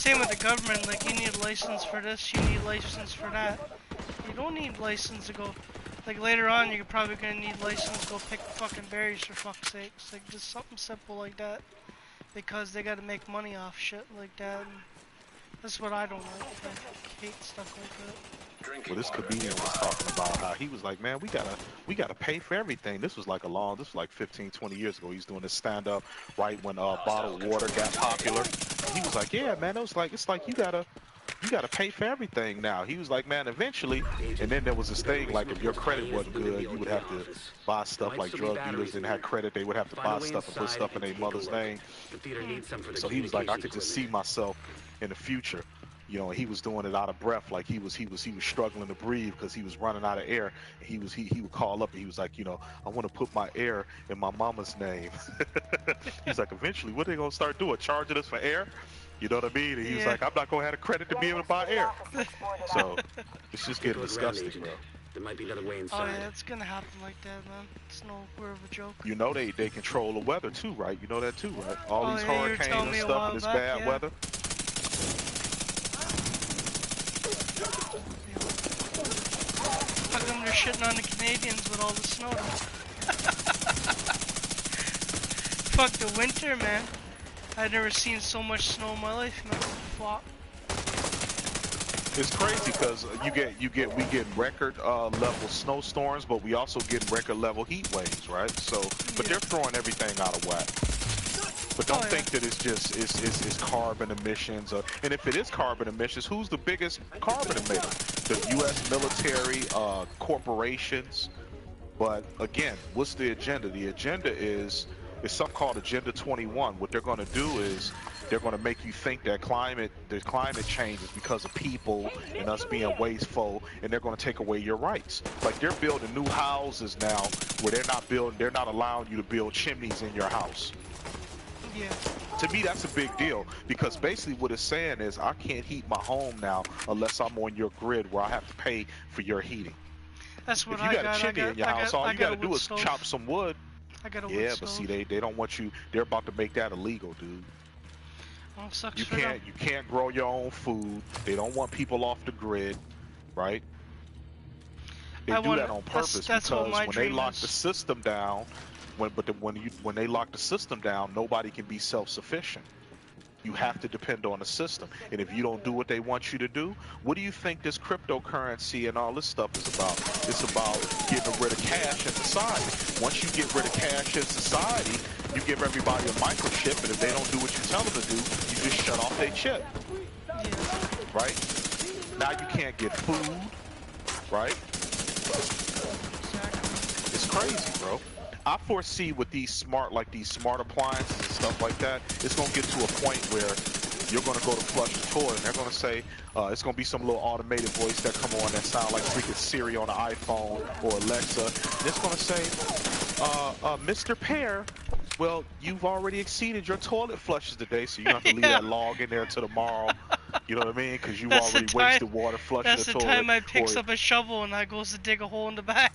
Same with the government, like you need a license for this, you need a license for that. You don't need license to go, like later on you're probably gonna need license to go pick fucking berries for fuck's sakes. Like just something simple like that. Because they gotta make money off shit like that. And that's what I don't like. I hate stuff like that. Well, this comedian was talking about how he was like, man, we gotta pay for everything. This was like 15, 20 years ago. He's doing this stand up right when bottled water got popular. And he was like, yeah, man, it's like you gotta pay for everything now. He was like, man, eventually, and then there was this thing like if your credit wasn't good, you would have to buy stuff like drug dealers didn't have credit. They would have to buy stuff and put stuff in their mother's name. So he was like, I could just see myself in the future. You know, he was doing it out of breath, like he was struggling to breathe because he was running out of air. He would call up and he was like, you know, I want to put my air in my mama's name. He's like, eventually, what are they gonna start doing? Charging us for air? You know what I mean? And he was like, I'm not gonna have the credit to be able to buy air. So it's just getting disgusting, bro. There might be another way inside. Oh yeah, it's gonna happen like that, man. It's no word of a joke. You know they control the weather too, right? You know that too, right? All these hurricanes and stuff and this bad weather. How come they're shitting on the Canadians with all the snow? Fuck the winter, man. I've never seen so much snow in my life, man. Fuck. It's crazy because we get record level snowstorms, but we also get record level heat waves, right? So, but they're throwing everything out of whack. But don't think that it's just it's carbon emissions, and if it is carbon emissions, who's the biggest carbon emitter? The U.S. military, corporations. But again, what's the agenda? The agenda is something called Agenda 21. What they're going to do is they're going to make you think that the climate change is because of people and us being wasteful, and they're going to take away your rights. Like they're building new houses now where they're not allowing you to build chimneys in your house. Yeah. To me, that's a big deal because basically what it's saying is I can't heat my home now unless I'm on your grid where I have to pay for your heating. That's what if you got a chimney in your house, all you got to do is chop some wood. I got a wood stove. But see, they don't want you. They're about to make that illegal, dude. Oh, sucks you for them. You can't grow your own food. They don't want people off the grid, right? They do that on purpose because when they lock the system down. When they lock the system down, nobody can be self-sufficient. You have to depend on the system, and if you don't do what they want you to do, what do you think this cryptocurrency and all this stuff is about? It's about getting rid of cash in society. Once you get rid of cash in society, you give everybody a microchip, and if they don't do what you tell them to do, you just shut off their chip. Right? Now you can't get food, right? It's crazy, bro. I foresee with these smart appliances and stuff like that, it's gonna get to a point where you're gonna go to flush the toilet and they're gonna say, it's gonna be some little automated voice that come on that sound like freaking Siri on an iPhone or Alexa. And it's gonna say, Mr. Pear, well, you've already exceeded your toilet flushes today, so you have to leave that log in there till tomorrow. You know what I mean? Because you already wasted water flushing the toilet. That's the time I picks up a shovel and I goes to dig a hole in the back.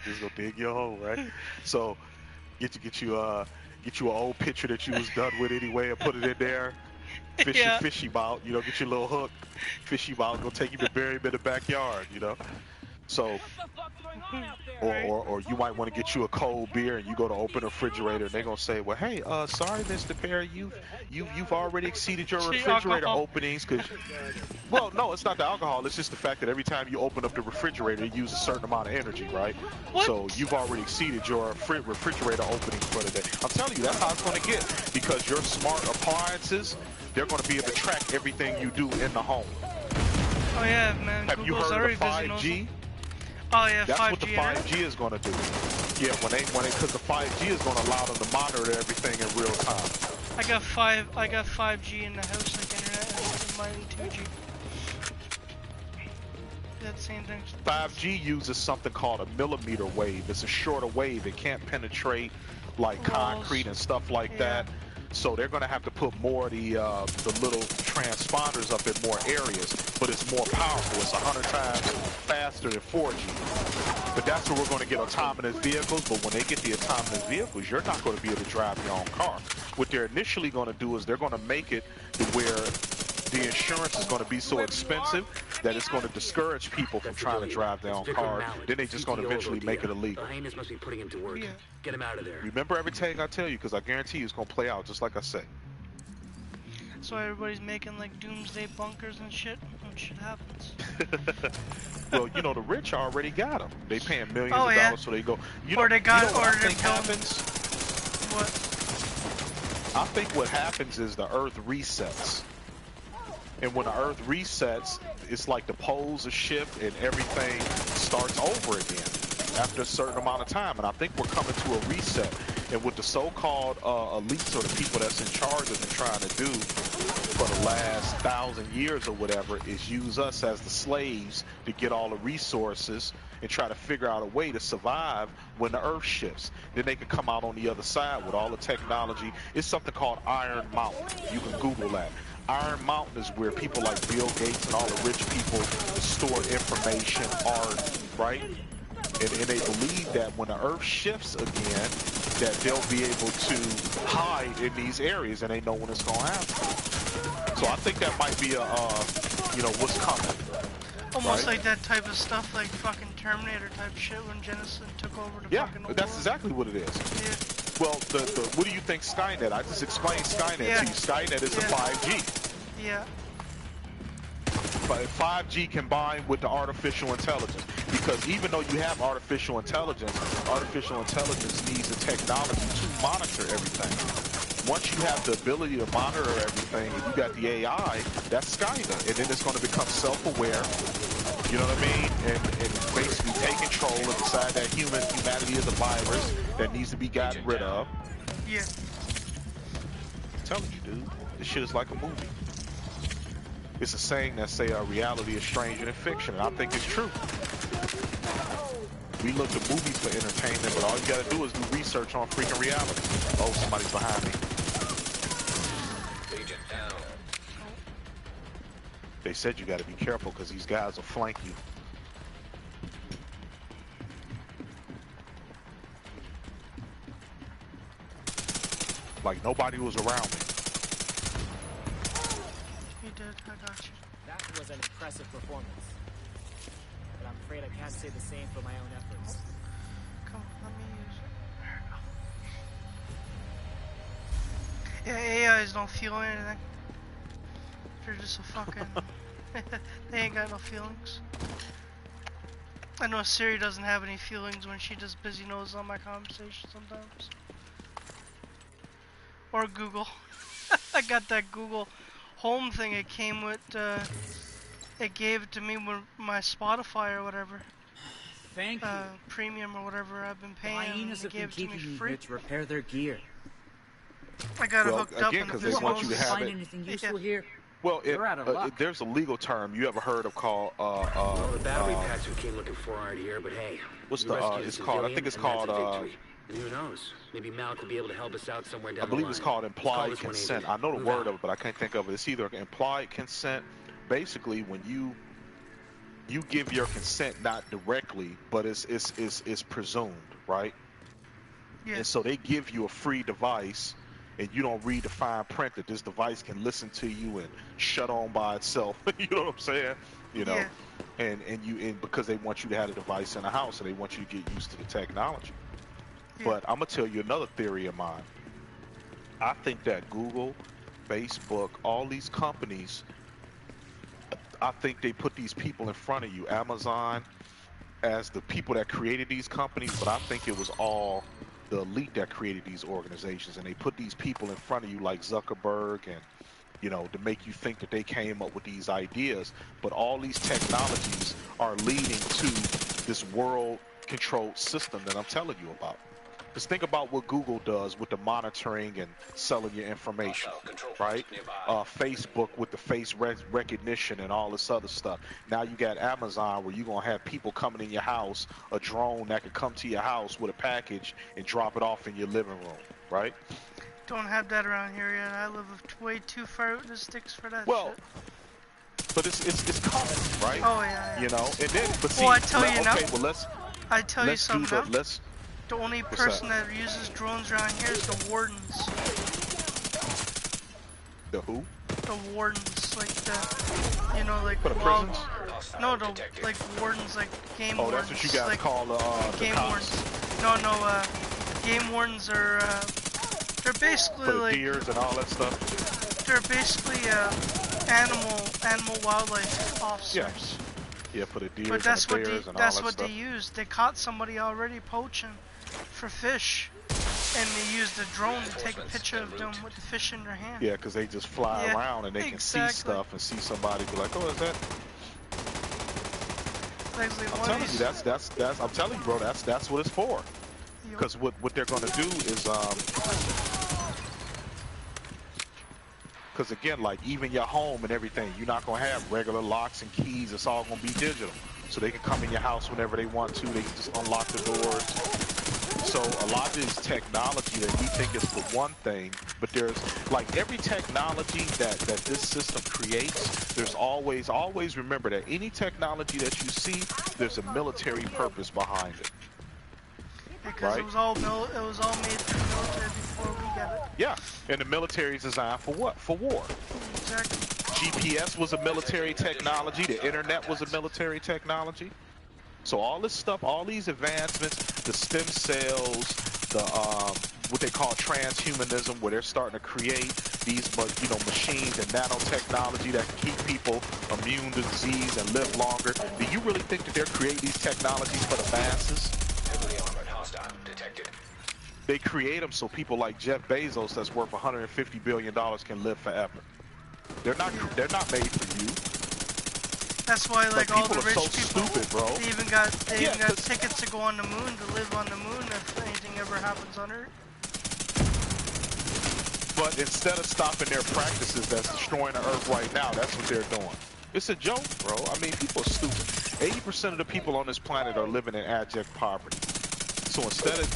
Just go dig your hole, right? So get you an old picture that you was done with anyway and put it in there. Fishy bout, you know, get your little hook, fishy bout, go take you to bury him in the backyard, you know. So, or you might want to get you a cold beer and you go to open a refrigerator and they're gonna say, well, hey, sorry, Mr. Pearrr, you've already exceeded your refrigerator openings because, well, no, it's not the alcohol. It's just the fact that every time you open up the refrigerator, you use a certain amount of energy, right? What? So you've already exceeded your refrigerator openings for the day. I'm telling you, that's how it's gonna get because your smart appliances, they're gonna be able to track everything you do in the home. Oh yeah, man. Have you heard of 5G? Oh yeah, that's 5G, what the 5G is going to do. Yeah, because the 5G is going to allow them to monitor everything in real time. I got 5G in the house, like internet, and mine 2G. That same thing. 5G uses something called a millimeter wave. It's a shorter wave. It can't penetrate like concrete and stuff like that. So they're going to have to put more of the little transponders up in more areas, but it's more powerful. It's 100 times faster than 4G. But that's where we're going to get autonomous vehicles. But when they get the autonomous vehicles, you're not going to be able to drive your own car. What they're initially going to do is they're going to make it to where the insurance is going to be so expensive that it's going to discourage people from trying to drive their own car. Then they're just going to eventually make it illegal. The hyenas must be putting him to work. Yeah. Get him out of there. Remember everything I tell you, because I guarantee you it's going to play out just like I said. So everybody's making like doomsday bunkers and shit when shit happens. Well, you know, the rich already got them. They paying millions Oh, of yeah. dollars, so they go. Or they got, you know what or I they're think going. happens? What? I think what happens is the Earth resets. And when the Earth resets, it's like the poles are shift and everything starts over again after a certain amount of time. And I think we're coming to a reset. And what the so-called elites or the people that's in charge have been trying to do for the last 1,000 years or whatever is use us as the slaves to get all the resources and try to figure out a way to survive when the Earth shifts. Then they can come out on the other side with all the technology. It's something called Iron Mountain. You can Google that. Iron Mountain is where people like Bill Gates and all the rich people store information, art, right? And they believe that when the Earth shifts again, that they'll be able to hide in these areas, and they know when it's going to happen. So I think that might be a, you know, what's coming. Almost right? like that type of stuff, like fucking Terminator type shit when Genesis took over the Yeah, fucking that's world. exactly what it is. Yeah. Well, what do you think Skynet? I just explained Skynet to you. Skynet is the 5G. Yeah. But 5G combined with the artificial intelligence. Because even though you have artificial intelligence needs the technology to monitor everything. Once you have the ability to monitor everything, and you got the AI, that's Skynet. And then it's going to become self-aware, you know what I mean? And basically take control and decide that humanity is a virus that needs to be gotten rid of. Yeah. I'm telling you, dude, this shit is like a movie. It's a saying that say reality is stranger than fiction, and I think it's true. We look at movies for entertainment, but all you gotta do is do research on freaking reality. Oh, somebody's behind me. They said you gotta be careful because these guys will flank you. Like nobody was around me. You did, I got you. That was an impressive performance. But I'm afraid I can't say the same for my own efforts. Come on, let me use it. There we go. Yeah, AIs don't feel anything. They're just a fucking... they ain't got no feelings. I know Siri doesn't have any feelings when she just busy knows on my conversation sometimes. Or Google. I got that Google Home thing. It came with, it gave it to me with my Spotify or whatever. Thank you. Premium or whatever I've been paying. Hyenas They have been gave it to me keeping me free. here to repair their gear. I got it Well, hooked up again, and 'cause the they business want you to knows. have Find it. anything useful here? Well, You're out of luck. there's a legal term you ever heard of called Well, the battery packs we came looking for aren't here, but hey. what's we the rescued a it's called? I civilian, think it's and that's called a victory. And who knows? Maybe Malik will be able to help us out somewhere down I believe the it's line. called Let's call implied this one consent. Agent. I know the Move word out. of it, but I can't think of it. It's either implied consent. Basically, when you give your consent not directly, but it's presumed, right? Yeah. And so they give you a free device, and you don't read the fine print that this device can listen to you and shut on by itself. You know what I'm saying? You know, Yeah. and because they want you to have a device in the house, and they want you to get used to the technology. Yeah. But I'm gonna tell you another theory of mine. I think that Google, Facebook, all these companies, I think they put these people in front of you, Amazon, as the people that created these companies, but I think it was all the elite that created these organizations, and they put these people in front of you like Zuckerberg and, you know, to make you think that they came up with these ideas. But all these technologies are leading to this world controlled system that I'm telling you about. Just think about what Google does with the monitoring and selling your information, right? Facebook with the face recognition and all this other stuff. Now you got Amazon where you're going to have people coming in your house, a drone that could come to your house with a package and drop it off in your living room, right? Don't have that around here yet. I live way too far out in the sticks for that Well, shit. but it's coming, right? Oh, yeah. You know, and then, but see, Well, I tell you now. okay, well, let's you something now. let's The only person that uses drones around here is the wardens. The who? The wardens, like the, you know, like For the wild. prisons? No, the like wardens, like game Oh, wardens. that's what you guys like, call the game cops? wardens. No, game wardens are they're basically For the like deers and all that stuff? they're basically animal wildlife officers. Yeah, for the deers But and that's the what bears and all that's that what stuff. they used. They caught somebody already poaching for fish, and they used a drone to take a picture of them with the fish in their hand. Yeah, because they just fly Yeah, around and they can see exactly. stuff and see somebody be like, oh, is that? Exactly. I'm telling you, that's. I'm telling you, bro, that's what it's for. Because what they're gonna do is because again, like even your home and everything, you're not gonna have regular locks and keys. It's all gonna be digital, so they can come in your house whenever they want to. They can just unlock the doors. So a lot of this technology that we think is for one thing, but there's like every technology that this system creates, there's always remember that any technology that you see, there's a military purpose behind it. Because right? it was all made for the military before we got it. Yeah, and the military is designed for what? For war. Exactly. GPS was a military technology. The internet was a military technology. So all this stuff, all these advancements, the stem cells, the what they call transhumanism, where they're starting to create these, machines and nanotechnology that can keep people immune to disease and live longer. Do you really think that they're creating these technologies for the masses? Heavily armored hostile detected. They create them so people like Jeff Bezos, that's worth $150 billion, can live forever. They're not made for you. That's why, like all the people rich are so people, stupid, bro. they even got tickets to go on the moon, to live on the moon if anything ever happens on Earth. But instead of stopping their practices that's destroying the Earth right now, that's what they're doing. It's a joke, bro. I mean, people are stupid. 80% of the people on this planet are living in abject poverty. So instead of,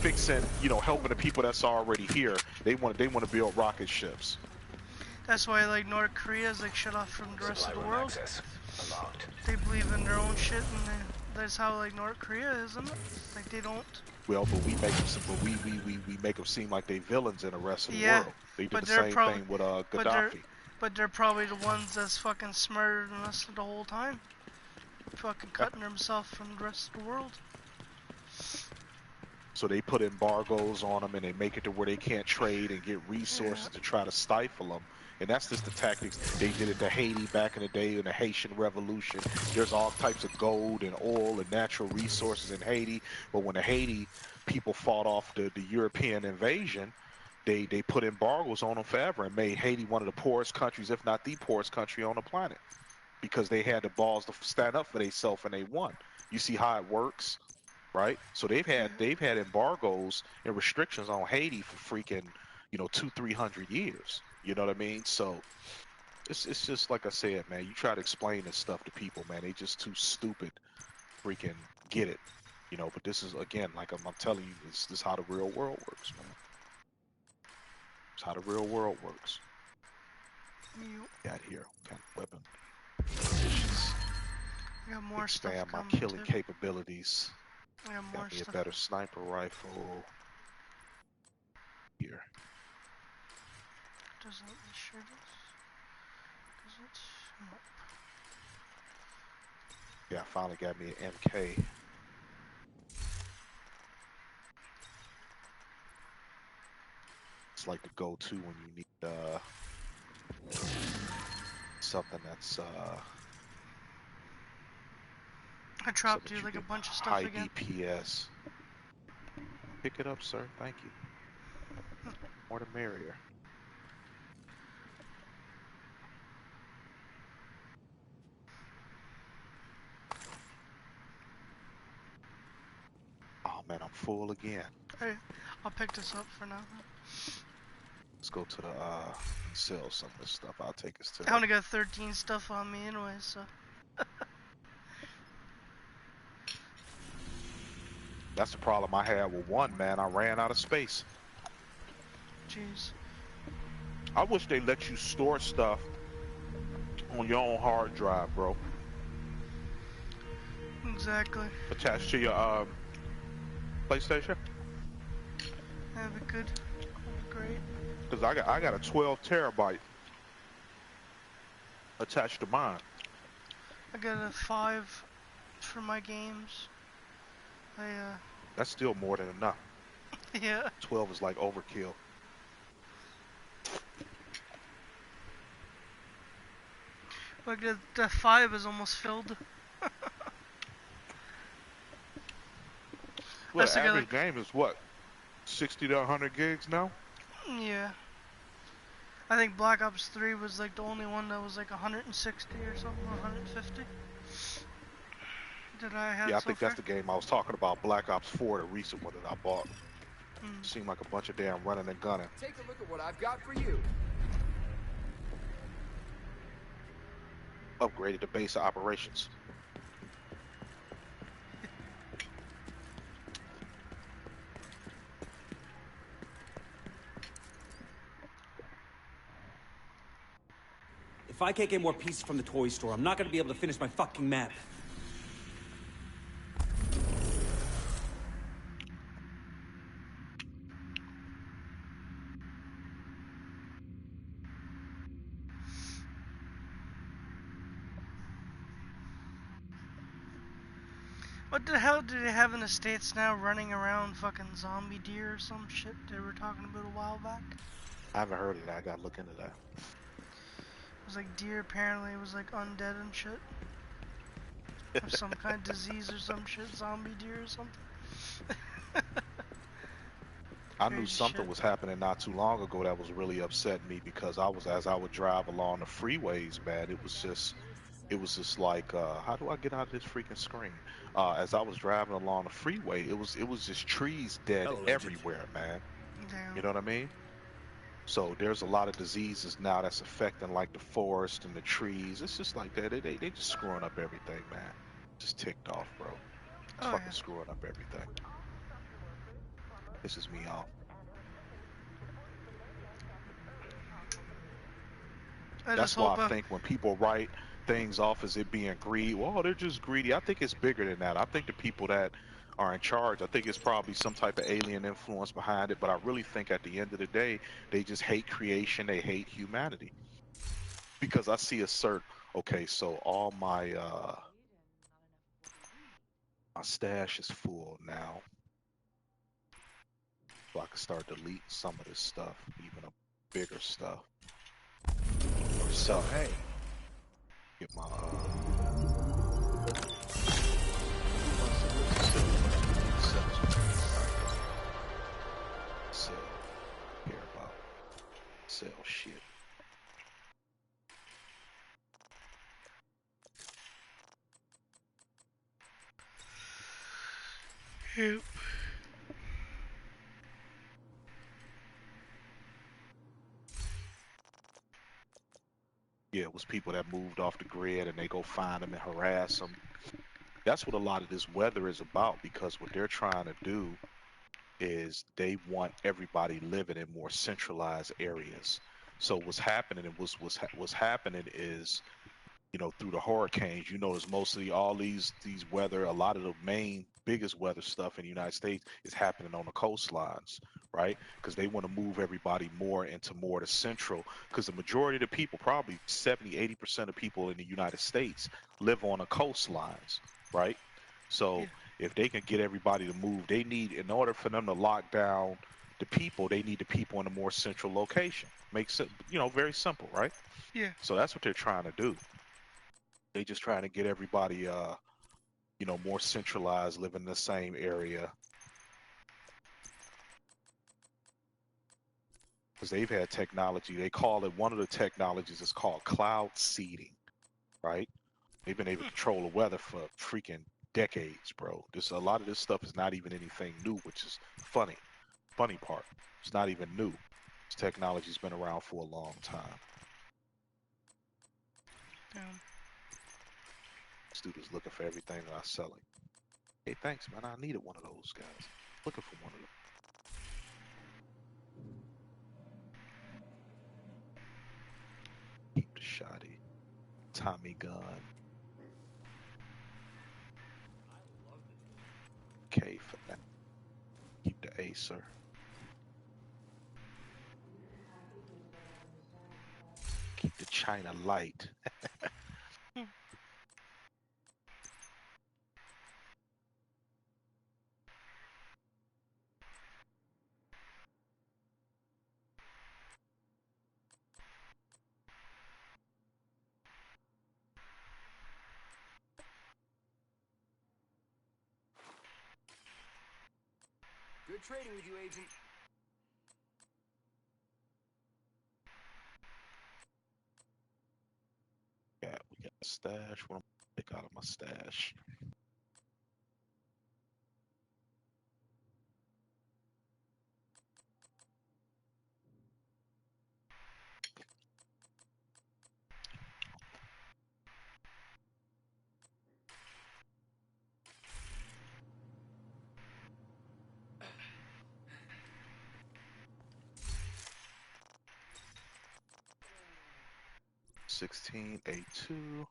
fixing, helping the people that's already here, they want to build rocket ships. That's why, like, North Korea is like shut off from the rest of the world. Access unlocked. They believe in their own shit, and that's how like North Korea is, isn't it? Like they don't. Well, but we make them seem like they villains in the rest of the Yeah, world. They did but the they're same probably- thing with Gaddafi. But they're probably the ones that's fucking smarter than us the whole time. Fucking cutting themselves from the rest of the world. So they put embargoes on them and they make it to where they can't trade and get resources to try to stifle them. And that's just the tactics. They did it to Haiti back in the day in the Haitian Revolution. There's all types of gold and oil and natural resources in Haiti. But when the Haiti people fought off the European invasion, they put embargoes on them forever and made Haiti one of the poorest countries, if not the poorest country on the planet. Because they had the balls to stand up for themselves and they won. You see how it works? Right, so they've had embargoes and restrictions on Haiti for freaking 200-300 years. You know what I mean? So it's just like I said, man. You try to explain this stuff to people, man. They just too stupid. Freaking get it, But this is again, like I'm telling you, this is how the real world works, man. It's how the real world works. Got here, kind of weapon. I got more Expand stuff my coming killing too. capabilities. I got more Got me a stuff. better sniper rifle. Here. Doesn't let me share this. Does it? Nope. Yeah, I finally got me an MK. It's like the go-to when you need something that's I dropped you like a bunch of stuff high again. DPS. Pick it up, sir. Thank you. More the merrier. Oh man, I'm full again. Hey, I'll pick this up for now. Let's go to the sell some of this stuff. I'll take us to. I only got 13 stuff on me anyway, so. That's the problem I had with one, man. I ran out of space. Jeez. I wish they let you store stuff on your own hard drive, bro. Exactly. Attached to your PlayStation. That'd be good. That'd be great. Cause I got a 12 terabyte attached to mine? I got a 5 for my games. That's still more than enough. Yeah. 12 is like overkill. Like the 5 is almost filled. I Well, the still got average like, game is what? 60 to 100 gigs now? yeah. I think Black Ops 3 was like the only one that was like 160 or something, or 150 that I Yeah, had I so think that's far. the game I was talking about, Black Ops 4, the recent one that I bought. Mm. Seemed like a bunch of damn running and gunning. Take a look at what I've got for you. Upgraded the base of operations. If I can't get more pieces from the toy store, I'm not gonna be able to finish my fucking map. What the hell do they have in the States now running around fucking zombie deer or some shit they were talking about a while back? I haven't heard of that. I gotta look into that. It was like deer apparently was like undead and shit. Or some kind of disease or some shit, zombie deer or something. I knew Crazy something shit. was happening not too long ago that was really upsetting me because as I would drive along the freeways, man, it was just like, how do I get out of this freaking screen? As I was driving along the freeway, it was just trees dead Hello, Agent. everywhere, man. Damn. You know what I mean? So there's a lot of diseases now that's affecting like the forest and the trees. It's just like that. They just screwing up everything, man. Just ticked off, bro. Just Oh fucking yeah. screwing up everything. Pisses me off. I just That's why hope I think when people write things off as it being greed, well, they're just greedy. I think it's bigger than that. I think the people that are in charge, I think it's probably some type of alien influence behind it. But I really think at the end of the day, they just hate creation. They hate humanity. Because I see a certain, okay, so all my stash is full now. So I can start deleting some of this stuff, even a bigger stuff. Or So, sell it. hey, Get my sell. Care about sell shit. Yep. Yeah, it was people that moved off the grid and they go find them and harass them. That's what a lot of this weather is about because what they're trying to do is they want everybody living in more centralized areas. So what's happening and what's happening is, you know, through the hurricanes, you notice mostly all these weather, a lot of the main biggest weather stuff in the United States is happening on the coastlines, right? Because they want to move everybody more into more the central, because the majority of the people, probably 70-80% of people in the United States live on the coastlines, right? Yeah. So if they can get everybody to move, they need, in order for them to lock down the people, they need the people in a more central location. Makes it, you know, very simple, right? Yeah. So that's what they're trying to do. They just trying to get everybody, you know, more centralized, live in the same area. Because they've had technology. They call it, one of the technologies is called cloud seeding, right? They've been able to control the weather for freaking decades, bro. This, a lot of this stuff is not even anything new, which is funny. Funny part, it's not even new. This technology's been around for a long time. Damn. This dude is looking for everything that I'm selling. Hey, thanks, man. I needed one of those guys. Looking for one of them. Keep the shotty. Tommy gun. K for that. Keep the Acer. Keep the China light. Good trading with you, Agent. Yeah, we got a stash. What I'm gonna pick out of my stash. $16.82.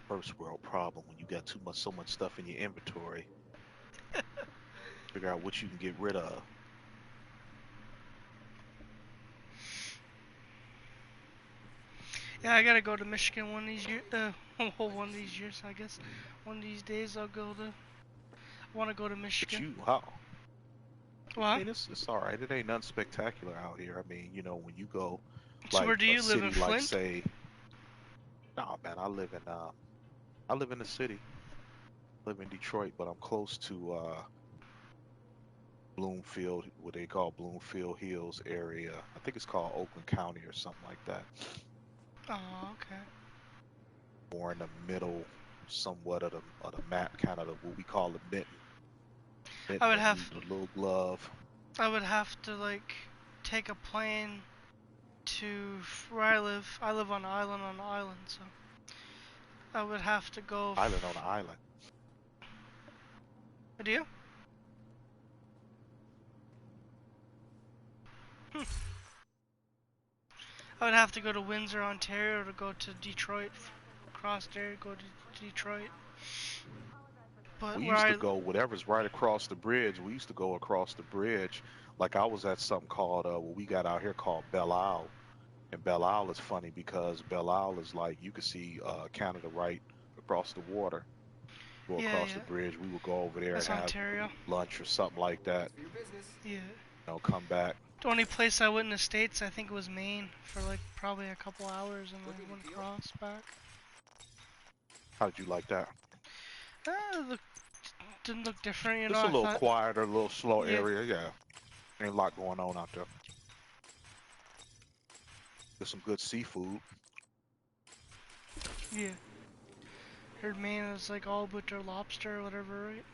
First world problem when you got so much stuff in your inventory. Figure out what you can get rid of. Yeah, I gotta go to Michigan one of these years. One of these years, I guess. One of these days, I'll go to. I want to go to But Michigan. you, how? I What? mean, it's all right. It ain't nothing spectacular out here. I mean, you know, when you go So where like do a you live in city like Flint? say, nah, man, I live in the city. I live in Detroit, but I'm close to Bloomfield, what they call Bloomfield Hills area. I think it's called Oakland County or something like that. Oh, okay. More in the middle, somewhat of the map, kind of what we call the mitten, I would the have, little glove. I would have to like take a plane to where I live. I live on an island, so I would have to go. Island on the island. Do you? Hmm. I would have to go to Windsor, Ontario, to go to Detroit. Cross there, go to Detroit. But We where used to I, go whatever's right across the bridge. We used to go across the bridge. Like I was at something called what we got out here called Belle Isle. And Belle Isle is funny because Belle Isle is like you could see Canada right across the water. Go yeah, across the yeah, bridge. We would go over there and that's have Ontario. lunch or something like that. Thanks for your business. Yeah. Come back. The only place I went in the States, I think, was Maine for like probably a couple hours, and Looking then went to deal? across back. How did you like that? Look, didn't look different, you know. It's a I little thought, quieter, a little slow yeah, area. Yeah, ain't a lot going on out there. There's some good seafood. yeah. Heard Maine is like all but their lobster or whatever, right?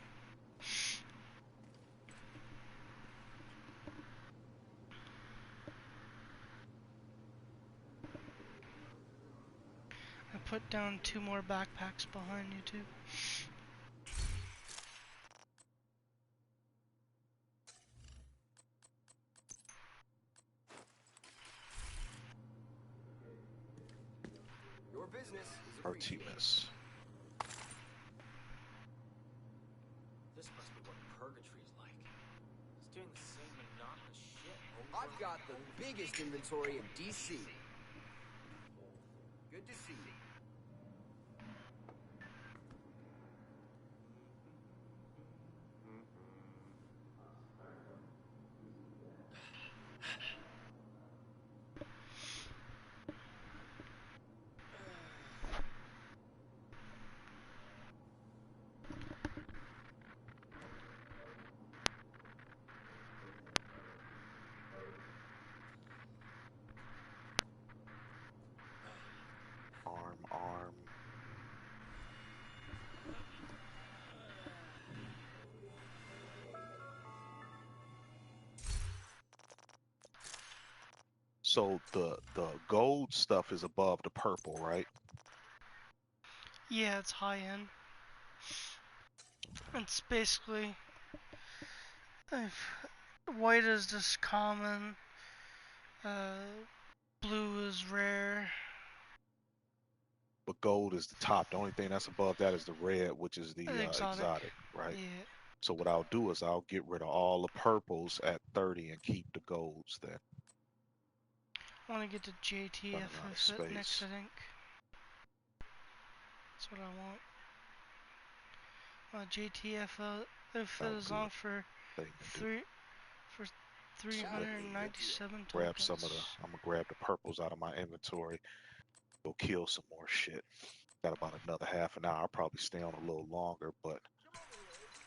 I put down 2 more backpacks behind you too. Your business is appreciated. Artemis. This must be what purgatory's like. It's doing the same monotonous shit over I've got the biggest inventory in DC. Good to see you. Arm. So the gold stuff is above the purple, right? Yeah, it's high end. It's basically if white is just common, uh, blue is rare. But gold is the top. The only thing that's above that is the red, which is the Exotic. exotic, right? Yeah. So what I'll do is I'll get rid of all the purples at 30 and keep the golds then. I want to get to Running out of JTF next, space. I think. That's what I want. JTF if it That'll is be on a for thing to do. three for 397 Grab some of the. tokens. I'm gonna grab the purples out of my inventory. Go kill some more shit. Got about another half an hour. I'll probably stay on a little longer, but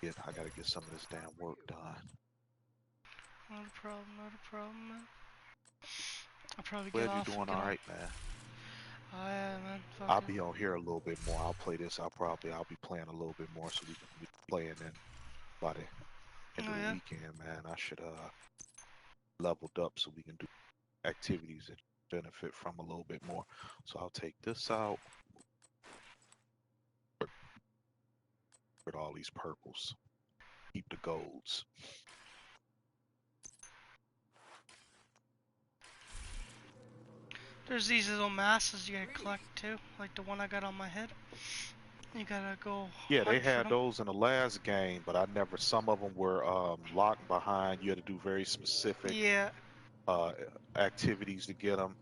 I gotta get some of this damn work done. Not a problem, not a problem, man. I'll probably get Glad you're off and doing get all on. right, man. Oh yeah, man. I'll Fucking. be on here a little bit more. I'll play this. I'll be playing a little bit more so we can be playing in by the end Oh of the yeah. weekend, man. I should leveled up so we can do activities that benefit from a little bit more. So I'll take this out with all these purples. Keep the golds. There's these little masses you gotta collect too, like the one I got on my head. You gotta go Yeah, they hunt for had them. those in the last game, but I never. Some of them were locked behind. You had to do very specific Yeah, activities to get them.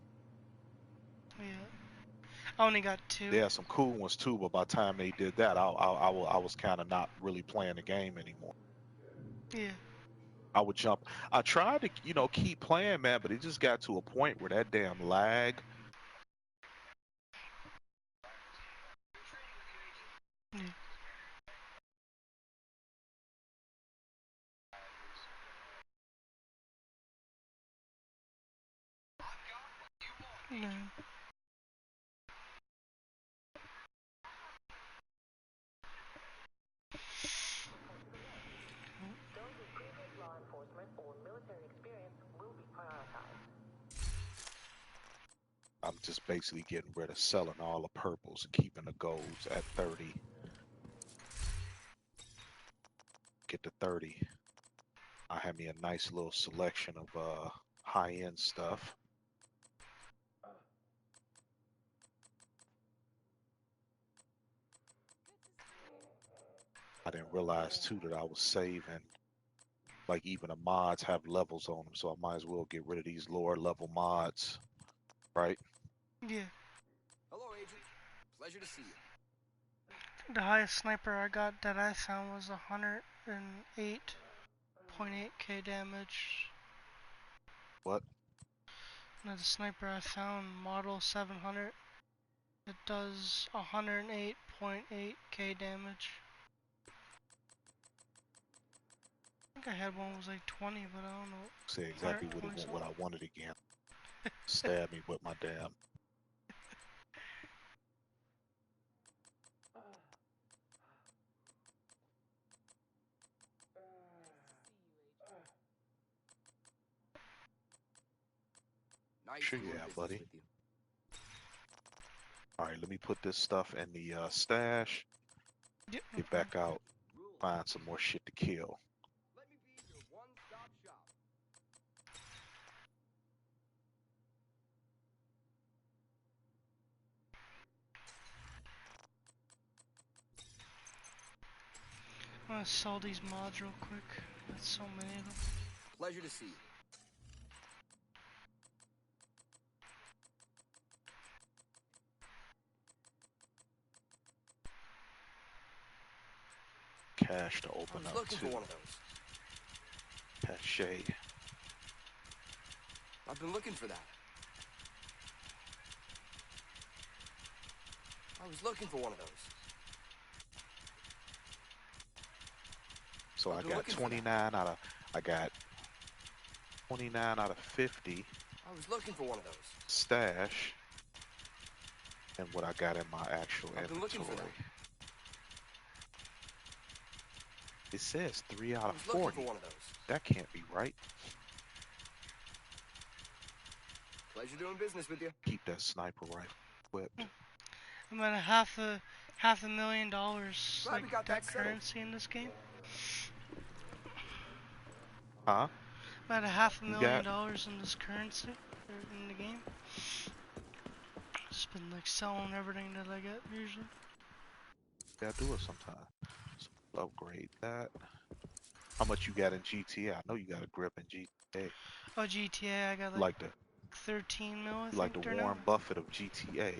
yeah. I only got two. They had some cool ones too, but by the time they did that, I was kind of not really playing the game anymore. Yeah. I would jump. I tried to, keep playing, man, but it just got to a point where that damn lag. Yeah. No. I'm just basically getting rid of selling all the purples and keeping the golds at 30. Get to 30. I have me a nice little selection of high-end stuff. I didn't realize too that I was saving. Like even the mods have levels on them, so I might as well get rid of these lower level mods, right? Yeah. Hello, Agent. Pleasure to see you. The highest sniper I got that I found was 108.8k damage. What? Another sniper I found, model 700. It does 108.8k damage. I think I had one that was like 20, but I don't know. Say exactly what 120 what I wanted again. Stab me with my damn. Nice Sure doing you have, business buddy. with you. All right, let me put this stuff in the stash. Yeah, no Get problem. back out. Find some more shit to kill. Let me be your one-stop shop. I'm gonna sell these mods real quick. That's so many of them. Pleasure to see you. Cash to I open was up looking too. for one of those. Cache. I've been looking for that. I was looking for one of those. So I've I been got looking for 29 out of 29 out of 50 I was looking for one of those. stash. And what I got in my actual I've been looking for inventory. that. It says 3 out I of was looking 40. for one of those. That can't be right. Pleasure doing business with you. Keep that sniper rifle equipped. I'm at half a $500,000 Glad like we got that that settled. currency in this game. Huh? I'm at half a You million got? dollars in this currency in the game. Just been like selling everything that I get usually. Gotta do it sometime. So upgrade that. How much you got in GTA? I know you got a grip in GTA. Oh, GTA, I got like Like the 13 mil, I Like think the they're now. Warren Buffett of GTA.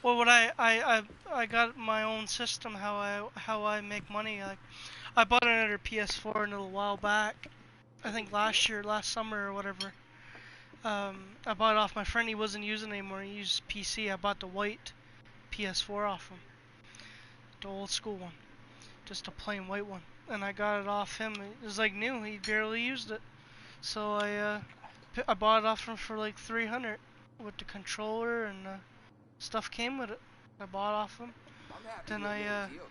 Well, what I got my own system how I make money. Like, I bought another PS4 a little while back. I think last summer or whatever. I bought it off my friend. He wasn't using it anymore. He used PC. I bought the white PS4 off him, the old school one, just a plain white one. And I got it off him. It was like new. He barely used it. So I bought it off him for like 300 with the controller and stuff came with it. I bought off him. I'm happy Then you I made a deal.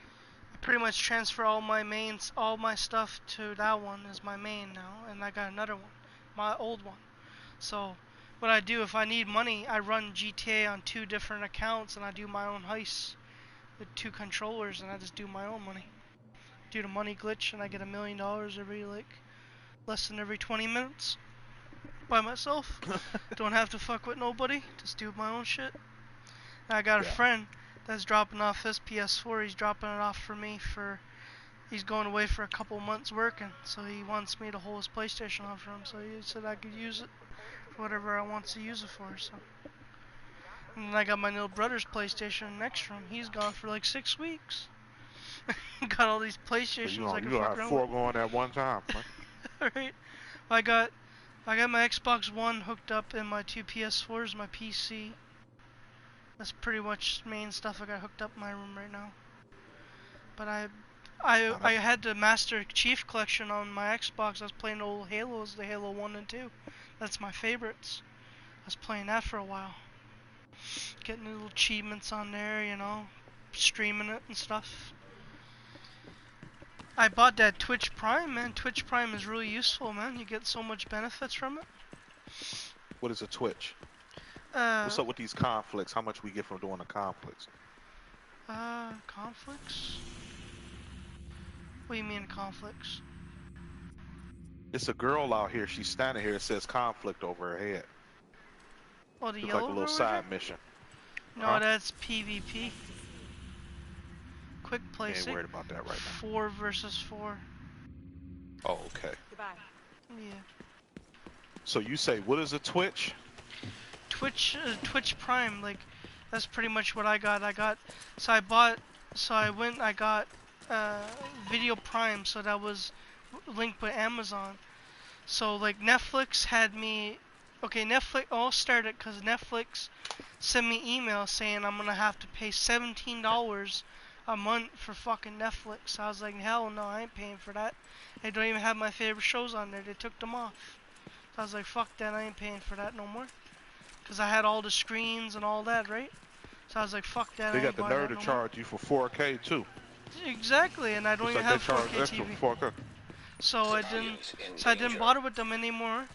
pretty much transfer all my stuff to that one as my main now, and I got another one, my old one. So what I do if I need money, I run GTA on 2 different accounts, and I do my own heists with 2 controllers, and I just do my own money. Do the money glitch, and I get $1 million every less than every 20 minutes by myself. Don't have to fuck with nobody. Just do my own shit. And I got a friend that's dropping off his PS4. He's dropping it off for me he's going away for a couple months working, so he wants me to hold his PlayStation off for him. So he said I could use it for whatever I want to use it for. So, and then I got my little brother's PlayStation next to him. He's gone for like 6 weeks. Got all these So PlayStations I can you fuck have around 4 going at one time. Huh? with. Right? I got my Xbox One hooked up and my 2 PS4s, my PC. That's pretty much main stuff I got hooked up in my room right now. But I had the Master Chief Collection on my Xbox. I was playing old Halos, the Halo 1 and 2. That's my favorites. I was playing that for a while. Getting little achievements on there, you know, streaming it and stuff. I bought that Twitch Prime, man. Twitch Prime is really useful, man. You get so much benefits from it. What is a Twitch? What's up with these conflicts? How much we get from doing the conflicts? Conflicts? What do you mean conflicts? It's a girl out here. She's standing here. It says conflict over her head. Oh, the Looks yellow like a little side mission. No, that's PvP. Quick play. Ain't worried about that right now. 4 versus 4. Oh, okay. Goodbye. Yeah. So you say, what is a Twitch? Twitch Prime, like, that's pretty much what I got. I got Video Prime, so that was linked with Amazon. So, like, Netflix had me, okay, Netflix all started because Netflix sent me email saying I'm gonna have to pay $17 a month for fucking Netflix. I was like, hell no, I ain't paying for that. They don't even have my favorite shows on there. They took them off. So I was like, fuck that, I ain't paying for that no more. Because I had all the screens and all that, right? So I was like, fuck that. They got the nerve to charge you for 4K too. Exactly, and I don't even have 4K TV. 4K. So I didn't bother with them anymore.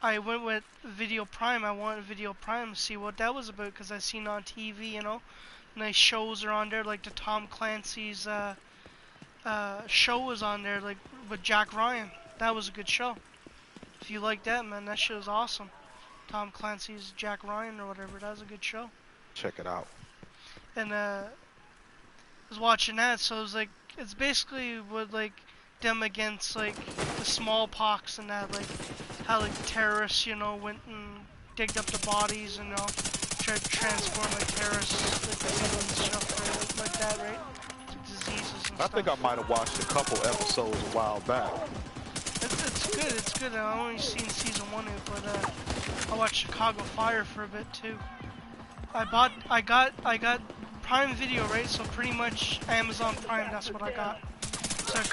I went with Video Prime. I wanted Video Prime to see what that was about because I seen on TV, you know, nice shows are on there, like the Tom Clancy's show was on there, like with Jack Ryan. That was a good show. If you like that, man, that show's awesome. Tom Clancy's Jack Ryan or whatever. That was a good show. Check it out. And I was watching that, so it was like it's basically with like them against like the smallpox and that, like how like terrorists, you know, went and digged up the bodies and, you know, tried to transform like terrorists, like the villains and stuff, right? Like that, right? Like diseases and stuff. I think I might have watched a couple episodes a while back. It's good. I've only seen season 1 of it, but I watched Chicago Fire for a bit too. I got Prime Video, right? So pretty much Amazon Prime, that's what I got. So it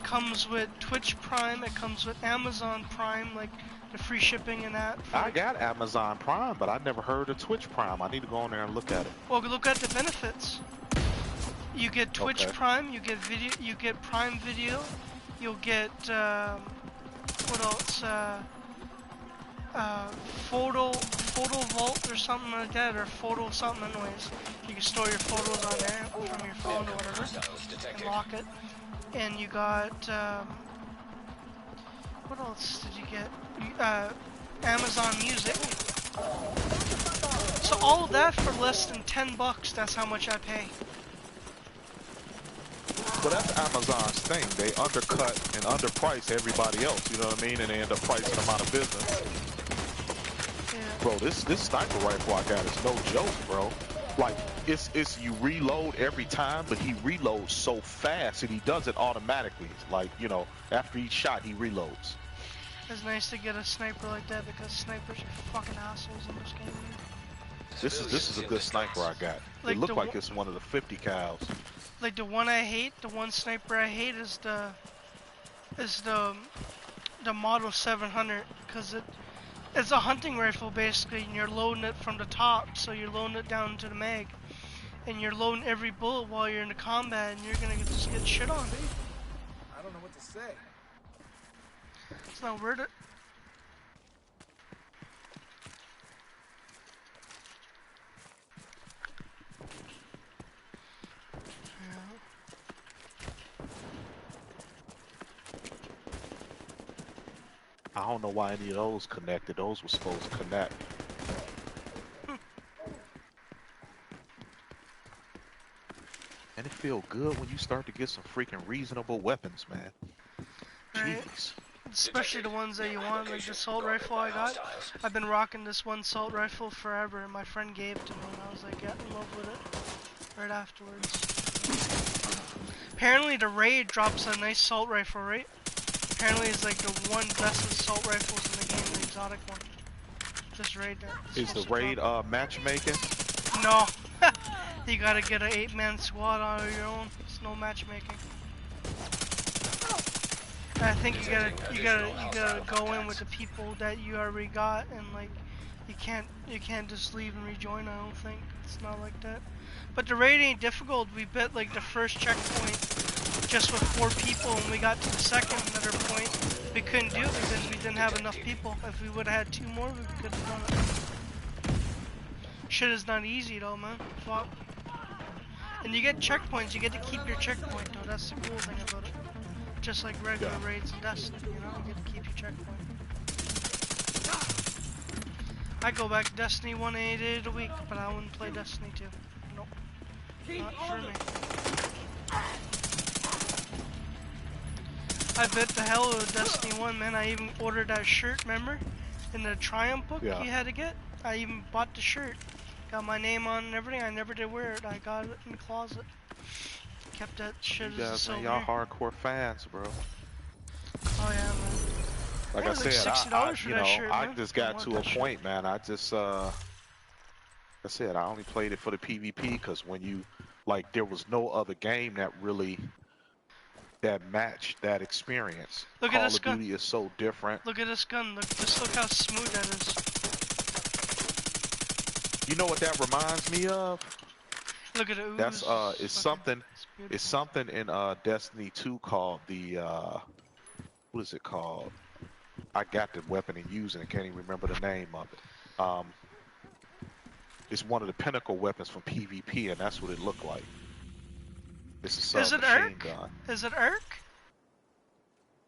comes with Twitch Prime, it comes with Amazon Prime, like the free shipping and that. I got Amazon Prime, but I never heard of Twitch Prime. I need to go in there and look at it. Well, look at the benefits. You get Twitch Prime, you get video, you get Prime Video, you'll get what else? Photo Vault or something like that, or photo something. Anyways, you can store your photos on there from your phone or whatever, and lock it. And you got what else did you get? Amazon Music. So all of that for less than $10. That's how much I pay. Well, that's Amazon's thing. They undercut and underprice everybody else, you know what I mean? And they end up pricing them out of business. Bro, this sniper rifle I got is no joke, bro. Like, it's you reload every time, but he reloads so fast, and he does it automatically. Like, you know, after each shot, he reloads. It's nice to get a sniper like that because snipers are fucking assholes in this game. This is a good sniper I got. Like it looked the like it's one of the 50 cals. Like the one I hate, the one sniper I hate is the model 700 because it's a hunting rifle basically, and you're loading it from the top, so you're loading it down to the mag, and you're loading every bullet while you're in the combat, and you're gonna just get shit on, dude. I don't know what to say. It's not worth it. I don't know why any of those connected. Those were supposed to connect. And it feel good when you start to get some freaking reasonable weapons, man. Right. Jeez. Especially the ones that you want, like the assault rifle I got. I've been rocking this one assault rifle forever, and my friend gave it to me, and I was like, yeah, in love with it. Right afterwards. Apparently the raid drops a nice assault rifle, right? Apparently it's like the one best assault rifles in the game, the exotic one. This raid there. Is the raid matchmaking? No. You gotta get an 8-man squad on your own. It's no matchmaking. I think you gotta go in with the people that you already got, and like you can't just leave and rejoin. I don't think it's not like that. But the raid ain't difficult. We bit like the first checkpoint just with 4 people, and we got to the second another point. We couldn't do it because we didn't have enough people. If we would have had 2 more, we could have done it. Shit is not easy though, man. Fuck. And you get checkpoints. You get to keep your checkpoint though. That's the cool thing about it. Just like regular raids in Destiny, you know, you get to keep your checkpoint. I go back to Destiny 1 8 days a week, but I wouldn't play Destiny 2. Nope. Not for me. I bit the hell out of Destiny 1, man. I even ordered that shirt, remember? In the Triumph book you had to get? I even bought the shirt. Got my name on and everything. I never did wear it. I got it in the closet. Kept that shit as a souvenir. Y'all hardcore fans, bro. Oh yeah, man. Like I said, I just got to a point, man. I just, like I said, I only played it for the PvP because when you, like, there was no other game that really, that matched that experience. Look Call at this of Duty is so different. Look at this gun. Just look how smooth that is. You know what that reminds me of? Look at it. That's it's something in Destiny 2 called the what is it called? I got the weapon and using it, can't even remember the name of it. It's one of the pinnacle weapons from PvP, and that's what it looked like. It's a submachine gun. Is it Urk?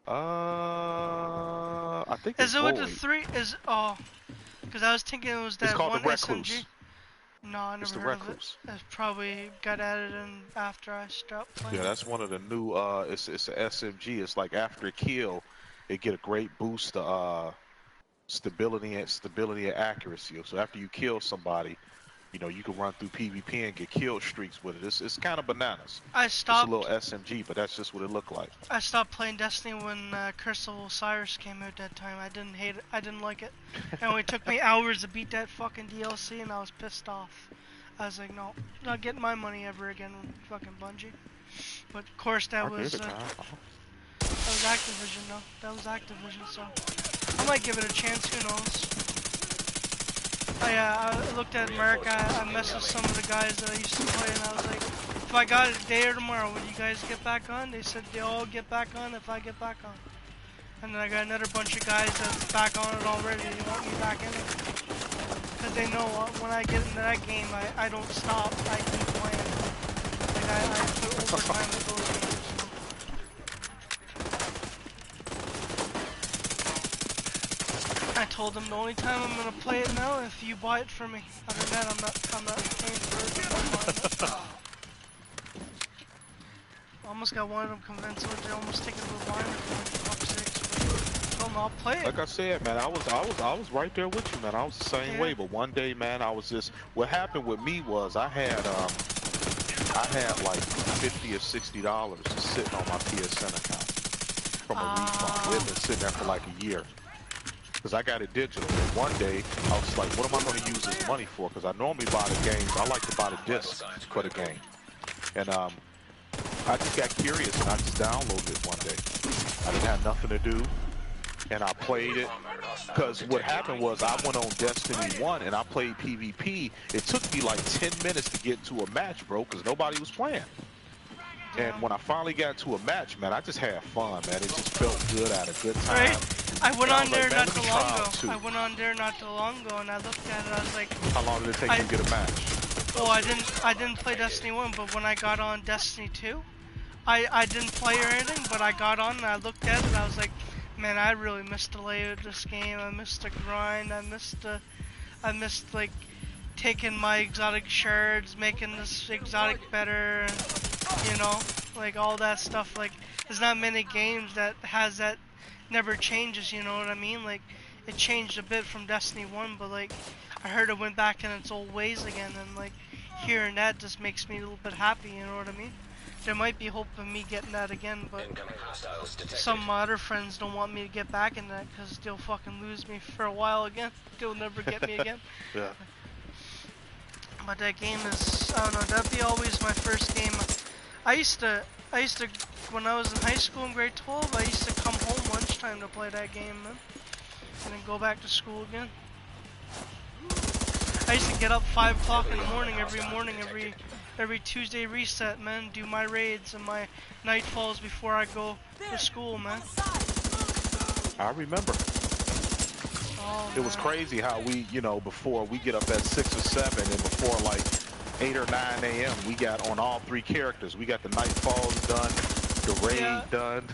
I think it's Is it with the Void. 3? Because I was thinking it was that it's called one the Recluse. SMG. No, I never heard of it. It probably got added in after I stopped playing. Yeah, that's one of the new. It's an SMG. It's like after a kill, it get a great boost to stability and accuracy. So after you kill somebody, you know you can run through PvP and get kill streaks with it. It's kind of bananas. I stopped. It's a little SMG, but that's just what it looked like. I stopped playing Destiny when Curse of Osiris came out that time. I didn't hate it. I didn't like it. And it took me hours to beat that fucking DLC, and I was pissed off. I was like, no, not getting my money ever again with fucking Bungie. But of course that was Activision though. That was Activision, so I might give it a chance. Who knows? I looked at Mark. I messaged some of the guys that I used to play, and I was like, if I got it today or tomorrow, would you guys get back on? They said they all get back on if I get back on. And then I got another bunch of guys that's back on it already. They want me back in it. Because they know when I get into that game, I don't stop. I keep playing. Like I put overtime with those games. I told them the only time I'm gonna play it now if you buy it for me. Other than that, I'm not paying for it. Almost got one of them convinced, which I almost taken to a blinder for fuck's sake. I told I'll play it. Like I said, man, I was right there with you, man. I was the same way. But one day, man, I was just. What happened with me was I had like $50 or $60 just sitting on my PSN account from a refund. It had been sitting there for like a year. Because I got it digital. And one day, I was like, what am I going to use this money for? Because I normally buy the games. I like to buy the disc for the game. And I just got curious and I just downloaded it one day. I didn't have nothing to do. And I played it. Because what happened was I went on Destiny 1 and I played PvP. It took me like 10 minutes to get into a match, bro, because nobody was playing. And when I finally got to a match, man, I just had fun, man. It just felt good. I had a good time. Right? I went on there not too long ago. Too. I went on there not too long ago, and I looked at it. I was like, how long did it take you to get a match? Oh, I didn't play Destiny 1, but when I got on Destiny 2, I didn't play or anything, but I got on and I looked at it. And I was like, man, I really missed the layout of this game. I missed the grind. I missed like taking my exotic shards, making this exotic better, and, you know, like all that stuff. Like, there's not many games that has that never changes, you know what I mean? Like, it changed a bit from Destiny 1, but like, I heard it went back in its old ways again, and like, hearing that just makes me a little bit happy, you know what I mean? There might be hope of me getting that again, but some of my other friends don't want me to get back in that because they'll fucking lose me for a while again. They'll never get me again. Yeah. But that game is, I don't know, that'd be always my first game. I used to, when I was in high school in grade 12, I used to come home lunchtime to play that game, man. And then go back to school again. I used to get up 5 o'clock in the morning, every Tuesday reset, man, do my raids and my nightfalls before I go to school, man. I remember. Oh, it was crazy how we, you know, before we get up at 6 or 7 and before like 8 or 9 a.m. we got on all 3 characters. We got the nightfalls done, the raid done.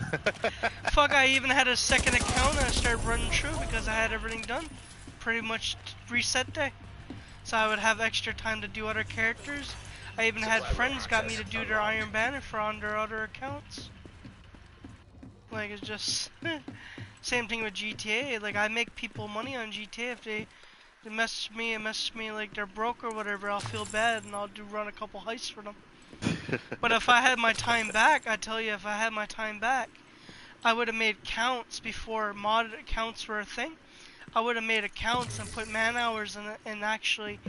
Fuck, I even had a second account and I started running true because I had everything done. Pretty much reset day. So I would have extra time to do other characters. I even had friends got me to do their Iron Banner for on their other accounts. Like, it's just same thing with GTA. Like, I make people money on GTA if they message me like they're broke or whatever. I'll feel bad and I'll run a couple heists for them. But if I had my time back, I tell you, if I had my time back, I would have made counts before modded accounts were a thing. I would have made accounts and put man hours in it and actually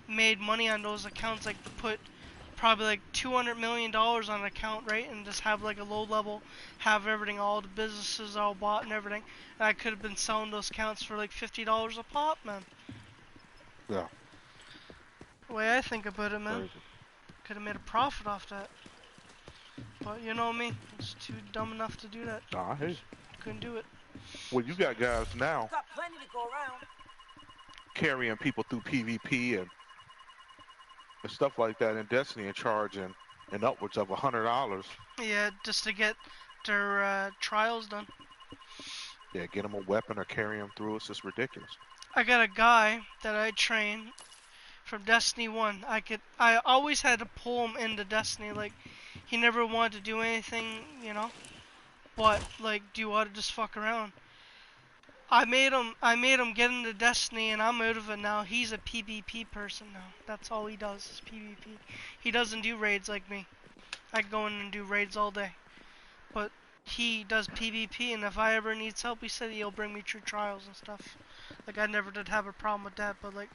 made money on those accounts, like put probably like $200 million on an account, right, and just have like a low level, have everything, all the businesses all bought and everything, and I could have been selling those accounts for like $50 a pop, man. Yeah. The way I think about it, man. Could have made a profit off that. But you know me, I was too dumb enough to do that. Nah, I hate it. Couldn't do it. Well, you got guys now Got plenty to go around. carrying people through PvP and stuff like that in Destiny and charging in upwards of $100. Yeah, just to get their trials done. Yeah, get them a weapon or carry them through. It's just ridiculous. I got a guy that I train from Destiny 1. I always had to pull him into Destiny. Like, he never wanted to do anything, you know, but like do what, just fuck around. I made him get into Destiny, and I'm out of it now. He's a PvP person now. That's all he does is PvP. He doesn't do raids like me. I go in and do raids all day. But he does PvP, and if I ever needs help, he said he'll bring me through trials and stuff. Like, I never did have a problem with that, but like,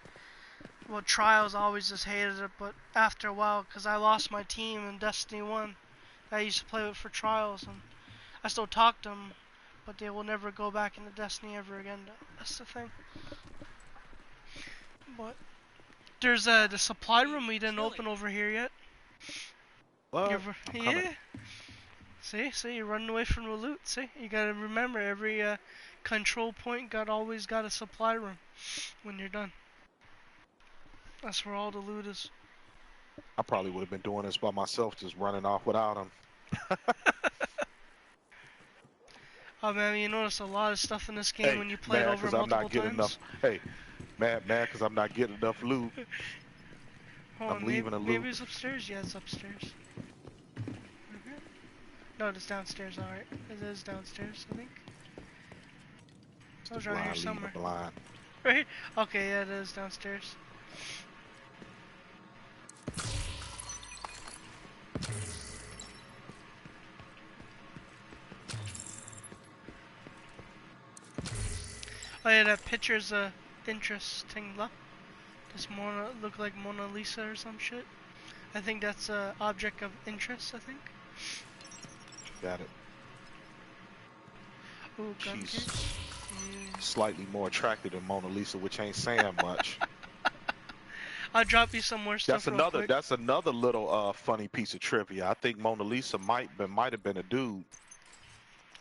well, trials, I always just hated it, but after a while, because I lost my team in Destiny 1 that I used to play with for trials, and I still talk to them, but they will never go back into Destiny ever again. That's the thing. But there's the supply room we didn't open over here yet. Well, yeah. See, you're running away from the loot. See, you gotta remember every control point always got a supply room when you're done. That's where all the loot is. I probably would have been doing this by myself, just running off without him. Oh man, you notice a lot of stuff in this game when you play it over multiple times. Mad because I'm not getting enough loot. I'm leaving a loot. Maybe it's upstairs. Yeah, it's upstairs. No, it's downstairs. All right, it is downstairs, I think. It was The around here blind leading somewhere. the blind. Right? Okay, yeah, it is downstairs. Oh yeah, that picture's interesting. Look, does Mona look like Mona Lisa or some shit? I think that's a object of interest. I think. Got it. Ooh, gun She's case. slightly more attractive than Mona Lisa, which ain't saying much. I'll drop you some more stuff real quick. That's another little funny piece of trivia. I think Mona Lisa might have been a dude.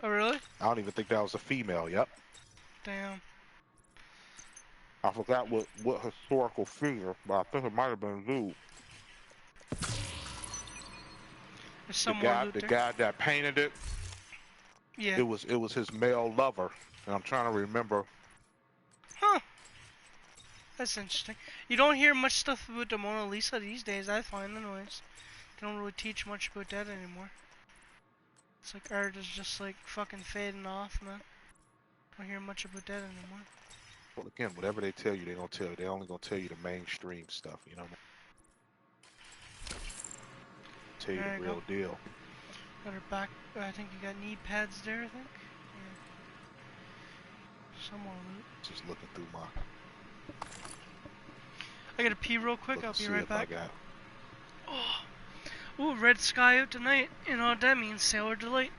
Oh really? I don't even think that was a female. Yep. Damn. I forgot what historical figure, but I think it might have been a dude. There's some more loot The there. guy that painted it, Yeah. it was his male lover, and I'm trying to remember. Huh. That's interesting. You don't hear much stuff about the Mona Lisa these days, I find, anyways. They don't really teach much about that anymore. It's like art is just like fucking fading off, man. Don't hear much about that anymore. Well, again, whatever they tell you, they're gonna tell you. They're only gonna tell you the mainstream stuff. You know what I mean? Tell you There the you real go. deal. Got her back. I think you got knee pads there, I think. Yeah. Some more loot. Just looking through my. I gotta pee real quick. I'll be See right if back. I got. Oh. Ooh, red sky out tonight. You know what that means? Sailor Delight.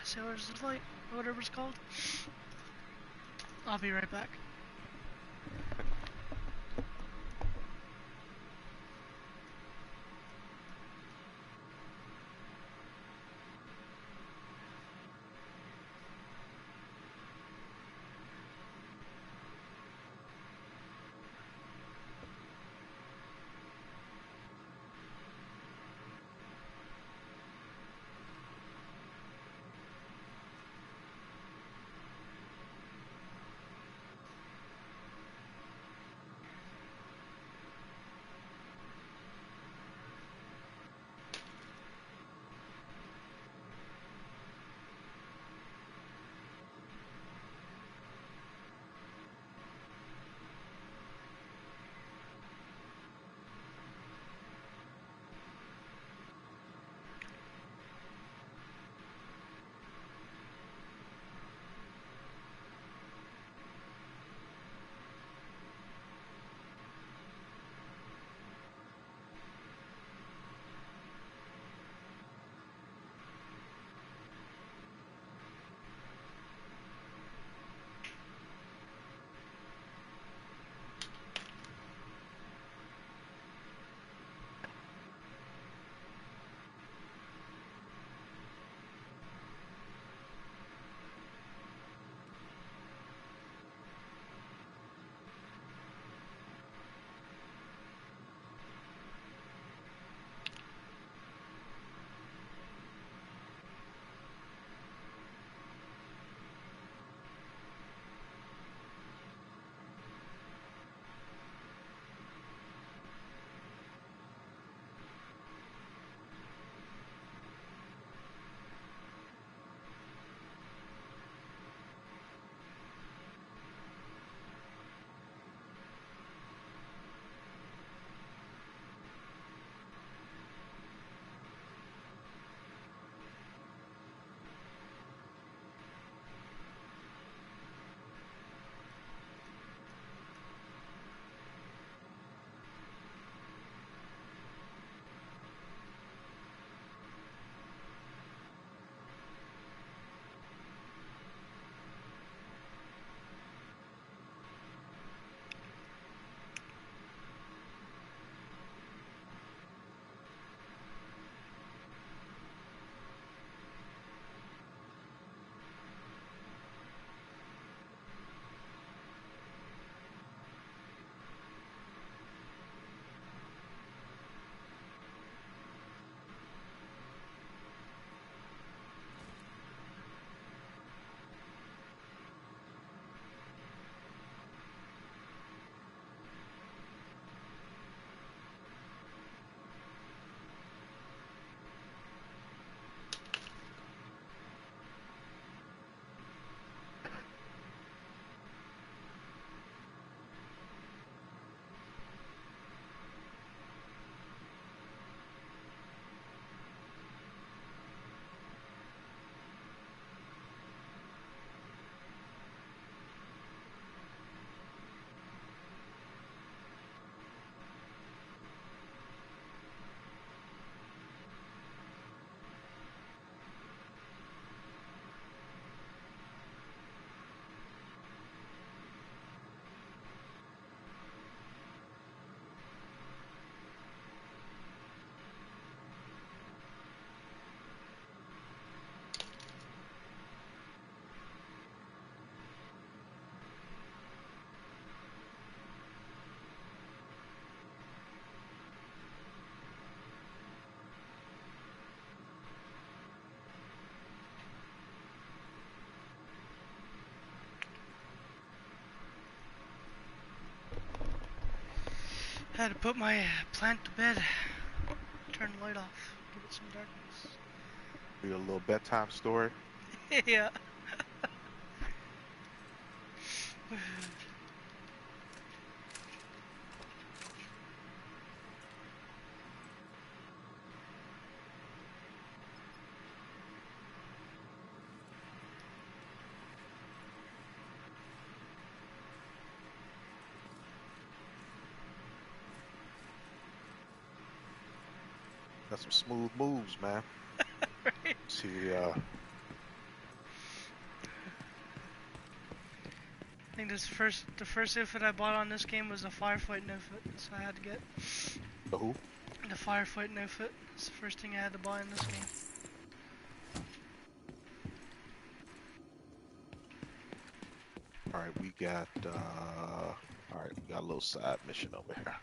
Sailor's Delight. Whatever it's called. I'll be right back. Had to put my plant to bed. Turn the light off. Give it some darkness. Be a little bedtime story. Yeah. Got some smooth moves, man. Right. See, I think the first outfit I bought on this game was a firefighting outfit, so I had to get the who? the firefighting outfit. It's the first thing I had to buy in this game. All right, we got. All right, we got a little side mission over here.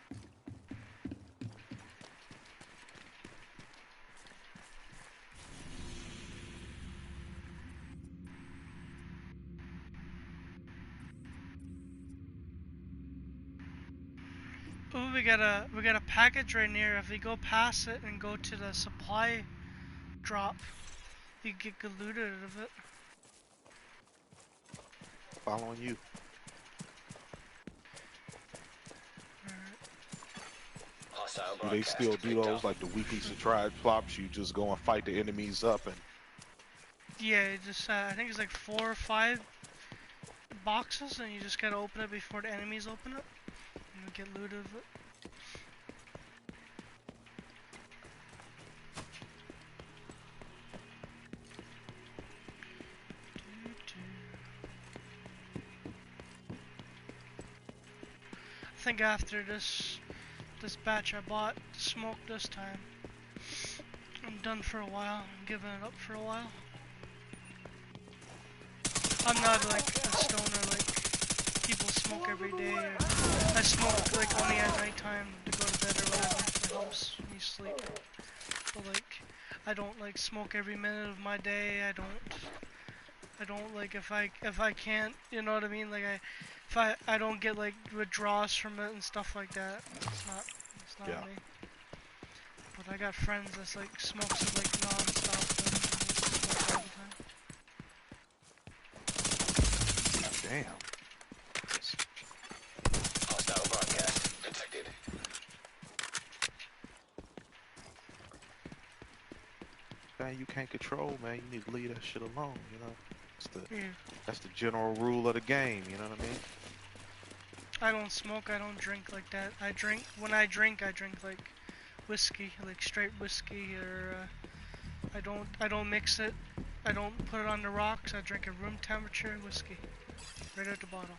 Ooh, we got a package right near. If we go past it and go to the supply drop, you get good loot out of it. Following you. Hostile Do they still broadcast do picked those up. like the weekly subscribe flops? You just go and fight the enemies up and. Yeah, it just I think it's like 4 or 5 boxes, and you just gotta open it before the enemies open it, and you get loot of it. I think after this batch I bought smoke this time, I'm done for a while. I'm giving it up for a while. I'm not like a stoner like people smoke every day. I smoke like only at nighttime to go to bed or whatever. It helps me sleep. But like I don't like smoke every minute of my day. I don't like if I can't, you know what I mean? Like if I don't get like withdrawals from it and stuff like that. It's not Yeah. me. But I got friends that's like smokes it like non-stop like, all the time. Damn. Hostile broadcast detected. Man, you can't control, man. You need to leave that shit alone, you know? Yeah. That's the general rule of the game, you know what I mean? I don't smoke, I don't drink like that. When I drink like whiskey, like straight whiskey, or I don't mix it. I don't put it on the rocks. I drink a room temperature whiskey, right out the bottle.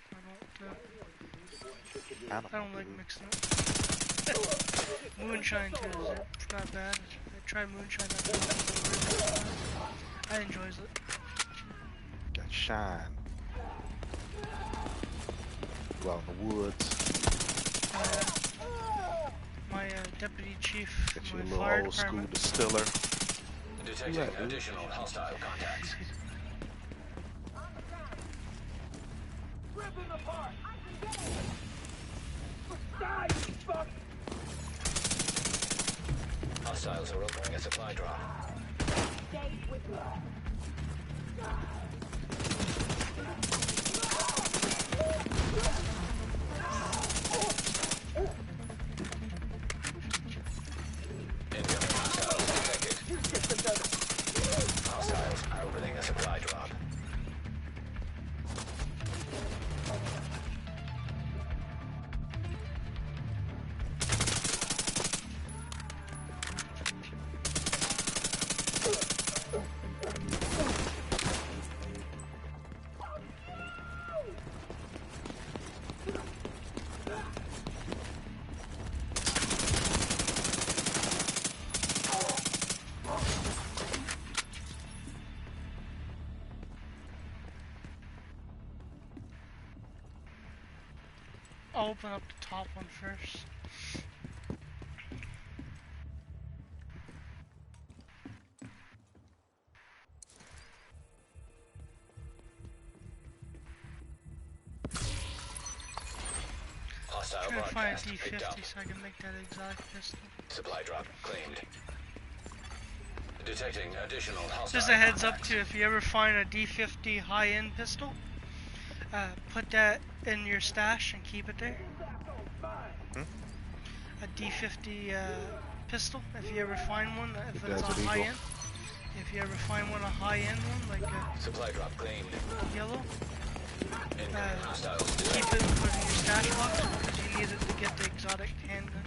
I don't like mixing it. Moonshine too, it's not bad. I tried moonshine. I enjoys it. That shine. Go out in the woods. My deputy chief, Get you my a little fire old school department. distiller. Detecting Yeah, dude. additional hostile contacts. Hostiles are opening a supply drop. Incoming hostiles detected. Hostiles are opening a supply drop. I'll open up the top one first. Hostile Trying to find a broadcast picked up. D50 so I can make that exotic pistol. Supply drop claimed. Detecting additional hostile Just a heads up contacts. too, if you ever find a D50 high-end pistol, put that in your stash and keep it there. A D50 pistol, if you ever find one, if The it's a Desert Eagle. high-end. If you ever find one, a high-end one, like a Supply drop claimed. yellow, Incoming hostiles keep detected. it, put it in your stash box, because you need it to get the exotic handgun.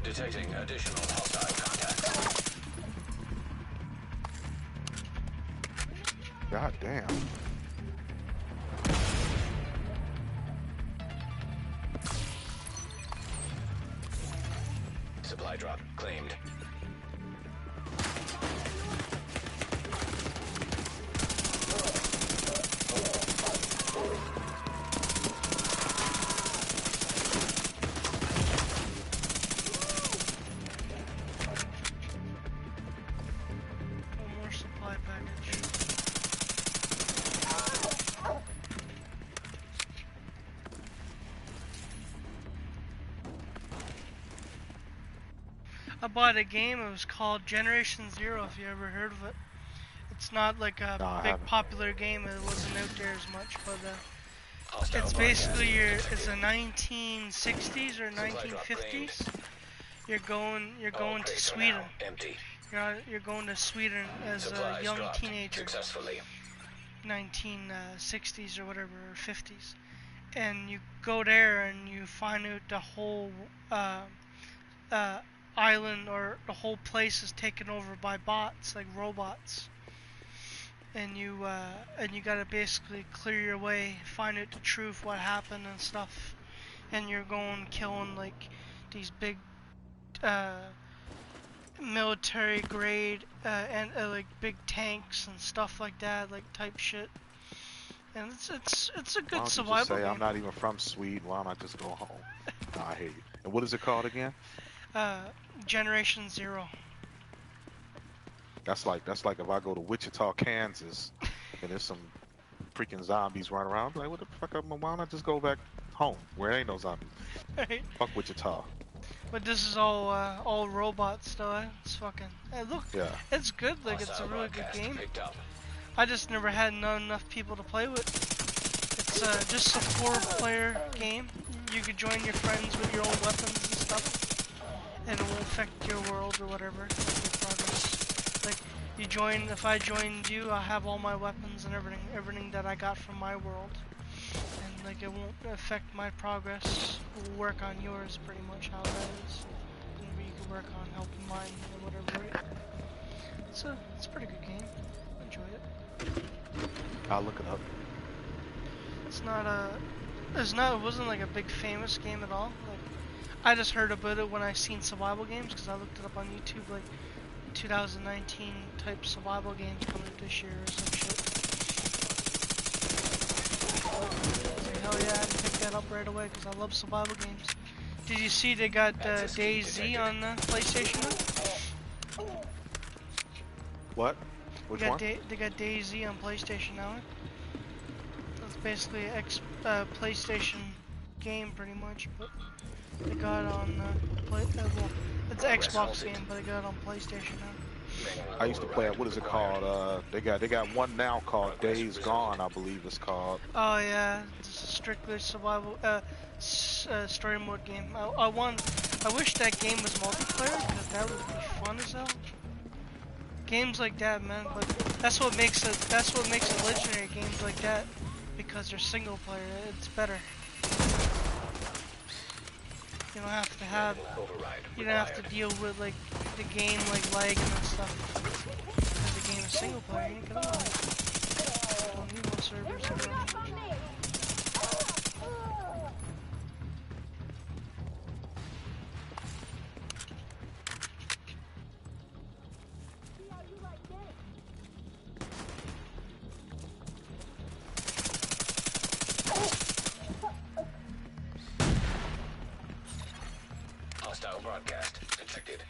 Detecting additional hostile contacts. God damn. Supply drop claimed. One more supply package. I bought a game, it was called Generation Zero, if you ever heard of it. It's not like a No, I big haven't. popular game, it wasn't out there as much, but Hostile it's broadcast basically detected. it's a 1960s or 1950s. You're going All to crates are Sweden. now empty. You're going to Sweden as a Supplies young dropped teenager, successfully. 1960s or whatever, or 50s, and you go there and you find out the whole uh, island or the whole place is taken over by bots, like robots, and you gotta basically clear your way, find out the truth, what happened and stuff, and you're going killing like these big military grade and like big tanks and stuff like that, like type shit. And it's a Why good don't you just survival say I'm game. not even from Sweden? Why don't I just go home? No, I hear you. And what is it called again? Generation Zero. That's like if I go to Wichita, Kansas, and there's some freaking zombies running around. I'm like, what the fuck? Why don't I just go back home where there ain't no zombies? Right? Fuck Wichita. But this is all robots though. It's fucking. Look, Yeah. it's good. Like it's a Hostile really good broadcast game. picked up. I just never had enough people to play with. It's just a 4-player game. You could join your friends with your own weapons and stuff, and it will affect your world or whatever. Your progress. Like you join. If I joined you, I have all my weapons and everything that I got from my world. And like it won't affect my progress. We'll work on yours, pretty much how that is. And we can work on helping mine or whatever. Right? It's a pretty good game. Enjoy it. I'll look it up. It wasn't like a big famous game at all. Like I just heard about it when I seen survival games because I looked it up on YouTube, like 2019 type survival games coming out this year or some shit. Like, hell yeah, I had to pick that up right away because I love survival games. Did you see they got DayZ on the PlayStation now? What? Which one? They got DayZ on PlayStation now. It's basically a PlayStation game pretty much, but they got it on well, it's an Xbox game, but they got it on PlayStation now. I used to play it. What is it called? They got one now called Days Gone, I believe it's called. Oh yeah, it's a strictly survival story mode game. I wish that game was multiplayer because that would be fun as hell. Games like that, man, but that's what makes it legendary. Games like that, because they're single player, it's better. You don't have to deal with like the game like lagging and stuff. Because the game is single player, you ain't gonna lag. Don't need no servers or anything. Hostile broadcast detected.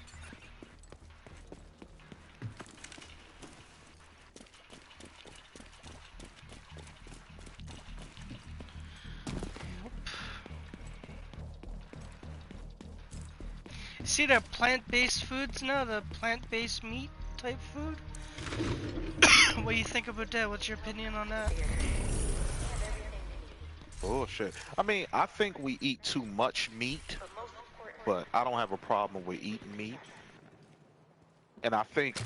See the plant-based foods now, the plant-based meat type food? What do you think about that? What's your opinion on that? Bullshit. I mean, I think we eat too much meat, but I don't have a problem with eating meat. And I think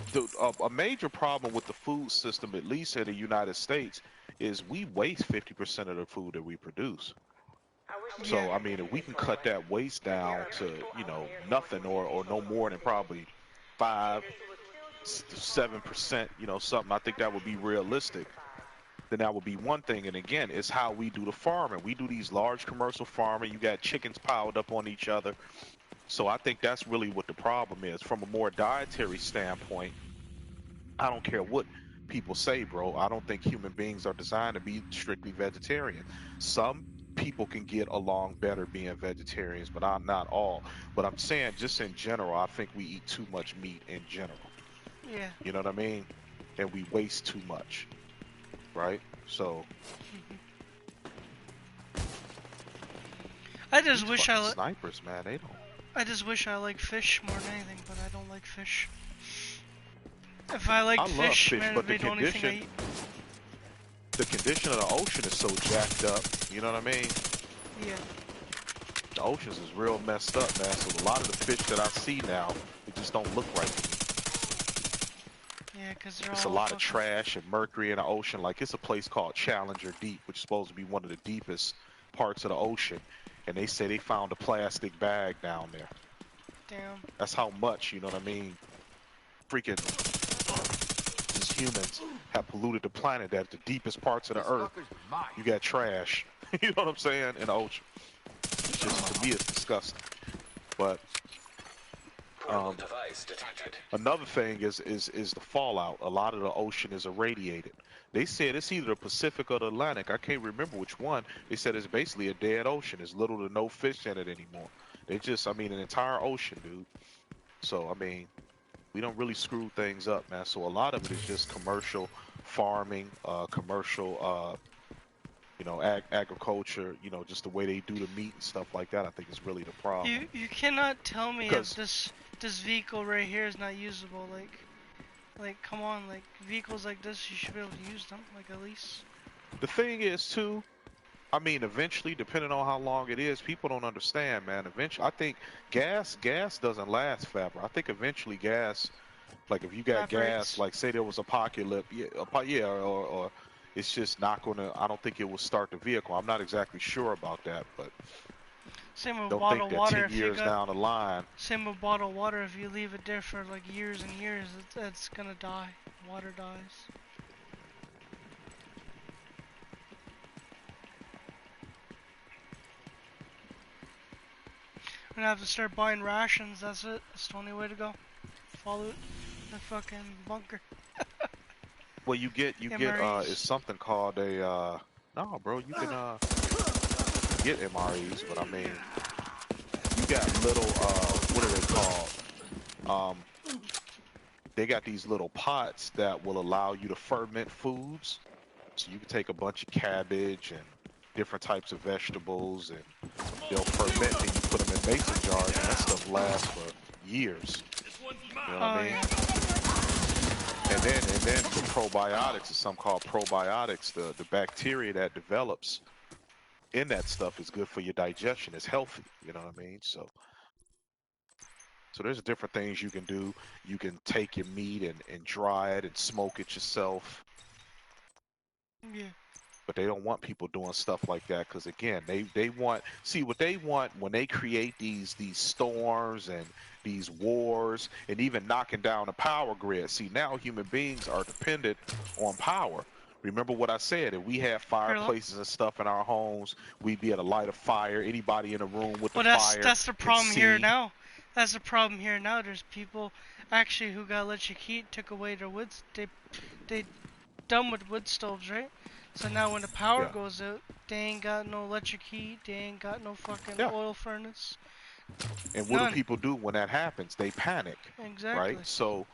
a major problem with the food system, at least in the United States, is we waste 50% of the food that we produce. So, Yeah. I mean, if we can cut that waste down to, nothing or no more than probably 5 to 7%, something, I think that would be realistic. Then that would be one thing. And again, it's how we do the farming. We do these large commercial farming. You got chickens piled up on each other. So I think that's really what the problem is. From a more dietary standpoint, I don't care what people say, bro. I don't think human beings are designed to be strictly vegetarian. Some people can get along better being vegetarians, but not all. But I'm saying just in general, I think we eat too much meat in general. Yeah. You know what I mean? And we waste too much, right? So I just these wish fucking snipers, man, they don't. I just wish I liked fish more than anything, but I don't like fish. If I liked I love fish, fish, man, but it'd be the only thing I eat. the condition of the ocean is so jacked up. You know what I mean? Yeah. The oceans is real messed up, man. So a lot of the fish that I see now, they just don't look right to me. Yeah, because they're It's all a lot of fucking- trash and mercury in the ocean. Like, it's a place called Challenger Deep, which is supposed to be one of the deepest parts of the ocean. And they say they found a plastic bag down there. Damn. That's how much, you know what I mean? Freaking just humans have polluted the planet. That the deepest parts of the earth, you got trash. You know what I'm saying? In the ocean. It's just, to me, it's disgusting. But Portable device detected. another thing is the fallout. A lot of the ocean is irradiated. They said it's either the Pacific or the Atlantic. I can't remember which one. They said it's basically a dead ocean. There's little to no fish in it anymore. An entire ocean, dude. So, I mean, we don't really screw things up, man. So a lot of it is just commercial farming, commercial, agriculture. Just the way they do the meat and stuff like that. I think is really the problem. You cannot tell me if 'Cause- this vehicle right here is not usable. Like come on, like vehicles like this, you should be able to use them. Like at least. The thing is, too, I mean, eventually, depending on how long it is, people don't understand, man. Eventually, I think gas doesn't last forever. I think eventually gas, like if you got Evaporates. gas, like say there was apocalypse, or it's just not gonna. I don't think it will start the vehicle. I'm not exactly sure about that, but Same with don't think bottled that water. 10 years down the line. Same with bottled water. If you leave it there for like years and years, it's gonna die. Water dies. I'm gonna have to start buying rations. That's it. That's the only way to go. Follow the fucking bunker. Well, you get MREs. it's something called a no, bro. You can get MREs, but I mean, you got little what are they called? They got these little pots that will allow you to ferment foods. So you can take a bunch of cabbage and different types of vegetables, and they'll ferment, and you put them in mason jars, and that stuff lasts for years. You know what I mean? Yeah. And then the probiotics is something called probiotics. The bacteria that develops in that stuff is good for your digestion. It's healthy. You know what I mean? So there's different things you can do. You can take your meat and dry it and smoke it yourself. Yeah. But they don't want people doing stuff like that because, again, they want, see what they want when they create these storms and these wars and even knocking down the power grid. See, now human beings are dependent on power. Remember what I said, if we had fireplaces and stuff in our homes, we'd be able to light a fire. Anybody in a room with the fire That's the can problem here see. now. That's the problem here now. There's people actually who got electric heat, took away their woods. They done with wood stoves, right? So now when the power Yeah. goes out, they ain't got no electric heat. They ain't got no fucking Yeah. oil furnace. And what do None. people do when that happens? They panic, Exactly. right? So,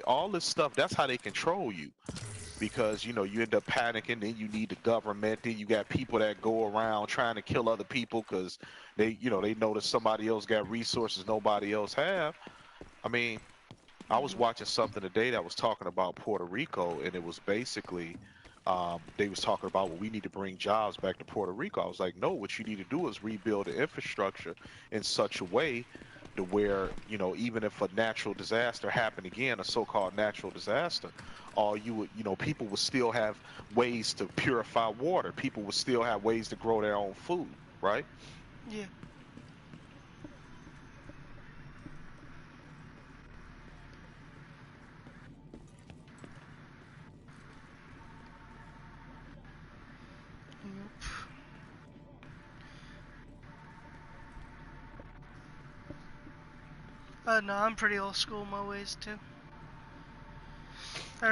all this stuff, that's how they control you. because you end up panicking. Then you need the government. Then you got people that go around trying to kill other people because they notice somebody else got resources nobody else have. I mean, I was watching something today that was talking about Puerto Rico, and it was basically they was talking about, well, we need to bring jobs back to Puerto Rico. I was like, no, what you need to do is rebuild the infrastructure in such a way to where, even if a natural disaster happened again, a so-called natural disaster, all you would, people would still have ways to purify water. People would still have ways to grow their own food, right? Yeah. Yep. No, I'm pretty old school in my ways too.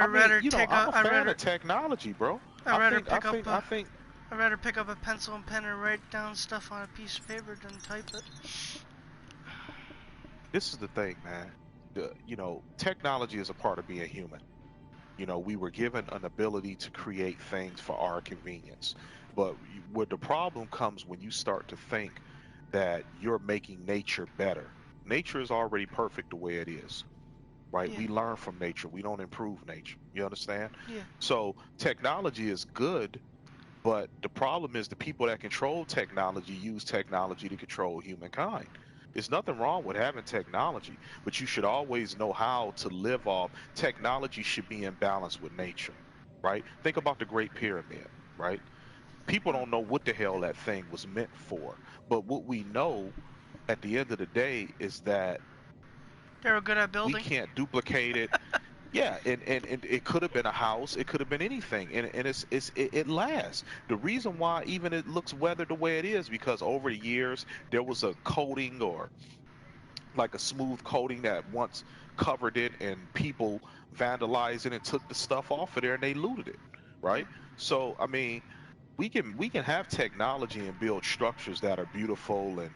I I'd mean, rather take I'm a, a fan of technology, bro. I'd I rather think, I pick up think, I a, think I'd rather pick up a pencil and pen and write down stuff on a piece of paper than type it. this is the thing, man. Technology is a part of being human. We were given an ability to create things for our convenience. But where the problem comes when you start to think that you're making nature better. Nature is already perfect the way it is, right? Yeah. We learn from nature. We don't improve nature. You understand? Yeah. So technology is good, but the problem is the people that control technology use technology to control humankind. There's nothing wrong with having technology, but you should always know how to live off. Technology should be in balance with nature, right? Think about the Great Pyramid, right? People don't know what the hell that thing was meant for. But what we know at the end of the day is that They were good at we building. can't duplicate it. Yeah, and it could have been a house, it could have been anything, and it lasts. The reason why even it looks weathered the way it is because over the years there was a coating or like a smooth coating that once covered it, and people vandalized it and took the stuff off of there and they looted it, Yeah. right? So I mean, we can have technology and build structures that are beautiful and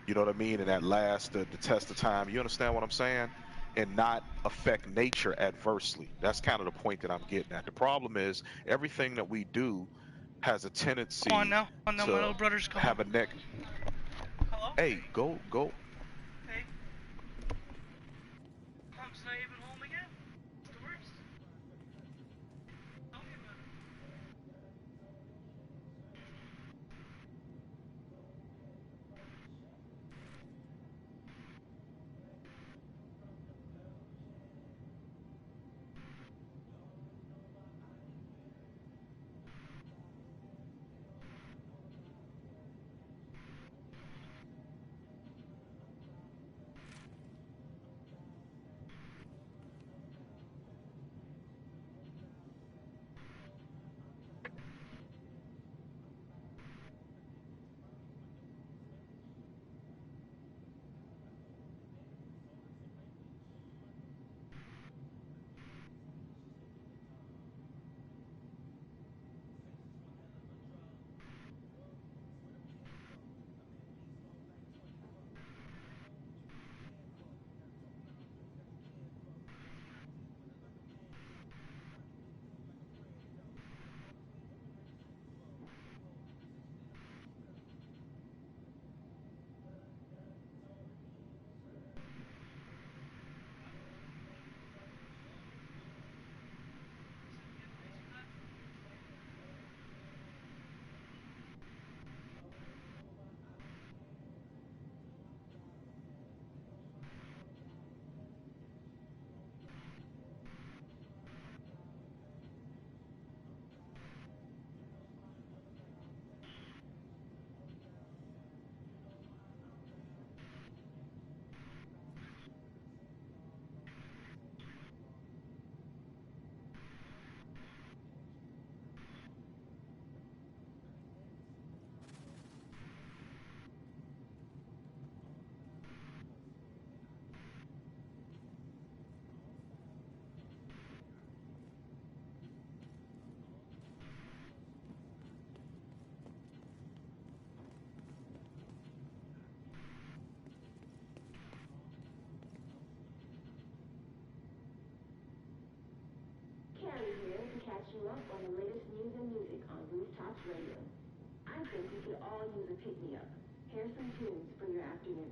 you know what I mean, and that last the test of time. You understand what I'm saying? And not affect nature adversely. That's kind of the point that I'm getting at. The problem is everything that we do has a Come on tendency now. Come on now. My to little brother's coming. have a neck. Hello? Hey, go. Hey. Mom's not even home again? It's the worst. Tell me about it. you up on the latest news and music on Rooftops Radio. I think we could all use a pick-me-up. Here's some tunes for your afternoon.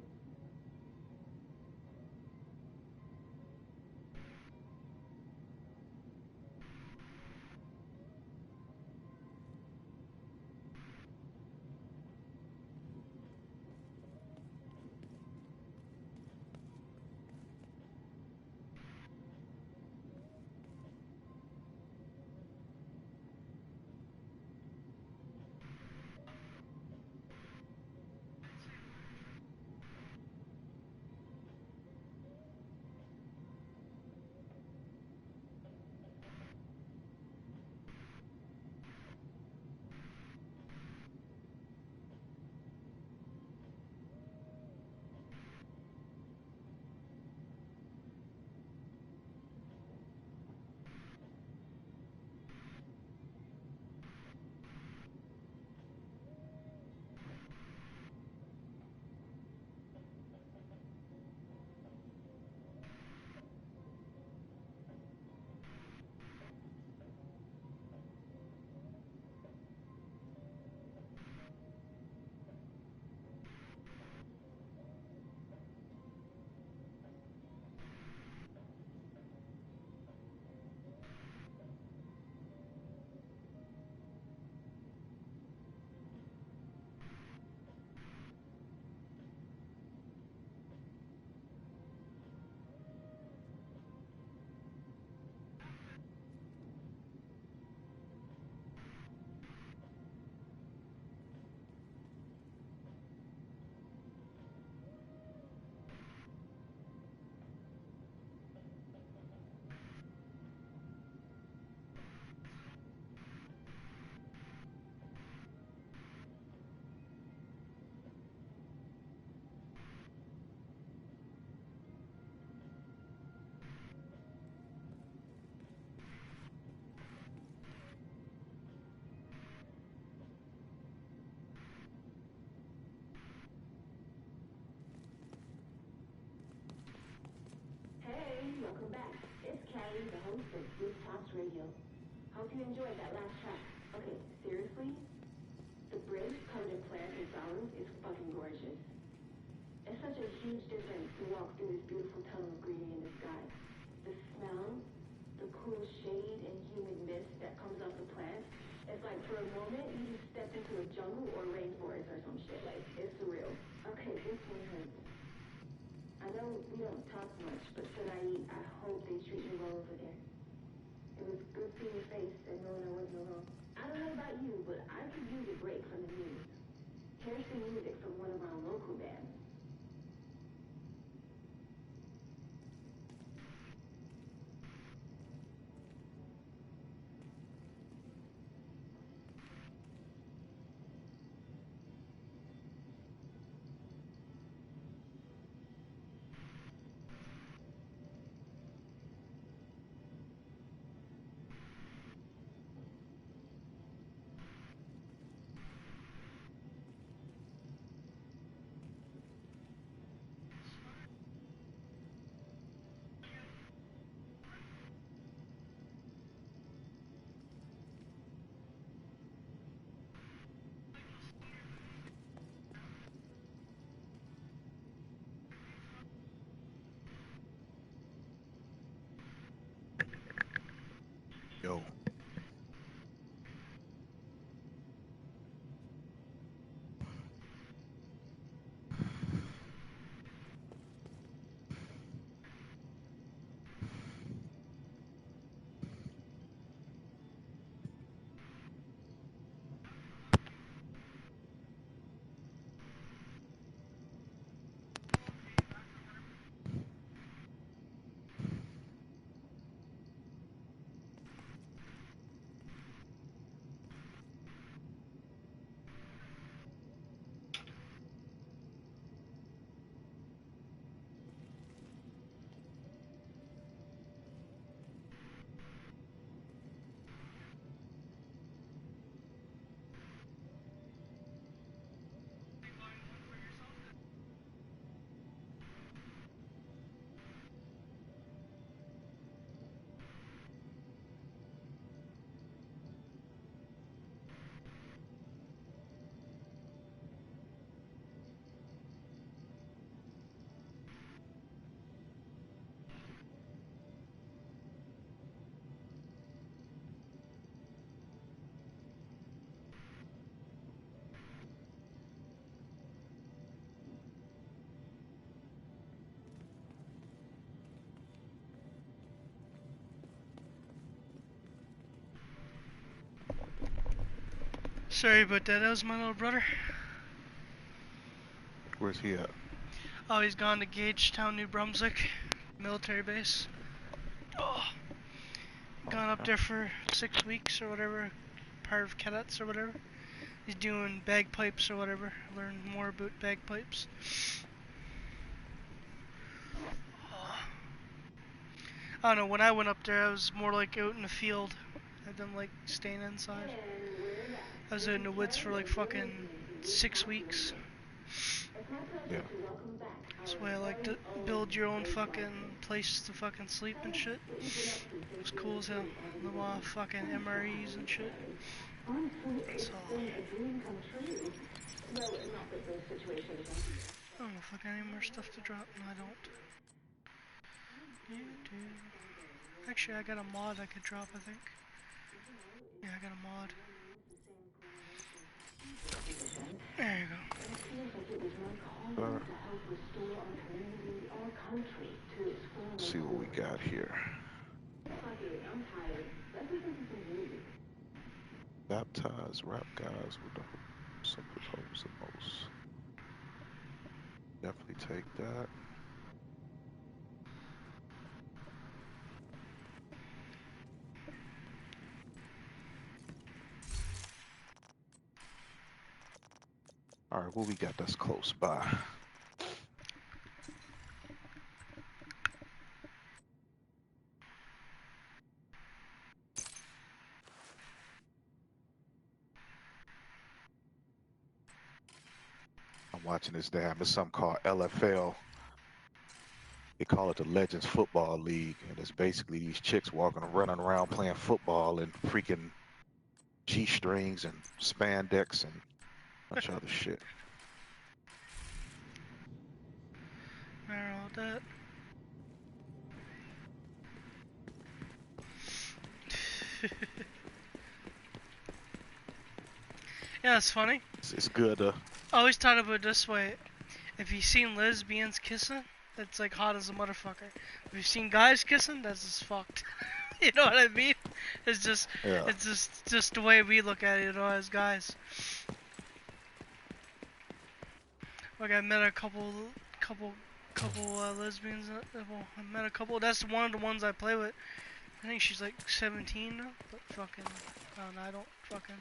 Hey, welcome back. It's Callie, the host of Rooftops Radio. Hope you enjoyed that last track. Okay, seriously? The bridge covered in plants and flowers is fucking gorgeous. It's such a huge difference to walk through this beautiful tunnel of greenery in the sky. The smell, the cool shade and humid mist that comes off the plants, it's like for a moment you just stepped into a jungle or rainforest or some shit. Like, it's surreal. Okay, this one hurts. I know we don't talk much, but tonight I hope they treat me well over there. It was good seeing your face and knowing I wasn't alone. I don't know about you, but I could use a break from the news. Here's some music from one of our local bands. Sorry about that. That was my little brother. Where's he at? Oh, he's gone to Gagetown, New Brunswick, military base. Oh, gone up Okay. there for 6 weeks or whatever, part of cadets or whatever. He's doing bagpipes or whatever. Learn more about bagpipes. I don't know. When I went up there, I was more like out in the field. I didn't like staying inside. I was out in the woods for like fucking 6 weeks. Yeah. That's why I like to build your own fucking place to fucking sleep and shit. It was cool as hell. The fucking MREs and shit. So, I don't know if I got any more stuff to drop. No, I don't. Actually, I got a mod I could drop, I think. Yeah, I got a mod. There you go. Let's see what we got here. Baptized rap guys with the simple hopes the most. Definitely take that. All right, what we got that's close by? I'm watching this damn. It's something called LFL. They call it the Legends Football League, and it's basically these chicks walking, running around playing football in freaking G-strings and spandex and a bunch of other shit. I don't know about that. Yeah, it's funny. It's good. I always thought about it this way. If you've seen lesbians kissing, that's like hot as a motherfucker. If you've seen guys kissing, that's just fucked. You know what I mean? It's just, Yeah. it's just the way we look at it, you know, as guys. Like I met a couple lesbians. Well, I met a couple. That's one of the ones I play with. I think she's like 17 now, but fucking, I don't know, I don't fucking.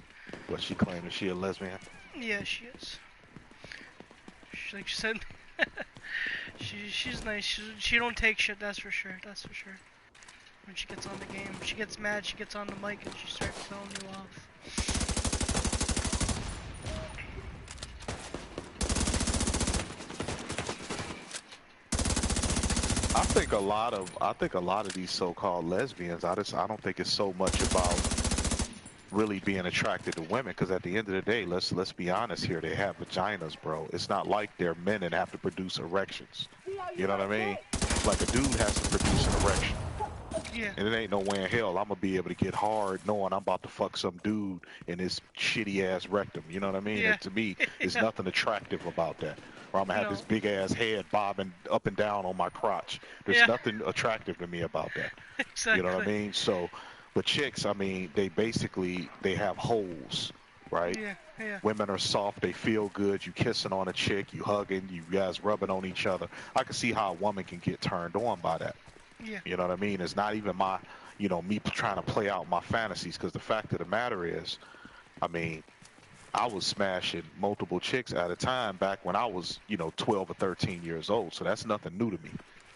What she claiming? She a lesbian? Yeah, she is. Like she said, she's nice. She don't take shit. That's for sure. That's for sure. When she gets on the game, she gets mad. She gets on the mic and she starts telling you off. I think a lot of these so-called lesbians. I don't think it's so much about really being attracted to women, because at the end of the day, let's be honest here, they have vaginas, bro. It's not like they're men and have to produce erections. You know what I mean? Like a dude has to produce an erection. Yeah. And it ain't no way in hell I'm gonna be able to get hard knowing I'm about to fuck some dude in his shitty ass rectum. You know what I mean? Yeah. And to me, there's Yeah. nothing attractive about that. Or I'm gonna have this big ass head bobbing up and down on my crotch. There's nothing attractive to me about that. Exactly. You know what I mean? So, but chicks, I mean, they have holes, right? Yeah. Yeah. Women are soft, they feel good. You kissing on a chick, you hugging, you guys rubbing on each other. I can see how a woman can get turned on by that. Yeah. You know what I mean? It's not even my, me trying to play out my fantasies, because the fact of the matter is, I mean, I was smashing multiple chicks at a time back when I was, 12 or 13 years old. So that's nothing new to me.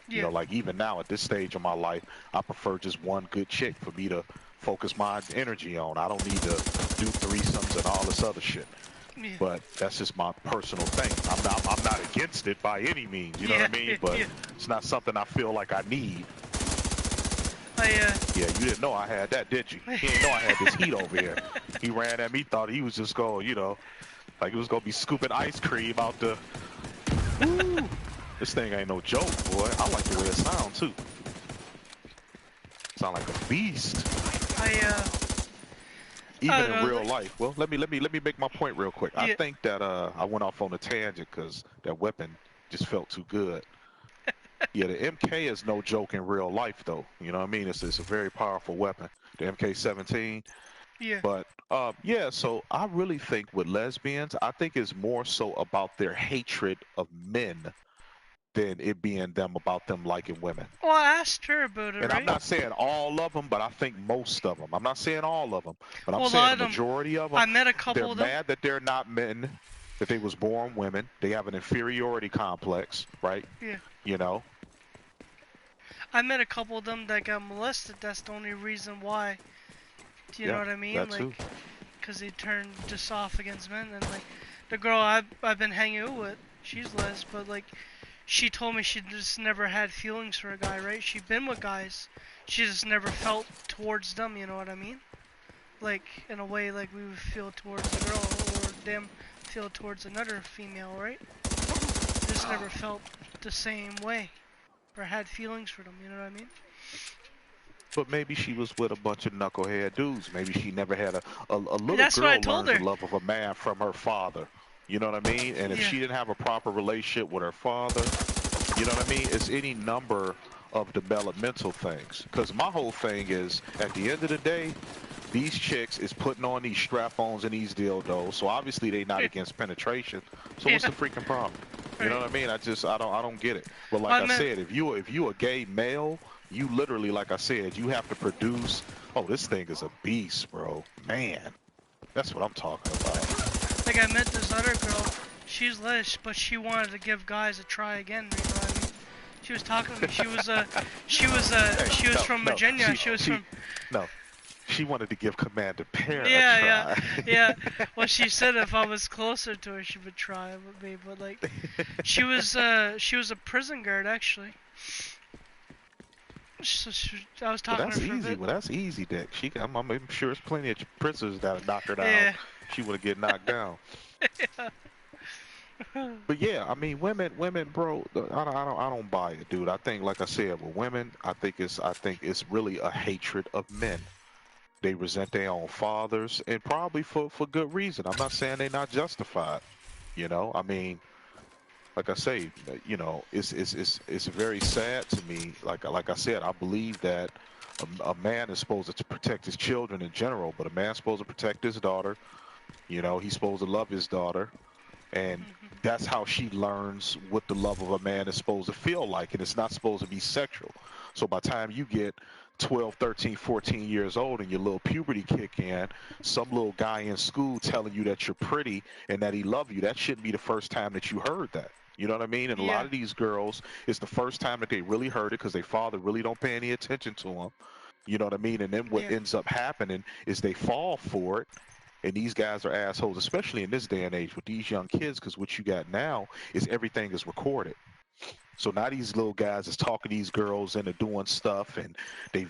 Yeah. Like even now at this stage of my life, I prefer just one good chick for me to focus my energy on. I don't need to do threesomes and all this other shit. Yeah. But that's just my personal thing. I'm not against it by any means. You know what I mean? But it's not something I feel like I need. Yeah, you didn't know I had that, did you? He didn't know I had this heat over here. He ran at me, thought he was just going, like he was going to be scooping ice cream out the... Woo! This thing ain't no joke, boy. I like the way it sounds, too. Sound like a beast. Even in real life. Well, let me make my point real quick. I think that I went off on a tangent because that weapon just felt too good. Yeah, the MK is no joke in real life, though. You know what I mean? It's a very powerful weapon. The MK-17. Yeah. But yeah, so I really think with lesbians, I think it's more so about their hatred of men than it being them about them liking women. Well, I asked her about it, And I'm right? not saying all of them, but I think most of them. I'm not saying all of them, but I'm Well, a saying lot the of them. majority of them, I met a they're couple of them. mad that they're not men, that they was born women. They have an inferiority complex, right? Yeah. You know, I met a couple of them that got molested. That's the only reason why. Do you know yeah, what I mean? that Like, too. because they turned just off against men. And like, the girl I've been hanging out with, she's les, but like, she told me she just never had feelings for a guy, right? She'd been with guys, she just never felt towards them. You know what I mean? Like in a way, like we would feel towards a girl, or them feel towards another female, right? Just never felt the same way, or had feelings for them. You know what I mean? But maybe she was with a bunch of knucklehead dudes. Maybe she never had a little That's what I girl told learns the her. love of a man from her father. You know what I mean? And if Yeah. she didn't have a proper relationship with her father, you know what I mean? It's any number of developmental things. Because my whole thing is, at the end of the day, these chicks is putting on these strap-ons and these dildos. So obviously they not against penetration. So Yeah. what's the freaking problem? You know Right. what I mean? I don't get it. But like I I meant, said, if you a gay male, you literally, like I said, you have to produce. Oh, this thing is a beast, bro. Man, that's what I'm talking about. like I met this other girl. She's les, but she wanted to give guys a try again. You know what I mean? She was talking to me. Hey, she was no, from no, Virginia. She was from. no, she wanted to give Commanderpearrr a Yeah, yeah, try. yeah. Well, she said if I was closer to her, she would try with me. But like, she was a prison guard actually. So I was Well, talking to that's her for a easy. bit. Well, that's easy, Dick. I'm sure there's plenty of prisoners that'll knock her down. Yeah. She would get knocked down. Yeah. But yeah, I mean, women, bro. I don't buy it, dude. I think, like I said, with women, I think it's really a hatred of men. They resent their own fathers, and probably for good reason. I'm not saying they're not justified. You know, I mean, like I say, you know, it's very sad to me. Like I said, I believe that a man is supposed to protect his children in general, but a man's supposed to protect his daughter. You know, he's supposed to love his daughter, and that's how she learns what the love of a man is supposed to feel like, and it's not supposed to be sexual. So by the time you get 12, 13, 14 years old and your little puberty kick in, some little guy in school telling you that you're pretty and that he love you, that shouldn't be the first time that you heard that. You know what I mean? And a lot Yeah. of these girls, it's the first time that they really heard it because their father really don't pay any attention to them. You know what I mean? And then what Yeah. ends up happening is they fall for it, and these guys are assholes, especially in this day and age with these young kids, because what you got now is everything is recorded. So now these little guys is talking these girls into doing stuff, and they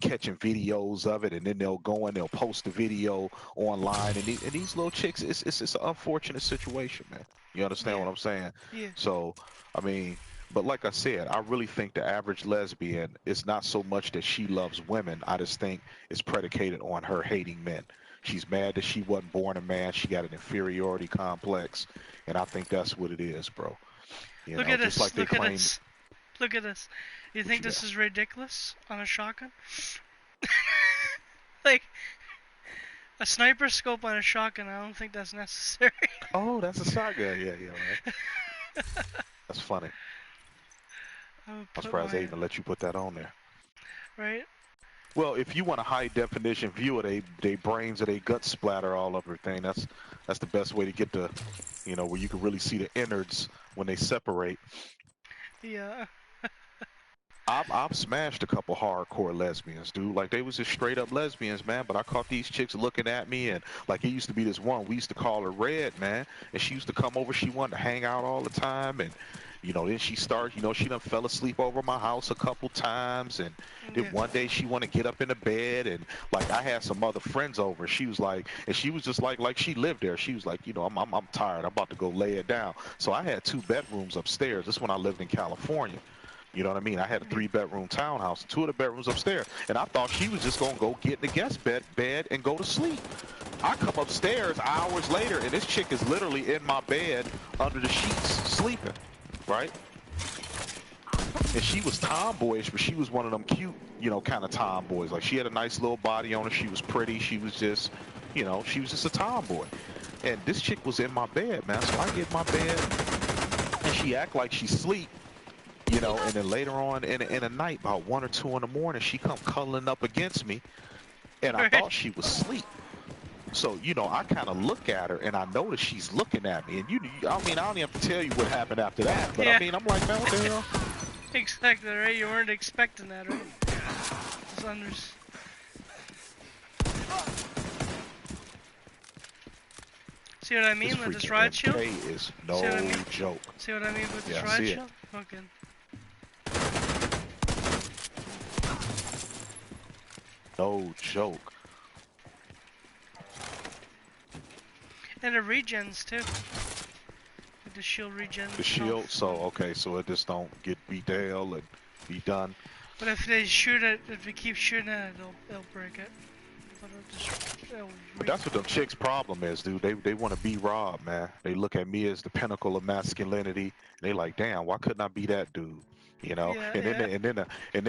catching videos of it, and then they'll go and they'll post the video online, and these little chicks, it's an unfortunate situation, man. You understand Yeah. what I'm saying? Yeah. So, I mean, but like I said, I really think the average lesbian is not so much that she loves women. I just think it's predicated on her hating men. She's mad that she wasn't born a man. She got an inferiority complex, and I think that's what it is, bro. You Look know, at just this. like they Look at claim. this. Look at this. You What think you this got? is ridiculous on a shotgun? Like a sniper scope on a shotgun. I don't think that's necessary. Oh, that's a shotgun. Yeah, yeah, right. That's funny. I would I'm put surprised they my even let you put that on there. right. Well, if you want a high definition view of they brains or they guts splatter all over everything, that's the best way to get the, you know, where you can really see the innards when they separate. Yeah. I've smashed a couple hardcore lesbians, dude. Like they was just straight up lesbians, man. But I caught these chicks looking at me, and like it used to be this one. We used to call her Red, man. And she used to come over. She wanted to hang out all the time, and you know, then she started. You know, she done fell asleep over my house a couple times, and then Yeah. one day she wanted to get up in the bed, and like I had some other friends over. She was like, and she was just like she lived there. She was like, you know, I'm tired. I'm about to go lay it down. So I had 2 bedrooms upstairs. This is when I lived in California. You know what I mean? I had a 3-bedroom townhouse, 2 of the bedrooms upstairs, and I thought she was just gonna go get in the guest bed and go to sleep. I come upstairs hours later, and this chick is literally in my bed under the sheets sleeping, right? And she was tomboyish, but she was one of them cute, you know, kind of tomboys. Like she had a nice little body on her. She was pretty. She was just, you know, she was just a tomboy. And this chick was in my bed, man. So I get in my bed, and she act like she sleep, you know. And then later on in the night, about 1 or 2 in the morning, she come cuddling up against me, and I thought she was asleep. So, you know, I kind of look at her, and I notice she's looking at me. And I mean, I don't even have to tell you what happened after that. But yeah. I mean, I'm like, man, what the hell? Exactly, right? You weren't expecting that, right? See what I mean with this ride shield? Is no See what I mean? joke. See what I mean with this ride shield? Okay. No joke. And it regens too. Like the shield regens. The shield, so okay, so it just don't get beat to hell and be done. But if they shoot it, if we keep shooting at it, they'll break it. But that's what them chicks' problem is, dude. They want to be Rob, man. They look at me as the pinnacle of masculinity. And they like, damn, why couldn't I be that dude? You know? Yeah, and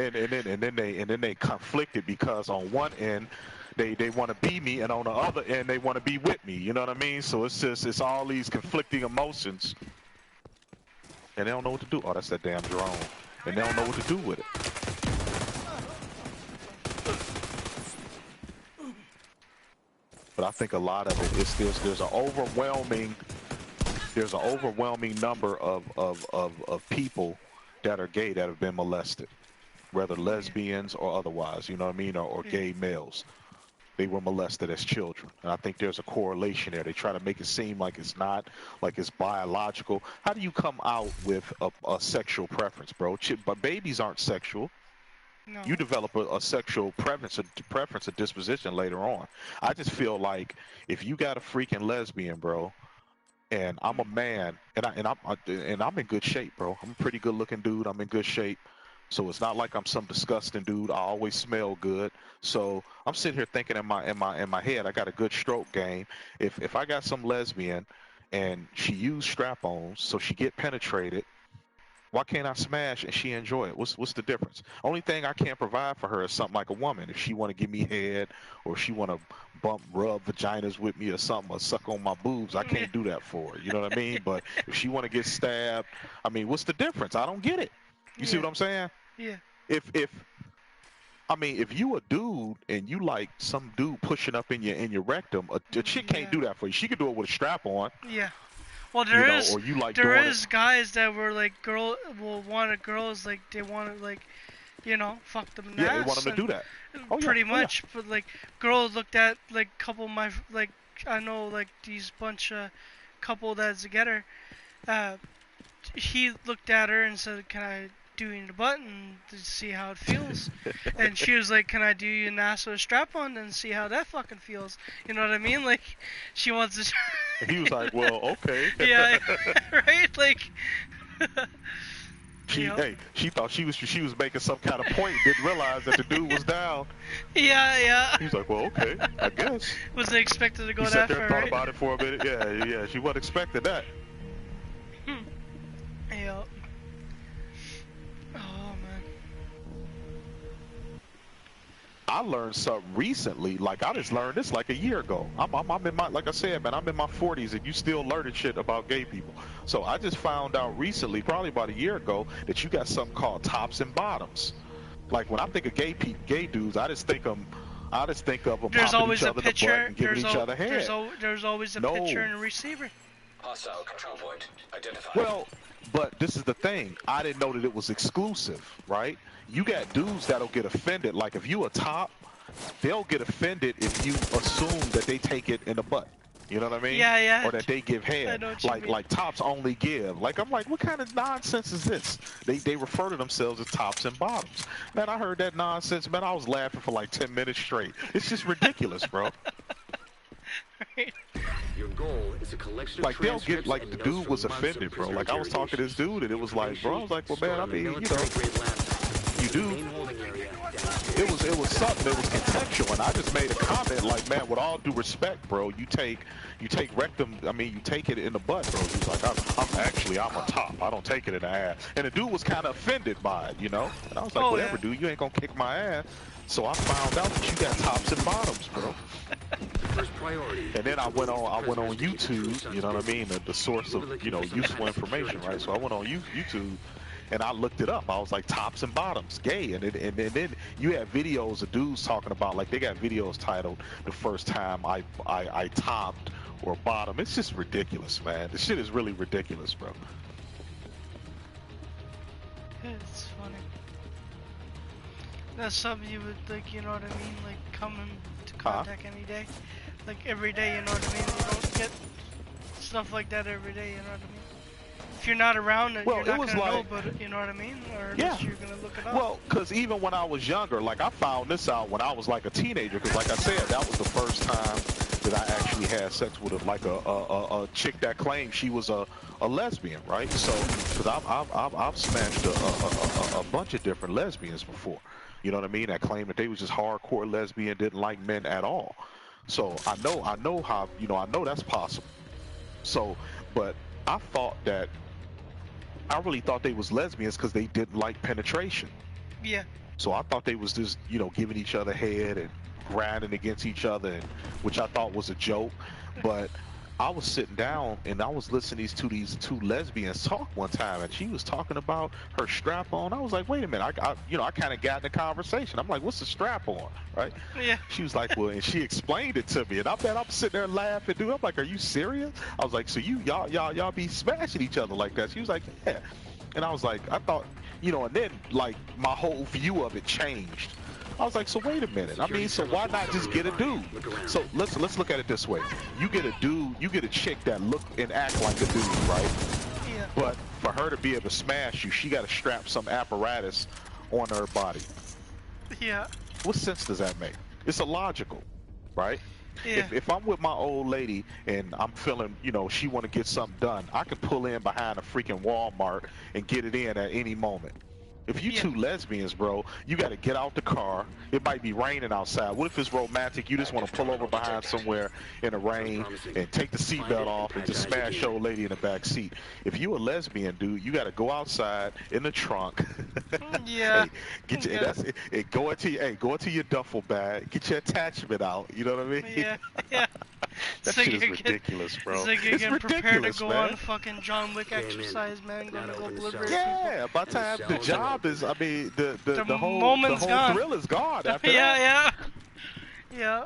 then they conflicted because on one end they want to be me, and on the other end they want to be with me. You know what I mean? So it's all these conflicting emotions, and they don't know what to do. Oh, that's that damn drone, and they don't know what to do with it. But I think a lot of it is there's an overwhelming number of people that are gay that have been molested, whether lesbians or otherwise, you know what I mean, or gay males. They were molested as children, and I think there's a correlation there. They try to make it seem like it's not, like it's biological. How do you come out with a sexual preference, bro? But babies aren't sexual. No. You develop a sexual preference, a disposition later on. I just feel like if you got a freaking lesbian, bro, and I'm a man, and I'm in good shape, bro. I'm a pretty good looking dude. I'm in good shape. So it's not like I'm some disgusting dude. I always smell good. So I'm sitting here thinking in my head, I got a good stroke game. If I got some lesbian and she used strap-ons, so she get penetrated, why can't I smash and she enjoy it? What's the difference? Only thing I can't provide for her is something like a woman. If she want to give me head, or she want to rub vaginas with me or something, or suck on my boobs, I can't do that for her. You know what I mean? But if she want to get stabbed, I mean, what's the difference? I don't get it. You see what I'm saying? Yeah. If you a dude and you like some dude pushing up in your rectum, a chick can't do that for you. She can do it with a strap on. Yeah. Well, there is like guys that were like wanted girls, like they want to, like, you know, fuck them in the ass. Yeah, they want them to do that. Pretty much. But like girls looked at like couple of my, like, I know like these bunch of couple that's together. He looked at her and said, "Can I do you in the butt and to see how it feels?" And she was like, "Can I do you in the ass with a strap on and see how that fucking feels?" You know what I mean? Like, she wants to. He was like, "Well, okay." Yeah, right. Like, she thought she was making some kind of point. Didn't realize that the dude was down. Yeah. He was like, "Well, okay, I guess." Wasn't expected to go that far. He sat there and thought about it for a minute. Yeah. She wasn't expecting that. Yeah. Oh man. I learned something recently. Like, I just learned this like a year ago. I'm in my, like I said, man, I'm in my 40s and you still learning shit about gay people. So I just found out recently, probably about a year ago, that you got something called tops and bottoms. Like, when I think of gay dudes, I just think of them popping each other in the butt and giving each other head. There's always a pitcher and a receiver. Hostile control point identified. Well, but this is the thing. I didn't know that it was exclusive, right? You got dudes that'll get offended. Like, if you a top, they'll get offended if you assume that they take it in the butt. You know what I mean? Yeah. Or that they give head. I know what you mean. Like tops only give. Like, I'm like, what kind of nonsense is this? They refer to themselves as tops and bottoms. Man, I heard that nonsense. Man, I was laughing for like 10 minutes straight. It's just ridiculous, bro. Right. Your goal is a collection like, of they'll get, like, the dude was offended, bro. Like, I was talking to this dude, and it was like, bro, I was like, well, man, I mean, you know, you do. It was something that was contextual, and I just made a comment like, man, with all due respect, bro, you take rectum, I mean, you take it in the butt, bro. He's like, I'm actually basically I'm a top. I don't take it in the ass. And the dude was kind of offended by it, you know? And I was like, Oh, whatever, yeah. dude, you ain't gonna kick my ass. So I found out that you got tops and bottoms, bro. First priority. And then I went on YouTube, you know what I mean, the source of, you know, useful information, right? So I went on YouTube and I looked it up. I was like, tops and bottoms, gay. And then you had videos of dudes talking about, like, they got videos titled "The First Time I Topped" or "Bottom." It's just ridiculous, man. The shit is really ridiculous, bro. It's funny. That's something you would, like, you know what I mean, like, come into contact any day. Like, every day, you know what I mean? You don't get stuff like that every day, you know what I mean? If you're not around it, Well, you're not it was gonna know like- about it, you know what I mean? Or Yeah. unless you're gonna look it up. Well, because even when I was younger, like, I found this out when I was like a teenager, because like I said, that was the first time that I actually had sex with a chick that claimed she was a lesbian, right? So, because I've smashed a bunch of different lesbians before, you know what I mean? That claimed that they was just hardcore lesbian, didn't like men at all. So I know how, you know, I know that's possible. So, but I really thought they was lesbians because they didn't like penetration. Yeah. So I thought they was just, you know, giving each other head and grinding against each other, and, which I thought was a joke. But I was sitting down and I was listening to these two lesbians talk one time, and she was talking about her strap on. I was like, wait a minute, I kind of got in the conversation. I'm like, what's the strap on, right? Yeah. She was like, well, and she explained it to me, and I bet I'm sitting there laughing, dude. I'm like, are you serious? I was like, so y'all be smashing each other like that? She was like, yeah. And I was like, I thought, you know, and then like my whole view of it changed. I was like, so wait a minute. I mean, so why not just get a dude? So let's look at it this way. You get a dude, you get a chick that look and act like a dude, right? Yeah. But for her to be able to smash you, she got to strap some apparatus on her body. Yeah. What sense does that make? It's illogical, right? Yeah. If I'm with my old lady and I'm feeling, you know, she want to get something done, I can pull in behind a freaking Walmart and get it in at any moment. If you two lesbians, bro, you got to get out the car. It might be raining outside. What if it's romantic? You just want to pull over behind somewhere in the rain and take the seatbelt off and just smash your old lady in the back seat. If you a lesbian, dude, you got to go outside in the trunk. Yeah. Hey, get your, that's it. Go into your duffel bag. Get your attachment out. You know what I mean? Yeah. Yeah. That So shit is you're ridiculous, bro. It's like you're It's getting prepared to ridiculous, go man. on fucking John Wick exercise, man. Gonna go liberate people. Yeah, by the time the job is, I mean, the whole moment's gone. thrill is gone after Yeah, that. yeah. Yeah.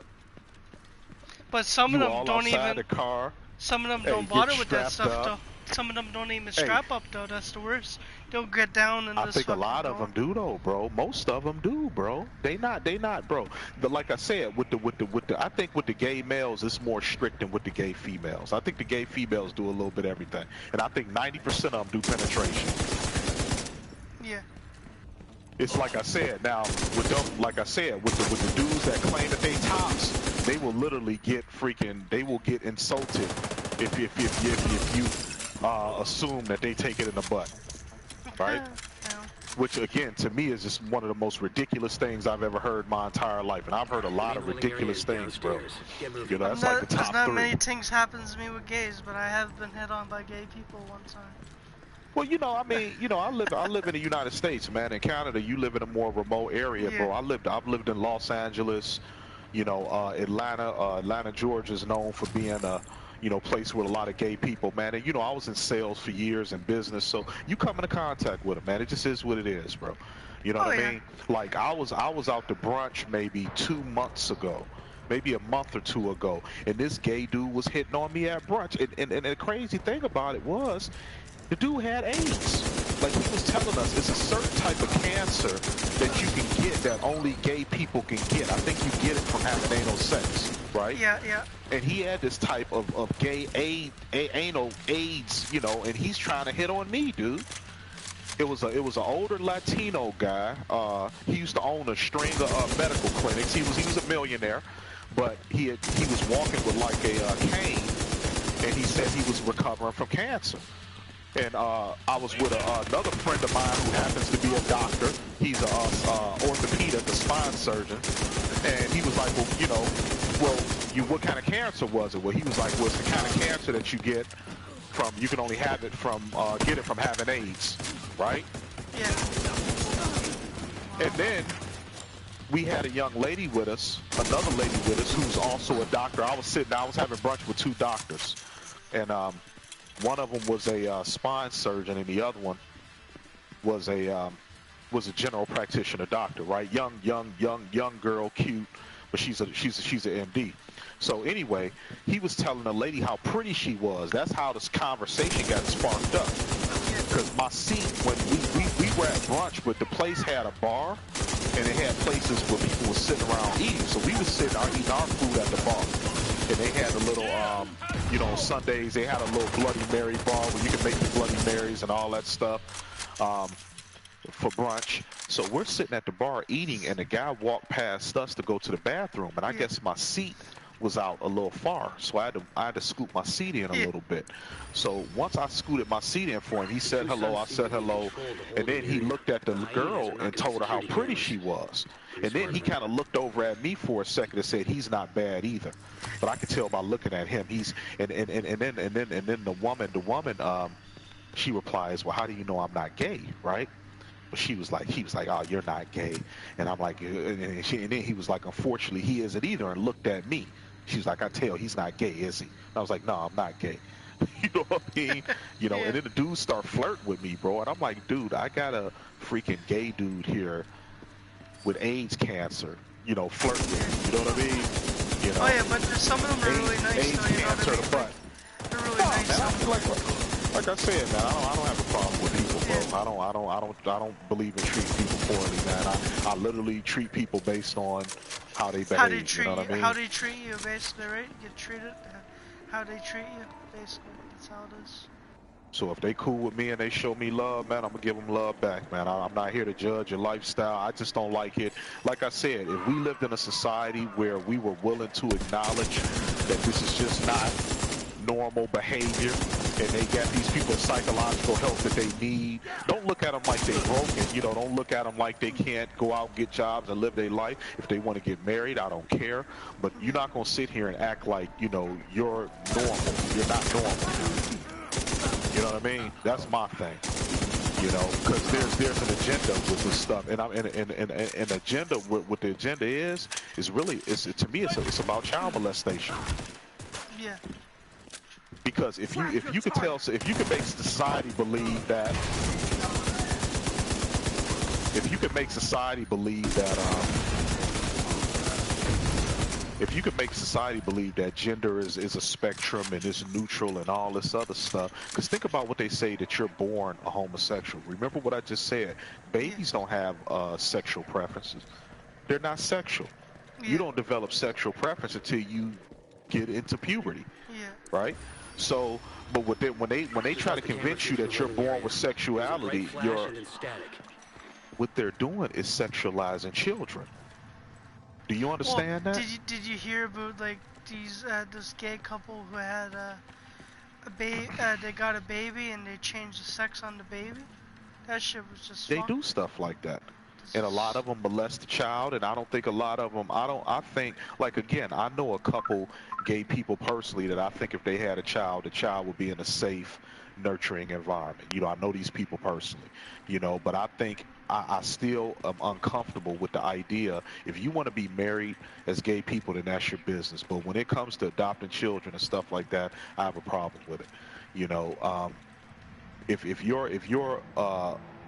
But some You of them all don't outside even. the car. Some of them Hey, don't get bother with that strapped stuff up. though. Some of them don't even Hey. strap up though. That's the worst. They'll get down and I just think a fucking lot go. of them do though, bro. Most of them do, bro. They not, bro. But like I said, with the, I think with the gay males, it's more strict than with the gay females. I think the gay females do a little bit of everything, and I think 90% of them do penetration. Yeah. It's like I said. Now, with them, like I said, with the dudes that claim that they tops, they will literally get they will get insulted if you assume that they take it in the butt, right? Which again, to me, is just one of the most ridiculous things I've ever heard my entire life, and I've heard a lot of ridiculous things, bro. You know, that's like the There's top not 3. many things happens to me with gays, but I have been hit on by gay people one time. Well, you know, I mean, you know, I live in the United States, man. In Canada, you live in a more remote area, bro. I've lived in Los Angeles, you know, Atlanta. Atlanta, Georgia is known for being a, you know, place with a lot of gay people, man. And you know, I was in sales for years and business, so you come into contact with them, man. It just is what it is, bro. You know what I mean? Like I was out to brunch maybe 2 months ago. Maybe a month or 2 ago, and this gay dude was hitting on me at brunch. And the crazy thing about it was, the dude had AIDS. Like, he was telling us it's a certain type of cancer that you can get that only gay people can get. I think you get it from having anal sex, right? Yeah, yeah. And he had this type of gay anal AIDS, you know, and he's trying to hit on me, dude. It was an older Latino guy. He used to own a string of medical clinics. He was a millionaire, but he was walking with like a cane, and he said he was recovering from cancer. And I was with another friend of mine who happens to be a doctor. He's a orthopedic, a spine surgeon. And he was like, well, you know, what kind of cancer was it? Well, he was like, well, it's the kind of cancer that you get you can only have it from get it from having AIDS, right? Yeah. And then we had a young lady with us, another lady with us who's also a doctor. I was having brunch with two doctors, and one of them was a spine surgeon, and the other one was a general practitioner doctor, right? Young girl, cute, but she's an MD. So anyway, he was telling the lady how pretty she was. That's how this conversation got sparked up. Because my seat, when we were at brunch, but the place had a bar, and it had places where people were sitting around eating. So we were sitting eating our food at the bar. And they had a little, on Sundays, they had a little Bloody Mary bar where you could make the Bloody Marys and all that stuff for brunch. So we're sitting at the bar eating, and the guy walked past us to go to the bathroom. And I guess my seat was out a little far, so I had to scoot my seat in a little bit. So once I scooted my seat in for him, he said hello, I said hello, and then he looked at the girl and told her how pretty she was. And then he kind of looked over at me for a second and said he's not bad either. But I could tell by looking at him, and then the woman she replies, well, how do you know I'm not gay, right? But he was like, oh, you're not gay. And I'm like, and then he was like, unfortunately, he isn't either, and looked at me. She was like, I tell, he's not gay, is he? And I was like, no, I'm not gay. You know what I mean? And then the dude start flirting with me, bro. And I'm like, dude, I got a freaking gay dude here with AIDS cancer, flirting with me. You know what I mean? Oh yeah, but some of them are really nice. AIDS cancer, but they're really nice. Man, like I said, man, I don't have a problem with people, bro. I don't believe in treating people poorly, man. I literally treat people based on how they behave. How they treat you know what I mean? How they treat you, basically, right? You get treated. How they treat you, basically. That's how it is. So if they cool with me and they show me love, man, I'm gonna give them love back, man. I'm not here to judge your lifestyle. I just don't like it. Like I said, if we lived in a society where we were willing to acknowledge that this is just not normal behavior, and they got these people psychological help that they need. Don't look at them like they're broken. Don't look at them like they can't go out and get jobs and live their life. If they want to get married, I don't care. But you're not going to sit here and act like, you're normal. You're not normal. You know what I mean? That's my thing. Because there's an agenda with this stuff, and an agenda. What the agenda is really, to me, it's about child molestation. Yeah. Because if you could make society believe that, gender is a spectrum and it's neutral and all this other stuff. Because think about what they say, that you're born a homosexual. Remember what I just said. Babies don't have sexual preferences. They're not sexual. Yeah. You don't develop sexual preference until you get into puberty. Yeah. Right? So, but when they try to convince you that you're born with sexuality, what they're doing is sexualizing children. Do you understand that? Did you hear about like this gay couple who had a baby? They got a baby and they changed the sex on the baby. That shit was just. They do stuff like that. And a lot of them molest the child, and I don't think a lot of them, I think, like, again, I know a couple gay people personally that I think if they had a child, the child would be in a safe, nurturing environment. I know these people personally, but I think I still am uncomfortable with the idea. If you want to be married as gay people, then that's your business. But when it comes to adopting children and stuff like that, I have a problem with it. If you're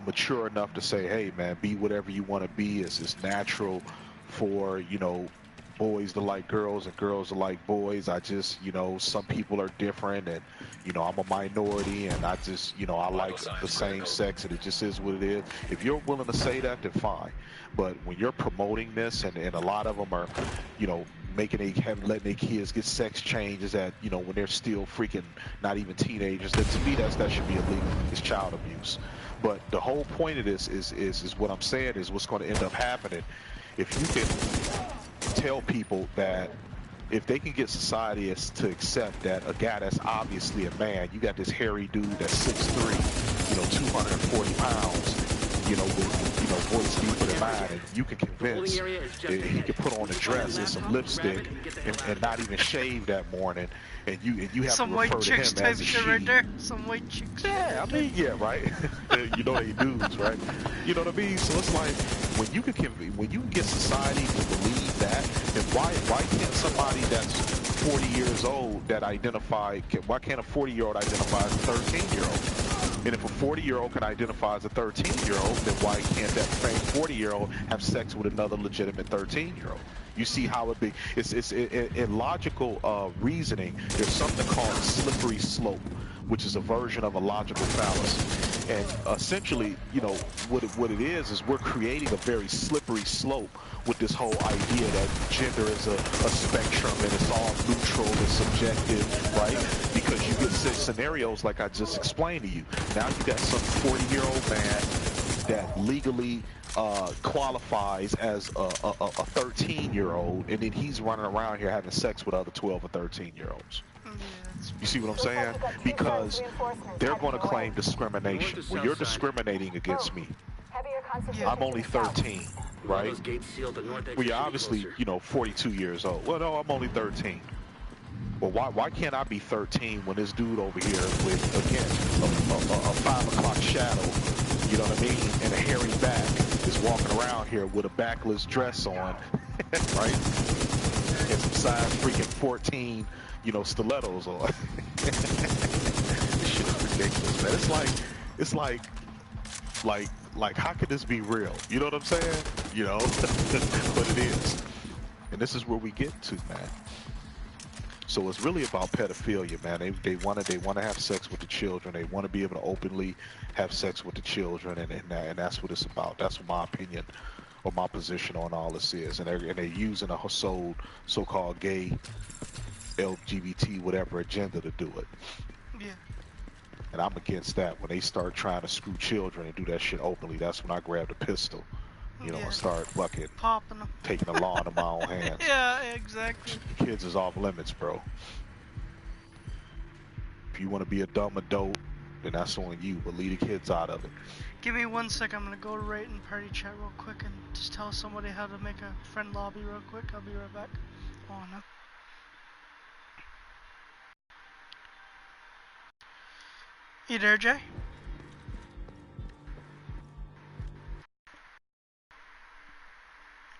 mature enough to say, hey man, be whatever you want to be, it's natural for boys to like girls and girls to like boys. I just some people are different, and I'm a minority, and I just I like the same sex, and it just is what it is. If you're willing to say that, then fine. But when you're promoting this, and a lot of them are letting their kids get sex changes at when they're still freaking not even teenagers, then to me that should be illegal. It's child abuse. But the whole point of this is what I'm saying is what's going to end up happening. If you can tell people that, if they can get society to accept that a guy that's obviously a man, you got this hairy dude that's 6'3", 240 pounds, with voice deeper than mine, and you can convince that he could put on a dress and some lipstick and not even shave that morning, and you have Some to white refer to chicks him type as a shit she. right there. Some white chicks. Yeah, I mean, yeah, right. You know they dudes, right? You know what I mean? So it's like when you can get society to believe that, then why can't somebody that's 40 years old that why can't a 40-year-old identify as a 13-year-old? And if a 40-year-old can identify as a 13-year-old, then why can't that same 40-year-old have sex with another legitimate 13-year-old? You see how it's in logical reasoning. There's something called a slippery slope, which is a version of a logical fallacy. And essentially, what it is we're creating a very slippery slope with this whole idea that gender is a spectrum and it's all neutral and subjective, right? Because you get scenarios like I just explained to you. Now you got some 40-year-old man that legally qualifies as a 13-year-old, and then he's running around here having sex with other 12 or 13-year-olds. You see what I'm saying? Because they're going to claim discrimination. Well, you're discriminating against me. I'm only 13, right? Well, you're obviously, 42 years old. Well, no, I'm only 13. Well, why can't I be 13 when this dude over here with, again, a 5 o'clock shadow, you know what I mean, and a hairy back is walking around here with a backless dress on, right? And some size freaking 14, stilettos on. This shit is ridiculous, man. It's like, how could this be real? You know what I'm saying? But it is. And this is where we get to, man. So it's really about pedophilia, man. They want to have sex with the children. They want to be able to openly have sex with the children, and that's what it's about. That's what my opinion or my position on all this is. And they're using a so-called gay, LGBT, whatever agenda to do it. Yeah. And I'm against that. When they start trying to screw children and do that shit openly, that's when I grab the pistol, and start fucking popping them, taking the law into my own hands. Yeah, exactly. Kids is off limits, bro. If you want to be a dumb adult, then that's on you, but leave the kids out of it. Give me 1 sec, I'm gonna go right in party chat real quick and just tell somebody how to make a friend lobby real quick. I'll be right back. Oh no. You there, Jay?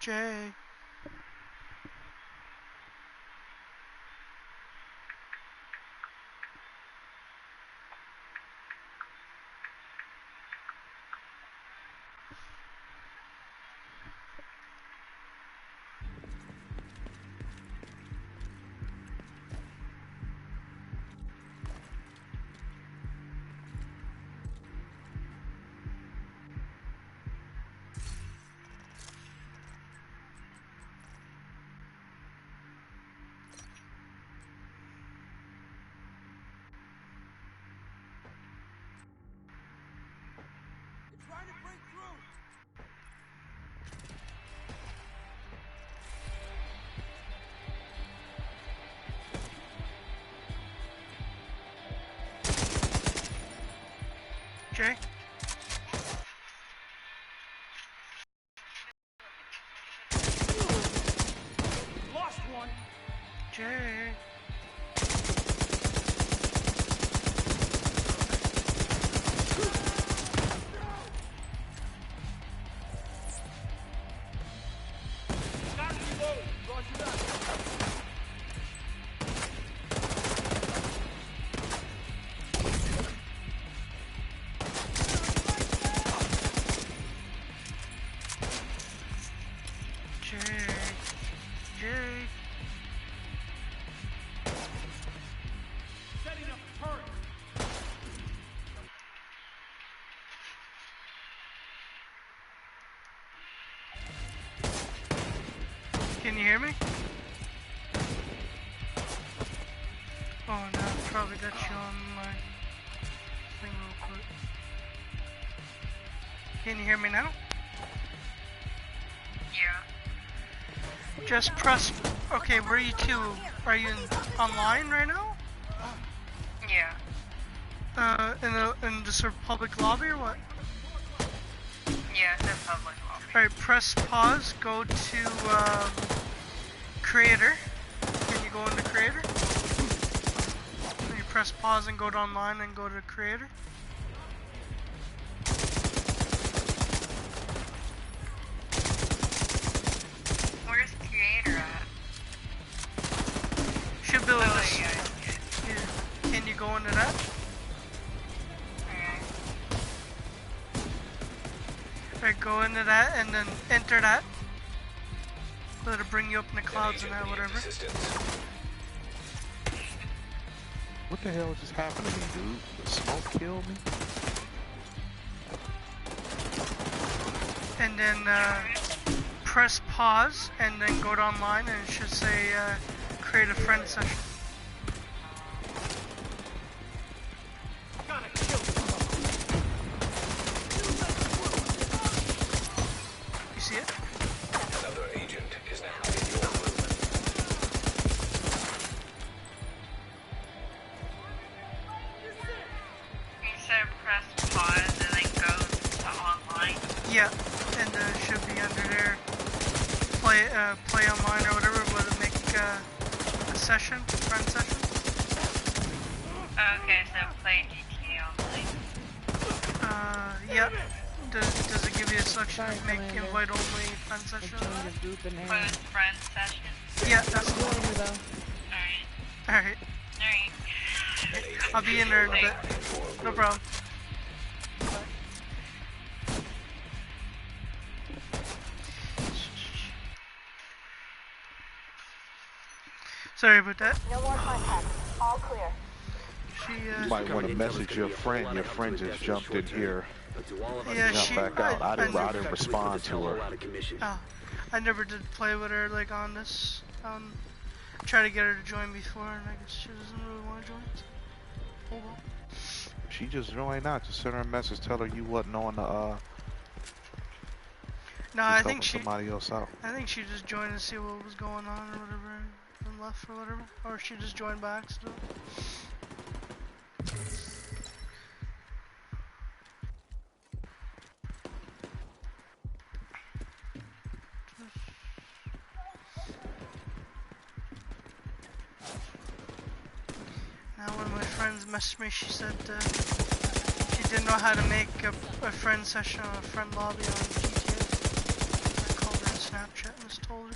Jay. Jay? Lost one. Jay? Can you hear me? Oh no, I probably got you on my thing real quick. Can you hear me now? Yeah. Just press. Okay, where are you two? Are you online right now? Yeah. In the sort of public lobby or what? Yeah, it's a public lobby. Alright, press pause, go to creator. Can you go into creator? You press pause and go to online and go to creator. Where's creator at? Should be able to yeah. Here. Can you go into that? Alright, go into that and then enter that. Let it bring you up in the clouds and that, whatever. What the hell just happened to me, dude? The smoke killed me? And then press pause and then go to online and it should say create a friend session. You see it? Another agent is now in your movement. You said press pause and then go to online. Yeah, and it should be under there. Play online or whatever, but it'll make a session, friend session. Okay, so play GTA online. Yeah. Does it give you a selection to make invite only friend session? Put friend session. Yeah, that's the one. Alright. Alright. I'll be in there in a bit. No problem. Sorry about that. No more contact. All clear. You might want to message your friend. Your friend just jumped in here. Yeah, Jump back out. I didn't respond to her. Oh, I never did play with her like on this. Try to get her to join before, and I guess she doesn't really want to join. Hold on. She just joined out. Just send her a message. Tell her you wasn't on the. No, I think somebody else out. I think she just joined to see what was going on or whatever, and left or whatever, or she just joined by accident. Now one of my friends messaged me, she said she didn't know how to make a friend session or a friend lobby on GTA. I called her on Snapchat and just told her.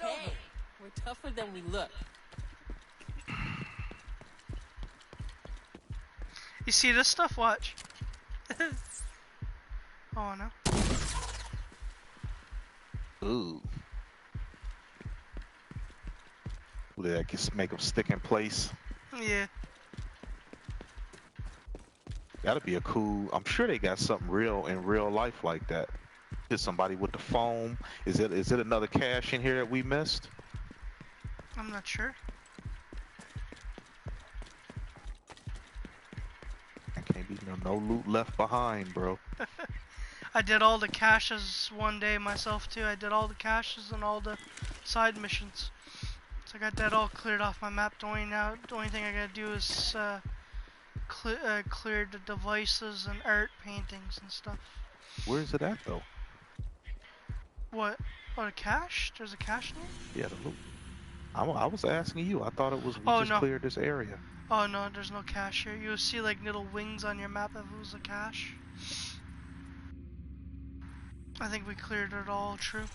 Hey, we're tougher than we look. You see this stuff? Watch. Oh no. Ooh. Did that just make them stick in place? Yeah. That'd be a cool. I'm sure they got something real in real life like that. Is somebody with the foam? Is it another cache in here that we missed? I'm not sure. There can't be no loot left behind, bro. I did all the caches one day myself too. I did all the caches and all the side missions. So I got that all cleared off my map. The only thing I gotta do is clear the devices and art paintings and stuff. Where is it at though? What? Oh, a cache? There's a cache there? Yeah, the loot. I was asking you. I thought it was we just cleared this area. Oh no, there's no cache here. You'll see like little wings on your map if it was a cache. I think we cleared it all, true.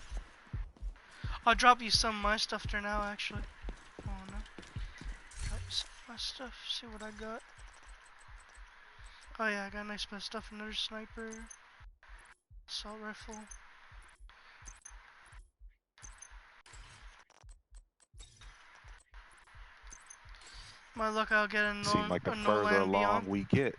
I'll drop you some of my stuff there now, actually. Oh no. Drop you some of my stuff, see what I got. Oh yeah, I got a nice bit of stuff. Another sniper. Assault rifle. My luck, I'll get a Seems like the further along we get.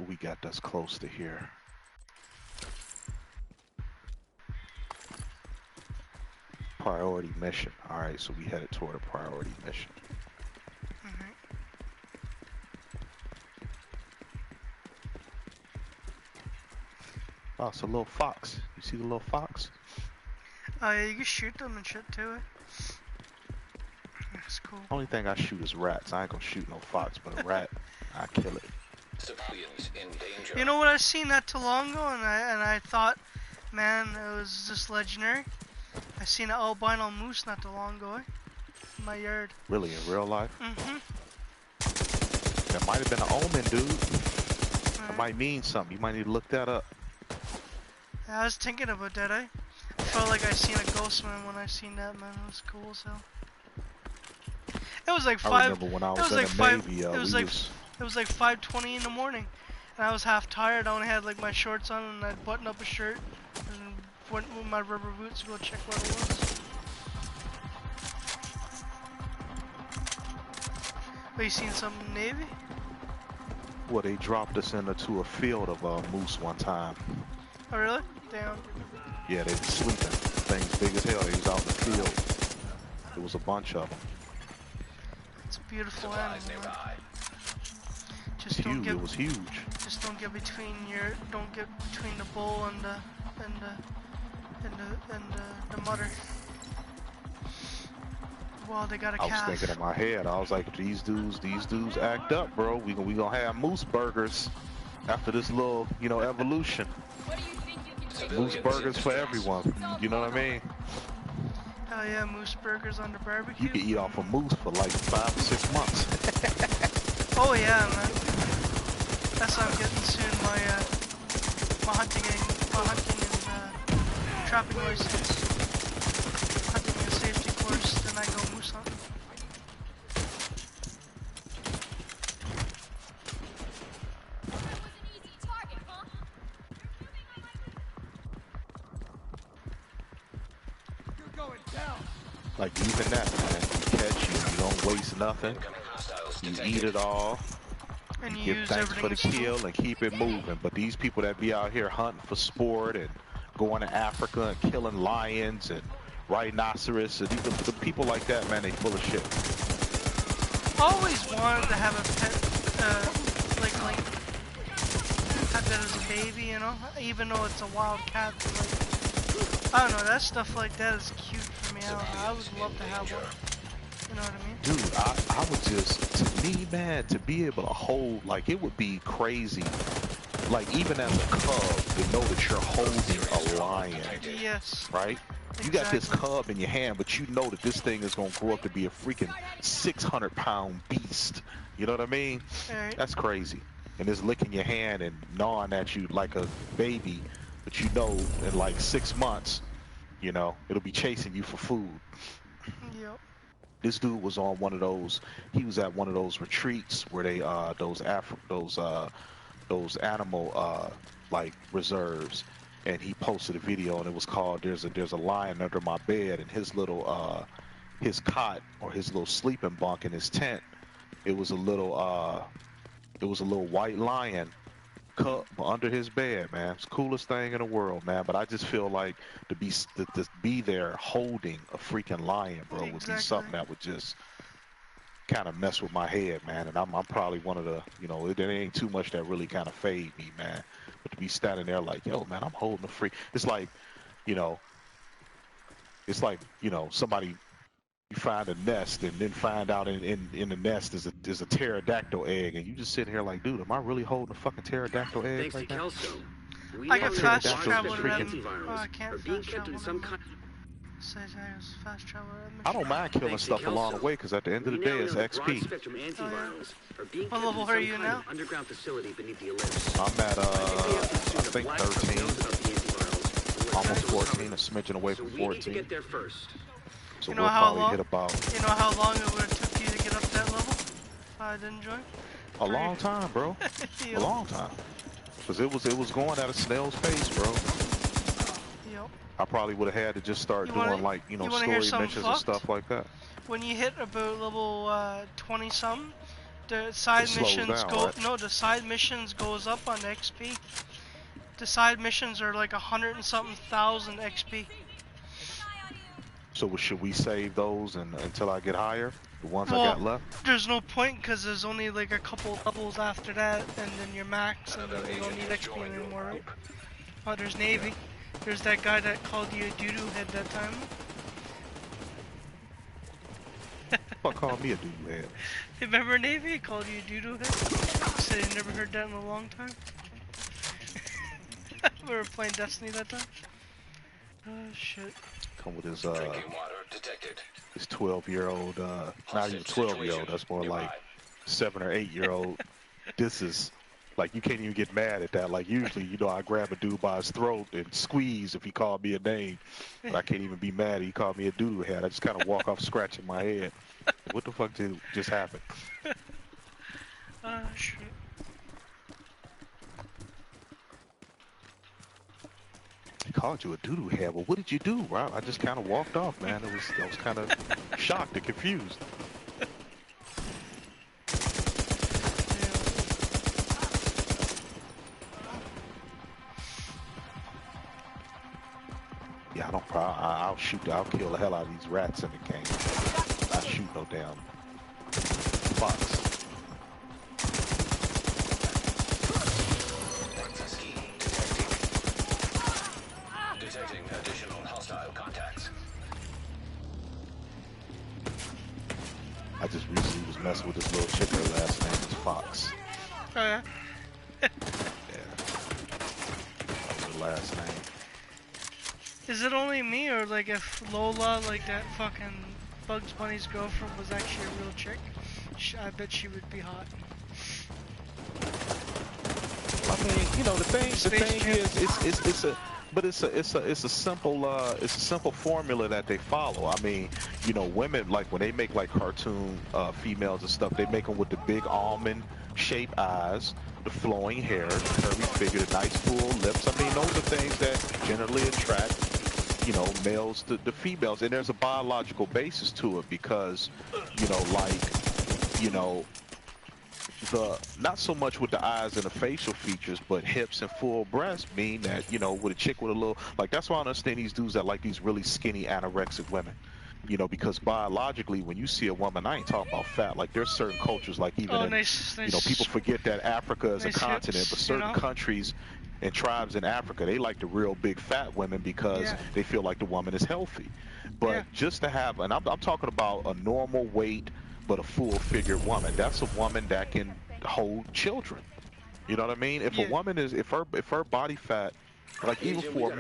We got this close to here. Priority mission. Alright, so we headed toward a priority mission. Oh, it's a little fox. You see the little fox? Oh yeah, you can shoot them and shit too. That's cool. Only thing I shoot is rats. I ain't gonna shoot no fox, but a rat, I kill it. Civilians in danger. You know what I seen not too long ago, and I thought, man, it was just legendary. I seen an albino moose not too long ago, in my yard. Really, in real life? Mm-hmm. That might have been an omen, dude. Right. It might mean something. You might need to look that up. Yeah, I was thinking about that. I felt like I seen a ghost man when I seen that, man. It was cool as hell. It was like I remember when I was in the Navy, it was like 5:20 in the morning, and I was half tired. I only had like my shorts on, and I'd button up a shirt, and went with my rubber boots to go check what it was. But you seen something in the Navy? Well, they dropped us into a field of moose one time. Oh really? Damn. Yeah, they was sleeping. Things big as hell. They was out in the field. There was a bunch of them. It's a beautiful animal. Just don't Huge. get. It was huge. Just don't get between the bull and the mother. Well, they got a calf. I was thinking in my head, I was like, these dudes act up, bro. We gonna have moose burgers after this little, evolution. Moose burgers for everyone. You know what I mean? Hell yeah, moose burgers on the barbecue. You can eat off a moose for like 5 or 6 months. Oh yeah, man. That's what I'm getting soon. My hunting and trapping license. Hunting and safety course. Then I go moose hunting. Like even that, man. You catch you don't waste nothing. You eat it all. And you give thanks for the kill and keep it moving. But these people that be out here hunting for sport and going to Africa and killing lions and rhinoceros and even the people like that, man, they full of shit. I always wanted to have a pet, like had that as a baby, even though it's a wild cat. Like, I don't know, that stuff like that is cute for me. I would love to have one. You know what I mean? Dude, I would just, to me, man, to be able to hold, like, it would be crazy. Like, even as a cub, to know that you're holding a lion. Yes. Right? You got this cub in your hand, but you know that this thing is going to grow up to be a freaking 600-pound beast. You know what I mean? Right. That's crazy. And it's licking your hand and gnawing at you like a baby, but you know in like 6 months, it'll be chasing you for food. Yep. This dude was on one of those. He was at one of those retreats where they those animal like reserves, and he posted a video and it was called "There's a lion under my bed," and his little his cot or his little sleeping bunk in his tent. It was a little white lion cup under his bed, man. It's the coolest thing in the world, man. But I just feel like to be there holding a freaking lion, bro, would be something that would just kind of mess with my head, man. And I'm probably one of the, there ain't too much that really kind of fade me, man. But to be standing there like, yo, man, I'm holding a freak. It's like, somebody. You find a nest and then find out in the nest is a pterodactyl egg, and you just sit here like, dude, am I really holding a fucking pterodactyl egg? Thanks to Kelso, we I can know fast that travel the to them. antivirals Oh, I can't are being fast kept in travel some to kind. Says fast travel. I don't mind killing stuff along the way because at the end of the day, it's XP. What level are you now? Underground facility beneath the ellipse. I'm at I think 13, almost 14, a smidgen away from 14. Get there first. So we'll probably hit about. You know how long it would have took you to get up that level? If I didn't join. A long time, bro. A long time. Because it was going at a snail's pace, bro. Yep. I probably would have had to just start doing like story missions and stuff like that. When you hit about level 20 something, the side missions the side missions goes up on the XP. The side missions are like 100 and something thousand XP. So should we save those until I get higher? The ones I got left? There's no point because there's only like a couple levels after that, and then you're max, and then you don't need XP anymore, right? Oh, there's Navy. There's that guy that called you a doo-doo head that time. Fuck called me a doo-doo head. Remember Navy? He called you a doo-doo head? He said he never heard that in a long time. We were playing Destiny that time. Oh, shit. Come with his, Drinking water detected. his 12-year-old, not even 12-year-old, that's more like 7 or 8-year-old. This is, like, you can't even get mad at that. Like, usually, you know, I grab a dude by his throat and squeeze if he called me a name. But I can't even be mad he called me a doo-doo head. I just kind of walk off scratching my head. What the fuck did just happen? Shit. He called you a doo-doo head. Well, what did you do, Rob? I just kind of walked off, man. I was kind of shocked and confused. Yeah, I don't. I'll shoot. I'll kill the hell out of these rats in the game. I shoot no damn fox. Detecting additional hostile contacts. I just recently was messing with this little chick. Her last name is Fox. Oh, yeah? Yeah. That was her last name. Is it only me, or like if Lola, like that fucking Bugs Bunny's girlfriend, was actually a real chick, I bet she would be hot. I mean, you know, the thing is, it's a simple formula that they follow. I mean, you know, women, like when they make like cartoon females and stuff, they make them with the big almond shaped eyes, the flowing hair, the curvy figure, the nice full lips. I mean, those are things that generally attract, you know, males to females, and there's a biological basis to it because, you know, like, you know, not so much with the eyes and the facial features, but hips and full breasts mean that, you know, with a chick with a little, like, that's why I understand these dudes that like these really skinny anorexic women, you know, because biologically when you see a woman, I ain't talking about fat, like there's certain cultures, like even in, you know, people forget that Africa is a continent, but certain countries and tribes in Africa, they like the real big fat women because they feel like the woman is healthy. But just to have, and I'm talking about a normal weight but a full-figured woman, that's a woman that can hold children. You know what I mean? If a woman is, if her body fat, like even for a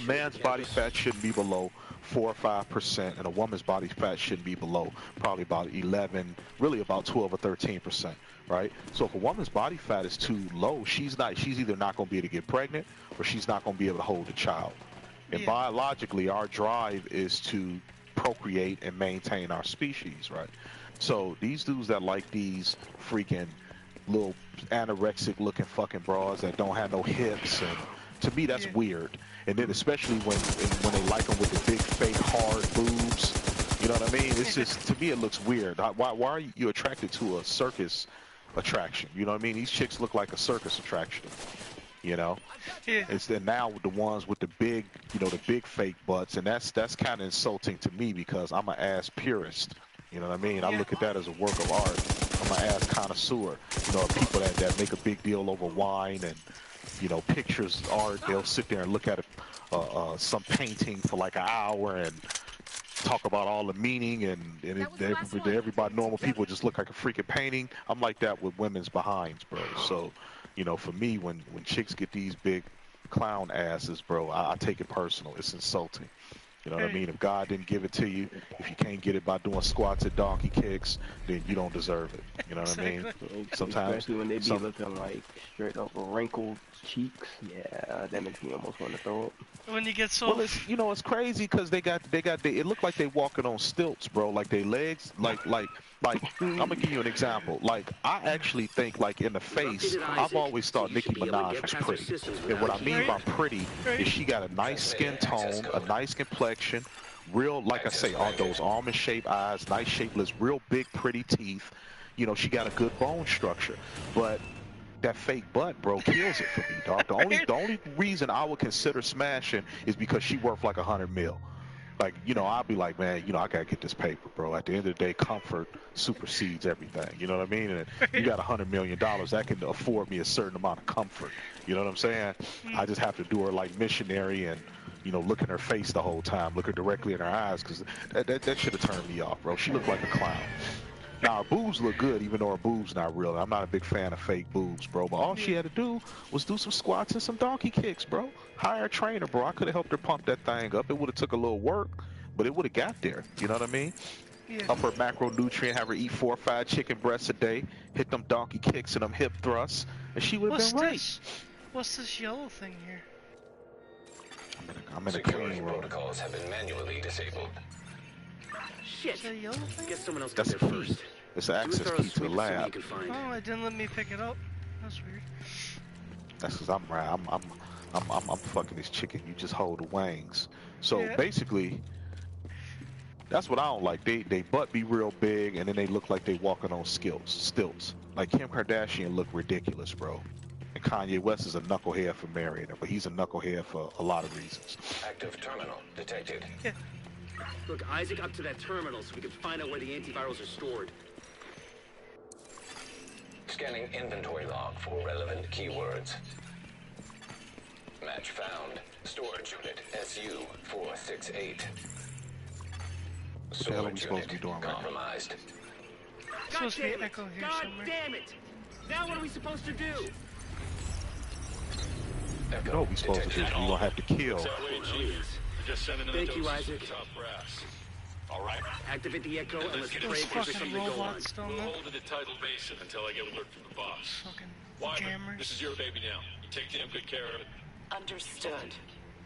man's body fat shouldn't be below 4 or 5%, and a woman's body fat shouldn't be below probably about 11, really about 12 or 13%, right? So if a woman's body fat is too low, she's either not going to be able to get pregnant or she's not going to be able to hold a child. And biologically, our drive is to procreate and maintain our species, right? So these dudes that like these freaking little anorexic looking fucking bras that don't have no hips, and to me that's weird. And then especially when they like them with the big fake hard boobs, you know what I mean? It's just, to me it looks weird. Why are you attracted to a circus attraction? You know what I mean? These chicks look like a circus attraction. You know, it's then now the ones with the big, you know, the big fake butts, and that's kind of insulting to me because I'm an ass purist. You know what I mean? I look at that as a work of art. I'm an ass connoisseur. You know, people that make a big deal over wine and, you know, pictures, art. They'll sit there and look at some painting for like an hour and talk about all the meaning, and everybody, normal people, just look like a freaking painting. I'm like that with women's behinds, bro. So, you know, for me, when chicks get these big clown asses, bro, I take it personal. It's insulting. You know what I mean? If God didn't give it to you, if you can't get it by doing squats and donkey kicks, then you don't deserve it. You know what I mean? Sometimes, especially when they be looking like straight up wrinkled cheeks, yeah, that makes me almost want to throw up. When you get so, well, it's, you know, it's crazy because they it look like they walking on stilts, bro. Like they legs, like I'm gonna give you an example. Like I actually think, like in the face, I've always thought Nicki Minaj was pretty. And what I mean by pretty is she got a nice skin tone, a nice complexion, real, like I say, all those almond-shaped eyes, nice shaped lips, real big, pretty teeth. You know, she got a good bone structure, but that fake butt, bro, kills it for me, dog. The only reason I would consider smashing is because she worth like $100 million. Like, you know, I'll be like, man, you know, I gotta get this paper, bro. At the end of the day, comfort supersedes everything. You know what I mean? And you got $100 million, that can afford me a certain amount of comfort. You know what I'm saying? I just have to do her like missionary and, you know, look in her face the whole time, look her directly in her eyes, because that should have turned me off, bro. She looked like a clown. Now her boobs look good, even though her boobs not real. I'm not a big fan of fake boobs, bro. But all she had to do was do some squats and some donkey kicks, bro. Hire a trainer, bro. I could have helped her pump that thing up. It would have took a little work, but it would have got there. You know what I mean? Yeah. Up her macronutrient, have her eat 4 or 5 chicken breasts a day, hit them donkey kicks and them hip thrusts, and she would have What's been right. this? What's this yellow thing here? I'm in a Security clean room. protocols have been manually disabled. Shit. Is that a yellow thing? Guess someone else got That's there a key. first. It's an Do a access thorough key to the sweep and see what you lab. can find. Oh, it didn't let me pick it up. That's weird. That's because I'm right. I'm fucking this chicken. You just hold the wings. So Yeah. basically, that's what I don't like. They butt be real big, and then they look like they walking on stilts. Like Kim Kardashian look ridiculous, bro. And Kanye West is a knucklehead for marrying her, but he's a knucklehead for a lot of reasons. Active terminal detected. Yeah. Look, Isaac, up to that terminal so we can find out where the antivirals are stored. Scanning inventory log for relevant keywords. Match found. Storage unit SU-468. What the hell are we supposed to be doing right now? Compromised. Supposed to be echo here God somewhere. damn it! Now what are we supposed to do? You know what we supposed to do? We're gonna have to kill. Thank you, Isaac. All right. Activate the echo and let's pray Those for something fucking to go on. robots down We'll there. hold it at Tidal Basin until I get word from the boss. Fucking Wyman, jammers. this is your baby now. You take damn good care of it. Understood.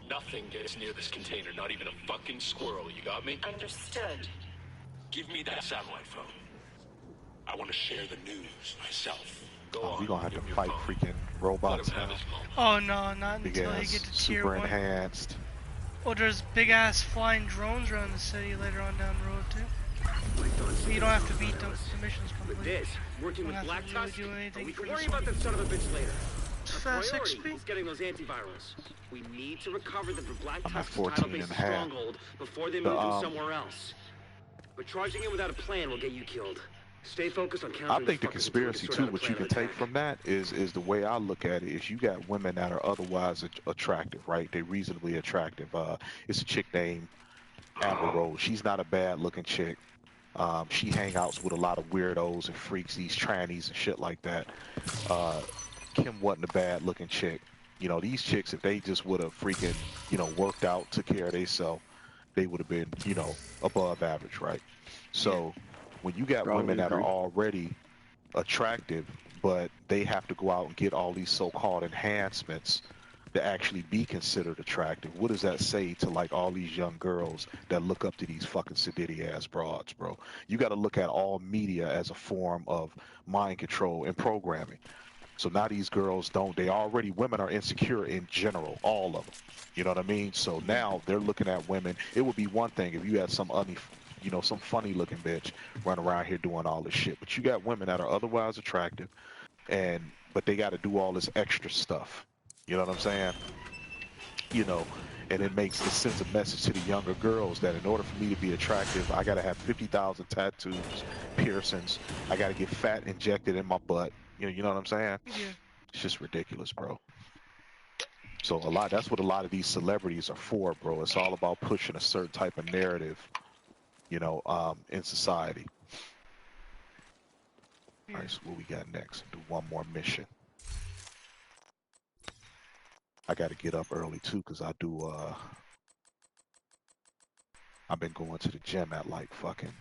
Nothing gets near this container, not even a fucking squirrel. You got me? Understood. Give me that satellite phone. I want to share the news myself. Go on. We gonna have to give me your fight phone. freaking robots Let him have now. his moment. Oh no, not Big until you ass, get to tier super 1. enhanced. Oh, there's big ass flying drones around the city later on down the road too. But you don't have to beat them. The mission's With complete. this, working Don't with have Black to really Tusk, do anything we for can this worry about one. that son of a bitch later. Our Fast priority XP? is getting those antivirals. We need to recover them from Black I'm at Tusk's 14 title-based and a half. stronghold before they move them somewhere else. But charging in without a plan will get you killed. Stay focused on countering I think the fuckers until we conspiracy sort too, out a what plan you can of take attack. from that is the way I look at it is you got women that are otherwise attractive, right? They're reasonably attractive. It's a chick named Amber Rose. She's not a bad looking chick. She hangouts with a lot of weirdos and freaks, these trannies and shit like that. Kim wasn't a bad looking chick. You know, these chicks, if they just would have freaking, you know, worked out, took care of themselves, they would have been, you know, above average, right? So when you got Strongly women that are agree. already attractive, but they have to go out and get all these so-called enhancements to actually be considered attractive, what does that say to like all these young girls that look up to these fucking sedity ass broads, bro? You got to look at all media as a form of mind control and programming. So now these girls women are insecure in general, all of them. You know what I mean? So now they're looking at women. It would be one thing if you had some some funny looking bitch running around here doing all this shit. But you got women that are otherwise attractive, but they got to do all this extra stuff. You know what I'm saying? You know, and it makes the sense of message to the younger girls that in order for me to be attractive, I got to have 50,000 tattoos, piercings. I got to get fat injected in my butt. You know what I'm saying? Yeah. It's just ridiculous, bro. So that's what a lot of these celebrities are for, bro. It's all about pushing a certain type of narrative, in society. Yeah. All right, so what we got next? Do one more mission. I got to get up early too, because I've been going to the gym at like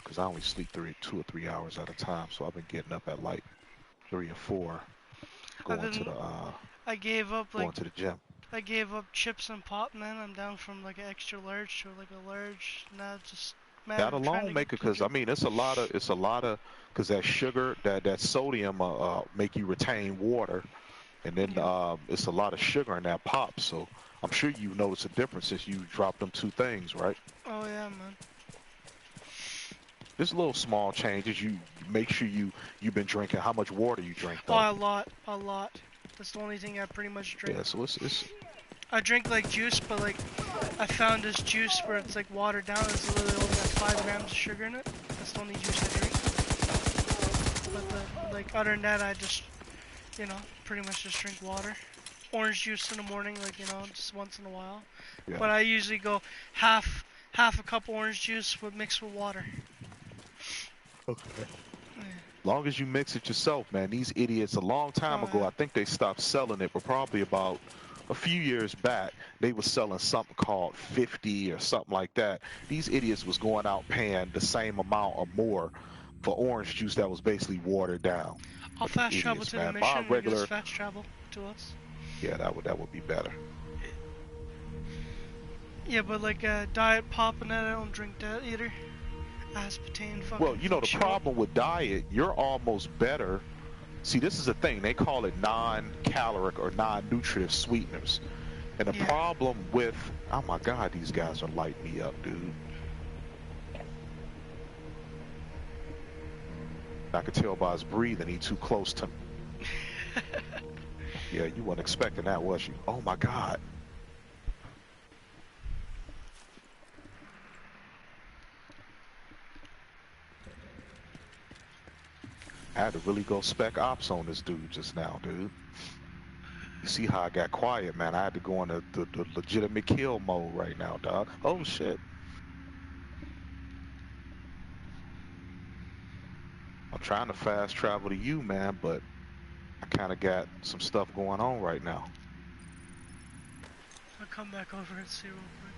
because I only sleep 2 or 3 hours at a time, so I've been getting up at like 3 or 4, going I gave up going to the gym. I gave up chips and pop, man. I'm down from like an extra large to like a large. Now just That alone make it, because I mean it's a lot of because that sugar, that sodium make you retain water, and then it's a lot of sugar in that pop. So I'm sure you notice a difference since you dropped them 2 things, right? Oh yeah, man. There's little small changes. You make sure you've been drinking. How much water you drink though? Oh, a lot. That's the only thing I pretty much drink. Yeah, so I drink like juice, but like I found this juice where it's like watered down. It's literally only got 5 grams of sugar in it. That's the only juice I drink. But like other than that, I just, you know, pretty much just drink water. Orange juice in the morning, like, you know, just once in a while. Yeah. But I usually go half a cup orange juice mixed with water. Okay. Long as you mix it yourself, man. These idiots, a long time ago, I think they stopped selling it, but probably about a few years back, they were selling something called 50 or something like that. These idiots was going out paying the same amount or more for orange juice that was basically watered down. I'll fast travel to the mission and just fast travel to us. Yeah, that would be better. Yeah, but like diet pop and that, I don't drink that either. Aspartame, fucking. Well, you know, the problem with diet, you're almost better. See, this is the thing. They call it non-caloric or non-nutritive sweeteners. And the problem with, oh my God, these guys are lighting me up, dude. I could tell by his breathing, he too close to me. Yeah, you weren't expecting that, was you? Oh my God. I had to really go spec ops on this dude just now, dude. You see how I got quiet, man? I had to go into the legitimate kill mode right now, dog. Oh shit. I'm trying to fast travel to you, man, but I kind of got some stuff going on right now. I'll come back over and see real quick.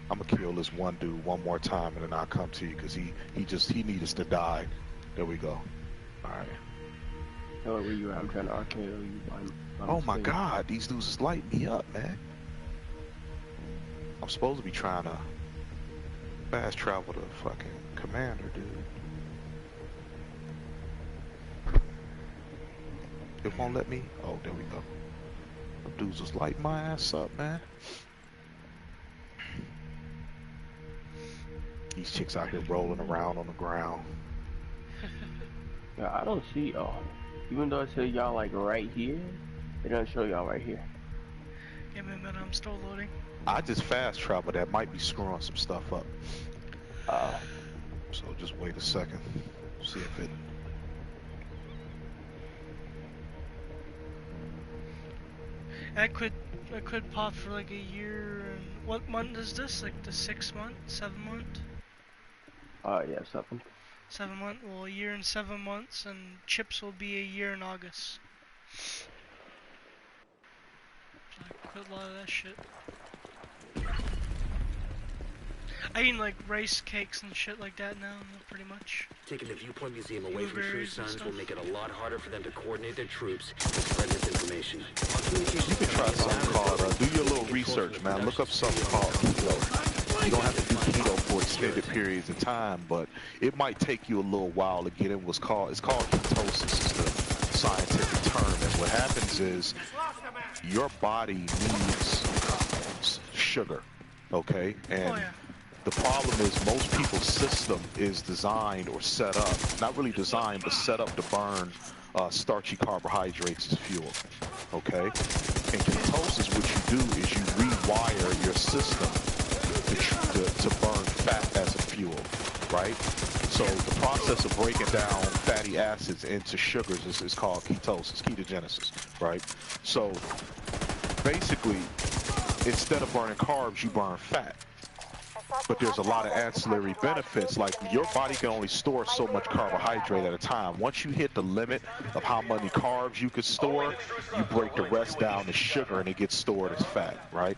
I'm gonna kill this one dude one more time, and then I'll come to you because he needs us to die. There we go. All right. Tell where you at. I'm trying to RKO you. Oh my God, these dudes is lighting me up, man. I'm supposed to be trying to fast travel to fucking Commander, dude. It won't let me. Oh, there we go. Them dudes was lighting my ass up, man. These chicks out here rolling around on the ground. Yeah, I don't see y'all. Even though it says y'all like right here, it doesn't show y'all right here. Give me a minute, I'm still loading. I just fast travel. That might be screwing some stuff up. So just wait a second. See if it. I could pop for like a year. And what month is this? Like the 6th month, 7th month? Yeah, 7. 7 months. Well, a year and 7 months, and chips will be a year in August. So I quit a lot of that shit. I eat like rice cakes and shit like that now, pretty much. Taking the Viewpoint Museum away from True Sons will make it a lot harder for them to coordinate their troops and spread this information. You can try something called, do your little research, man. Look up something called keto. You don't have to do keto for extended periods of time, but it might take you a little while to get in what's called, it's called ketosis, is the scientific term. And what happens is your body needs sugar, okay? And the problem is most people's system is designed or set up, not really designed, but set up to burn starchy carbohydrates as fuel, okay? In ketosis, what you do is you rewire your system to burn fat as a fuel, right? So the process of breaking down fatty acids into sugars is called ketosis, ketogenesis, right? So basically, instead of burning carbs, you burn fat. But there's a lot of ancillary benefits, like your body can only store so much carbohydrate at a time. Once you hit the limit of how many carbs you can store, you break the rest down to sugar and it gets stored as fat, right?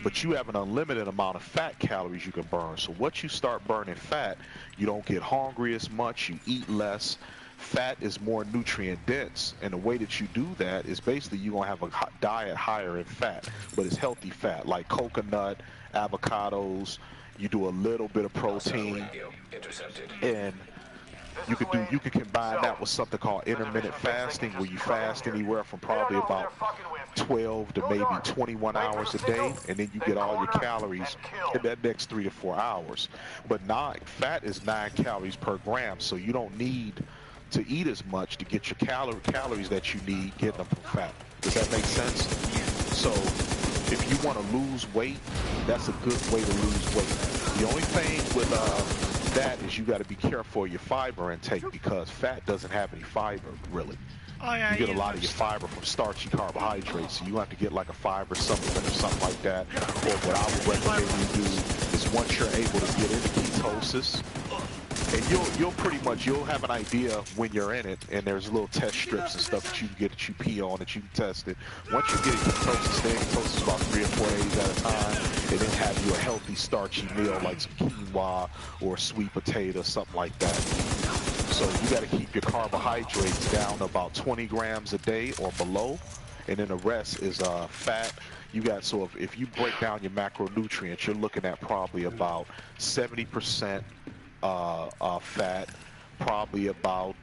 But you have an unlimited amount of fat calories you can burn. So once you start burning fat, you don't get hungry as much, you eat less. Fat is more nutrient dense, and the way that you do that is basically you're going to have a diet higher in fat, but it's healthy fat, like coconut, avocados. You do a little bit of protein, and you could combine that with something called intermittent fasting, where you fast anywhere from probably about 12 to maybe 21 hours a day, and then you get all your calories in that next 3 to 4 hours. But fat is 9 calories per gram, so you don't need to eat as much to get your calories that you need, getting them from fat. Does that make sense? So if you want to lose weight, that's a good way to lose weight. The only thing with that is you got to be careful of your fiber intake because fat doesn't have any fiber, really. Oh yeah, You get a lot of your fiber from starchy carbohydrates, so you have to get like a fiber supplement or something like that. Or what I would recommend you do is once you're able to get into ketosis, and you'll pretty much, you'll have an idea when you're in it, and there's little test strips and stuff that you can get that you pee on that you can test it. Once you get in ketosis, stay in ketosis about 3 or 4 days at a time, and then have you a healthy starchy meal like some quinoa or sweet potato, something like that. So you got to keep your carbohydrates down to about 20 grams a day or below, and then the rest is fat. You got, so if you break down your macronutrients, you're looking at probably about 70% fat, probably about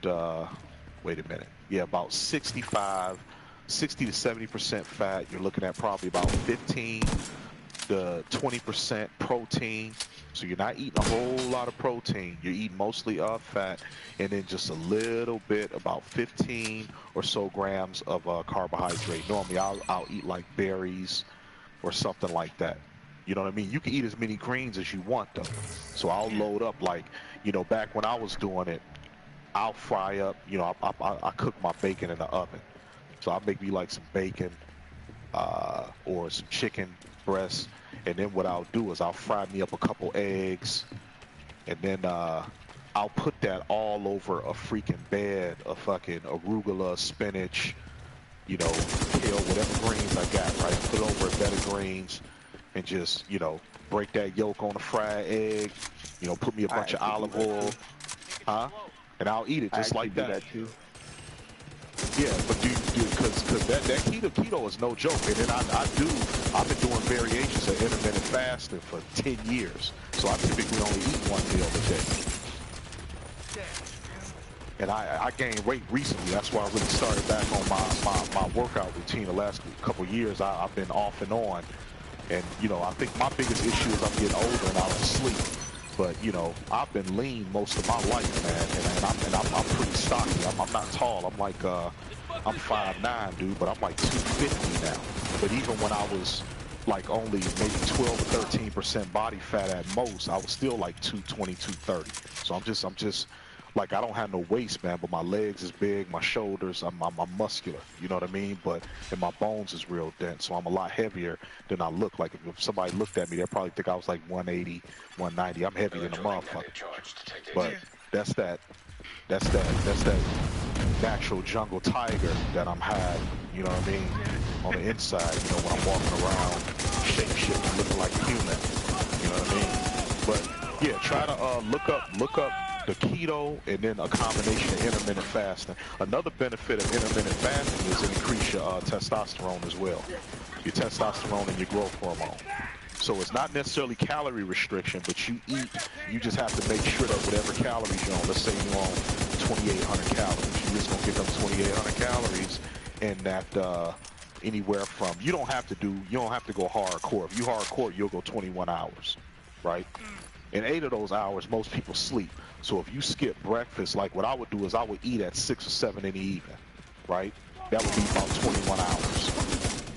wait a minute, yeah, about 60 to 70% fat. You're looking at probably about 15 to 20% protein. So you're not eating a whole lot of protein. You're eating mostly fat, and then just a little bit, about 15 or so grams of carbohydrate. Normally, I'll eat like berries or something like that. You know what I mean? You can eat as many greens as you want, though. So I'll load up, like, you know, back when I was doing it, I'll fry up, you know, I cook my bacon in the oven. So I'll make me like some bacon or some chicken breast. And then what I'll do is I'll fry me up a couple eggs. And then I'll put that all over a freaking bed of fucking arugula, spinach, you know, kale, whatever greens I got, right? Put it over a bed of greens. And just, you know, break that yolk on a fried egg, you know, put me a bunch of olive oil, and I'll eat it just like that. That too. Yeah, but because that keto is no joke. And then I've been doing variations of intermittent fasting for 10 years. So I typically only eat one meal a day. And I gained weight recently. That's why I really started back on my workout routine. The last couple of years, I've been off and on. And, you know, I think my biggest issue is I'm getting older and I don't sleep. But, you know, I've been lean most of my life, man. And I'm pretty stocky. I'm not tall. I'm like, I'm 5'9", dude, but I'm like 250 now. But even when I was like only maybe 12 or 13% body fat at most, I was still like 220, 230. So I'm just like, I don't have no waist, man, but my legs is big, my shoulders, I'm muscular, you know what I mean? And my bones is real dense, so I'm a lot heavier than I look. Like, if somebody looked at me, they'd probably think I was like 180, 190. I'm heavier than a motherfucker. But that's that natural jungle tiger that I'm having, you know what I mean? On the inside, you know, when I'm walking around, shape-shifting, looking like a human, you know what I mean? But yeah, try to look up the keto and then a combination of intermittent fasting. Another benefit of intermittent fasting is it increase your testosterone as well. Your testosterone and your growth hormone. So it's not necessarily calorie restriction, but you just have to make sure that whatever calories you're on, let's say you're on 2,800 calories, you're just going to get them 2,800 calories, and that anywhere from, you don't have to go hardcore. If you hardcore, you'll go 21 hours, right? In 8 of those hours, most people sleep. So if you skip breakfast, like what I would do is I would eat at 6 or 7 in the evening, right? That would be about 21 hours.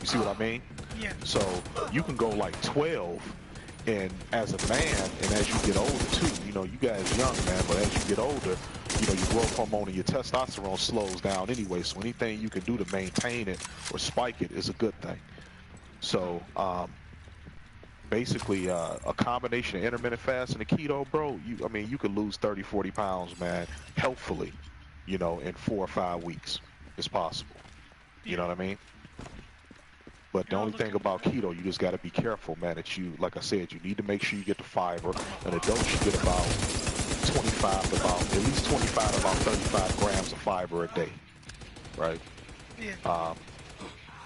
You see what I mean? Yeah. So you can go like 12, and as a man, and as you get older too, you know, you guys young, man, but as you get older, you know, your growth hormone and your testosterone slows down anyway. So anything you can do to maintain it or spike it is a good thing. So, basically, a combination of intermittent fasting and keto, bro, you could lose 30, 40 pounds, man, healthfully, you know, in 4 or 5 weeks. It's possible. You know what I mean? But the only thing about keto, you just got to be careful, man, that you, like I said, you need to make sure you get the fiber. An adult should get about at least 25 to about 35 grams of fiber a day, right? Yeah.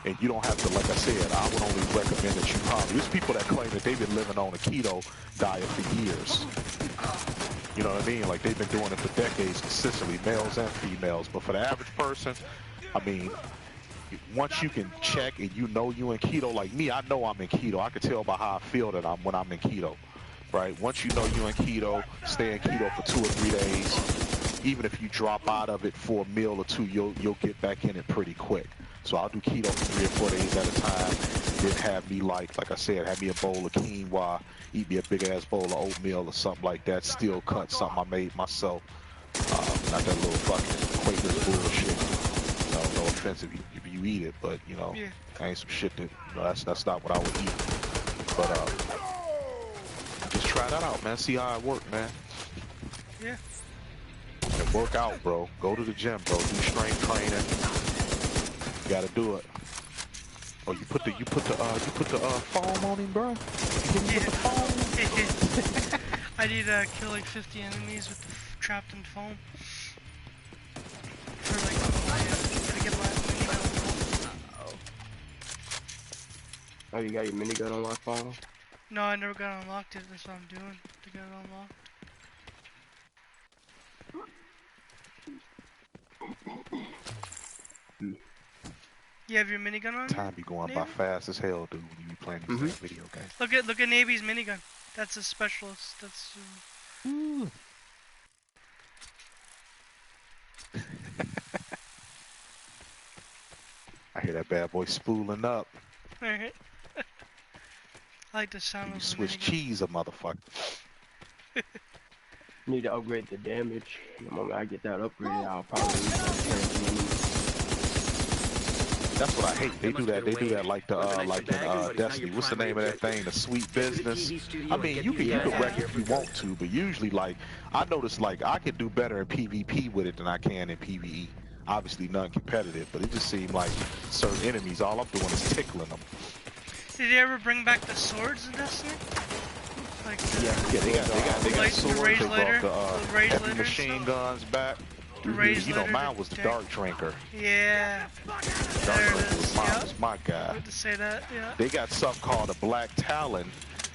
And you don't have to, like I said, I would only recommend that you there's people that claim that they've been living on a keto diet for years. You know what I mean? Like, they've been doing it for decades consistently, males and females. But for the average person, I mean, once you can check and you know you in keto, like me, I know I'm in keto. I can tell by how I feel that when I'm in keto, right? Once you know you're in keto, stay in keto for 2 or 3 days. Even if you drop out of it for a meal or two, you'll get back in it pretty quick. So I'll do keto for 3 or 4 days at a time. Then have me like I said, have me a bowl of quinoa, eat me a big ass bowl of oatmeal or something like that. Steel cut, something I made myself. Not that little fucking Quaker's bullshit. No offense if you eat it, but you know, ain't some shit that that's not what I would eat. But just try that out, man. See how it work, man. Yeah. And work out, bro. Go to the gym, bro. Do strength training. You gotta do it. Oh, you put the foam on him, bro. You hit him with the foam. I need to kill like 50 enemies with the trapped in foam. For like, to get my minigun. Oh, you got your minigun unlocked, Follow? No, I never got unlocked it. That's what I'm doing to get it unlocked. You have your minigun on? Time be going by fast as hell, dude, when you be playing these video games. Look at Navy's minigun. That's a specialist. That's. I hear that bad boy spooling up. I like the sound of the Swiss minigun. cheese, a motherfucker. Need to upgrade the damage. The moment I get that upgraded, I'll probably That's what I hate. They do that. They do that like in Destiny. What's the name of that thing? The Sweet Business. I mean, you can wreck if you want to, but usually, like, I notice, like, I can do better in PvP with it than I can in PvE. Obviously, none competitive, but it just seemed like certain enemies, all I'm doing is tickling them. Did they ever bring back the swords in Destiny? Like they got swords. They brought the heavy machine guns back. You know, mine was the Dark Drinker. Yeah. Dark Drinker was my guy. Good to say that, yeah. They got something called a Black Talon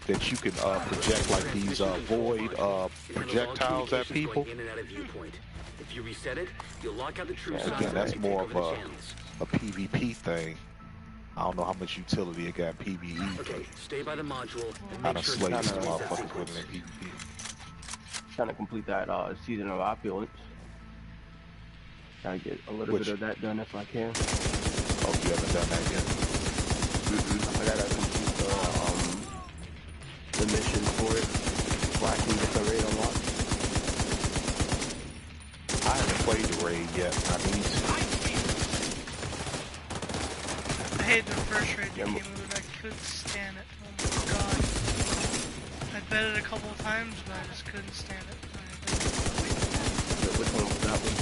that you can project like these void projectiles at people. If you reset it, you'll lock out the true size. Again, that's more of a PvP thing. I don't know how much utility it got in PvE. Okay, stay by the module. I done slayed some motherfuckers with it in PvP. Trying to complete that season of opulence. Gotta get a little bit of that done if I can. Oh, you haven't done that yet? I gotta complete the mission for it so I can get the raid unlocked. I haven't played the raid yet. I need to. I hate the first raid you came with. I couldn't stand it. Oh my god. I bet it a couple of times, but I just couldn't stand it. Which one was that one?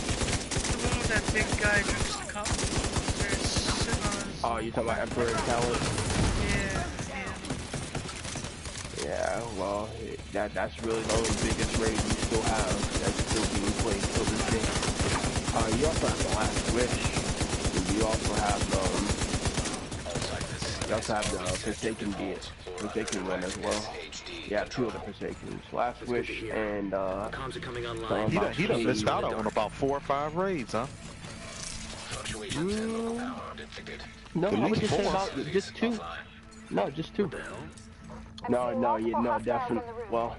The one with that big guy drinks the cup. They're sitting on his... Oh, you talking about Emperor Talent? Yeah, well, that's really the only biggest raid you still have that's still being played till this day. You also have the Last Wish. You also have the Forsaken one as well. Yeah, 2 of the Forsakens. Last Wish and comms are coming online. He done missed out on about 4 or 5 raids, huh? No, I would just say about just 2. No, just 2. No, definitely. Well,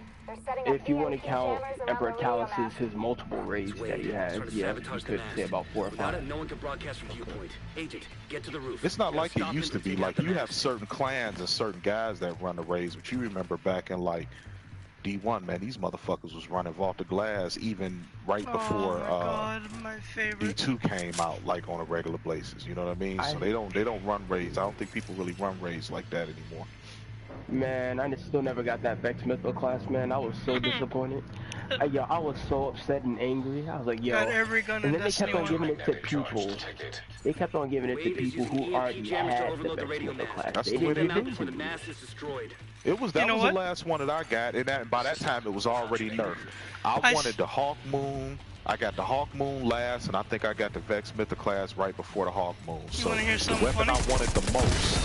if you want to count Emperor Callus's his multiple raids that he has, yeah, you could say about 4 or 5. No one can broadcast from viewpoint. Agent, get to the roof. It's not like it used to be. Like, you have certain clans and certain guys that run the raids, but you remember back in, like, D1, man, these motherfuckers was running Vault of Glass even right before D2 came out, like, on a regular basis. You know what I mean? So they don't run raids. I don't think people really run raids like that anymore. Man, I still never got that Vex Mytho class, man. I was so disappointed. I was so upset and angry. I was like, yo. Got every gun and then they kept on giving it to people. They kept on giving it to people who already had the Vex Mytho class. That's they the way they didn't do give it to me. That was the last one that I got, and by that time it was already nerfed. I wanted the Hawk Moon. I got the Hawk Moon last, and I think I got the Vex Mytho class right before the Hawk Moon. So the weapon I wanted the most.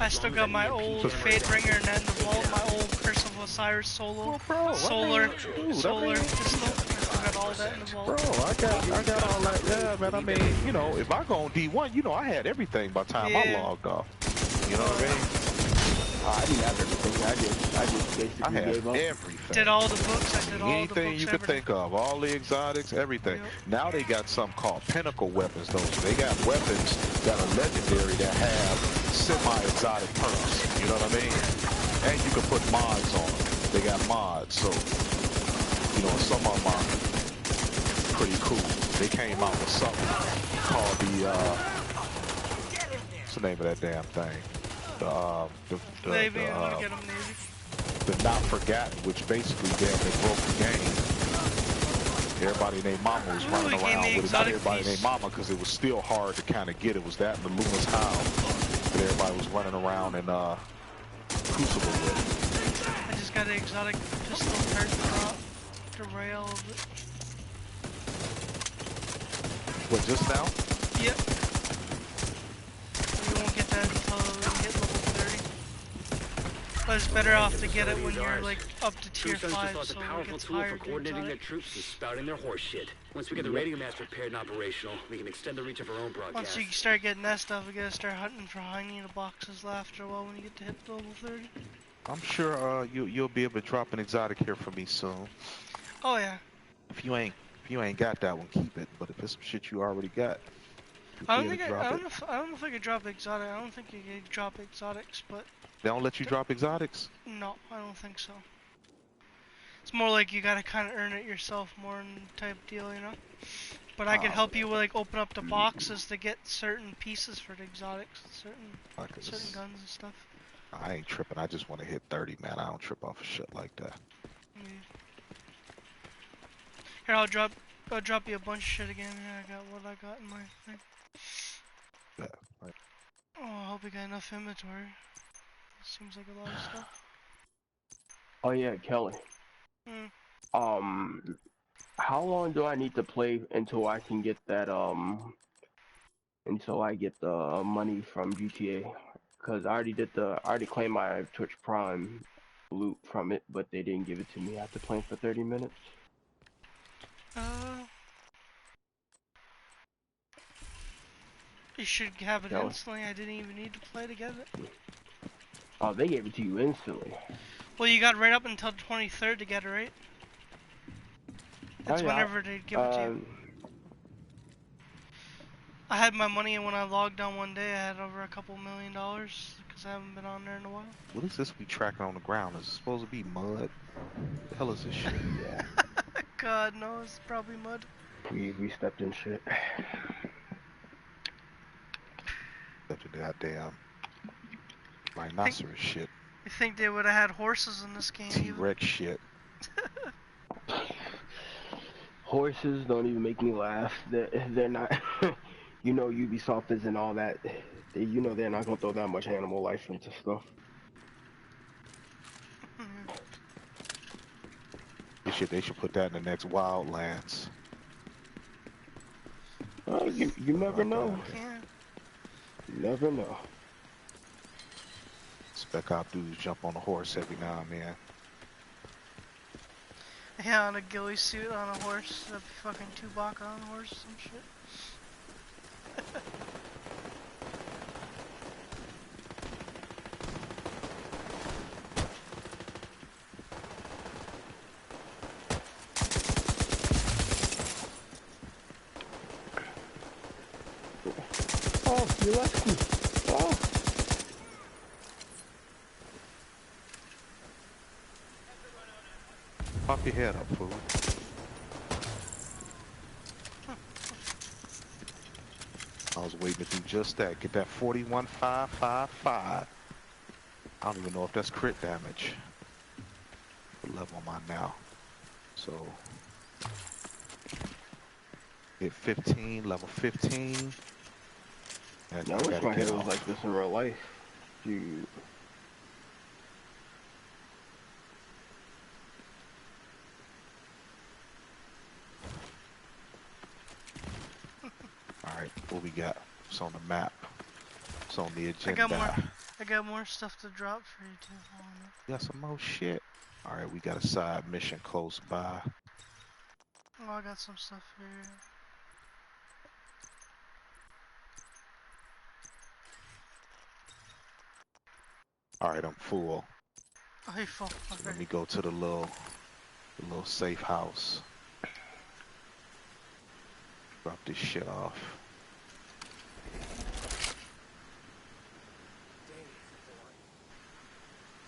I still got my old Fade Bringer and then the vault, my old Curse of Osiris solar pistol. I still got all that in the vault. Bro, I got all that. Yeah, man. I mean, you know, if I go on D1, you know, I had everything by the time I logged off. You know what I mean? I didn't have everything. I just I basically had gave up. everything. Did all the books. I did all the Anything books. you could Everything. think of, all the exotics, everything. Yep. Now they got something called pinnacle weapons, though. So they got weapons that are legendary that have semi-exotic perks. You know what I mean? And you can put mods on them. They got mods, so you know some of them are pretty cool. They came out with something called the what's the name of that damn thing? Navy. I'm gonna get them Navy. The Not Forgotten, which basically damn they broke the game. Everybody named Mama was running around with it. Not everybody named Mama, because it was still hard to kind of get. It was that and the Luna's Howl that everybody was running around and Crucible with. I just got an exotic pistol card drop to rail of it. What, just now? Yep. You won't get that until you hit level 30. But it's better off to get it when you're like up to tier 5, so it gets higher. For coordinating their troops and spouting their horse shit. Once we get the radio master paired and operational, we can extend the reach of our own broadcast. Once you start getting that stuff, we gotta start hunting for hyena boxes after a while when you get to hit level 30. I'm sure you'll be able to drop an exotic here for me soon. Oh yeah. If you ain't got that one, keep it. But if it's some shit you already got, I don't know if I could drop exotic. I don't think you could drop exotics, but they don't let you drop exotics? No, I don't think so. It's more like you gotta kind of earn it yourself, more type deal, you know. But I could help you like open up the boxes to get certain pieces for the exotics, certain guns and stuff. I ain't tripping. I just want to hit 30, man. I don't trip off of shit like that. Yeah. Here, I'll drop you a bunch of shit again. Here, I got what I got in my thing. Yeah, right. Oh, I hope we got enough inventory. Seems like a lot of stuff. Oh yeah, Kelly. How long do I need to play until I can get that until I get the money from GTA? Cause I already claimed my Twitch Prime loot from it, but they didn't give it to me after playing for 30 minutes. You should have it instantly. I didn't even need to play to get it. Oh, they gave it to you instantly. Well, you got right up until the 23rd to get it, right? That's whenever they give it to you. I had my money, and when I logged on one day, I had over a couple $1 million because I haven't been on there in a while. What is this we tracking on the ground? Is it supposed to be mud? What the hell is this shit? God, no, it's probably mud. We stepped in shit. Stepped in that damn rhinoceros shit. You think they would have had horses in this game? T-Rex shit. Horses don't even make me laugh. They're not. You know, Ubisoft isn't all that. You know, they're not gonna throw that much animal life into stuff. They should put that in the next Wildlands. You never know. You never know. Spec Op dudes jump on a horse every now and then. Yeah, on a ghillie suit on a horse. That'd be fucking Chewbacca on a horse or some shit. Oh, you left me. Oh. Pop your head up, fool. I was waiting to do just that. Get that 41,555. I don't even know if that's crit damage. What level am I now? So, hit 15, level 15. And I wish my head was like this in real life. Dude. Alright, what we got? It's on the map. It's on the agenda. I got more stuff to drop for you too. Got some more shit. Alright, we got a side mission close by. Oh, I got some stuff here. Alright, I'm full. Oh, you full. So let me go to the little safe house. Drop this shit off.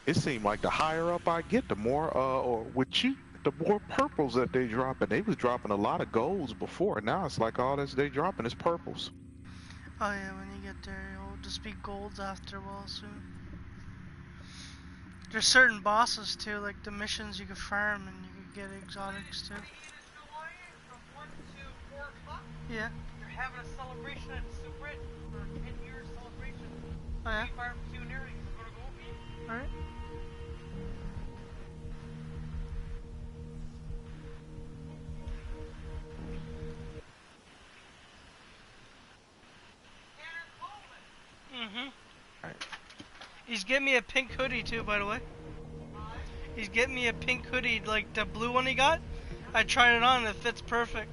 It seemed like the higher up I get, the more, or with cheap, the more purples that they dropping. They was dropping a lot of golds before. Now it's like all this they dropping is purples. Oh yeah, when you get there, it'll just be golds after a while soon. There's certain bosses too, like the missions you can farm and you can get exotics too. Yeah. They're having a celebration at Super 10-year celebration. Oh yeah. Barbecue and everything. You wanna go with me? Alright. Alright. He's getting me a pink hoodie too, by the way. He's getting me a pink hoodie, like the blue one he got. I tried it on, it fits perfect.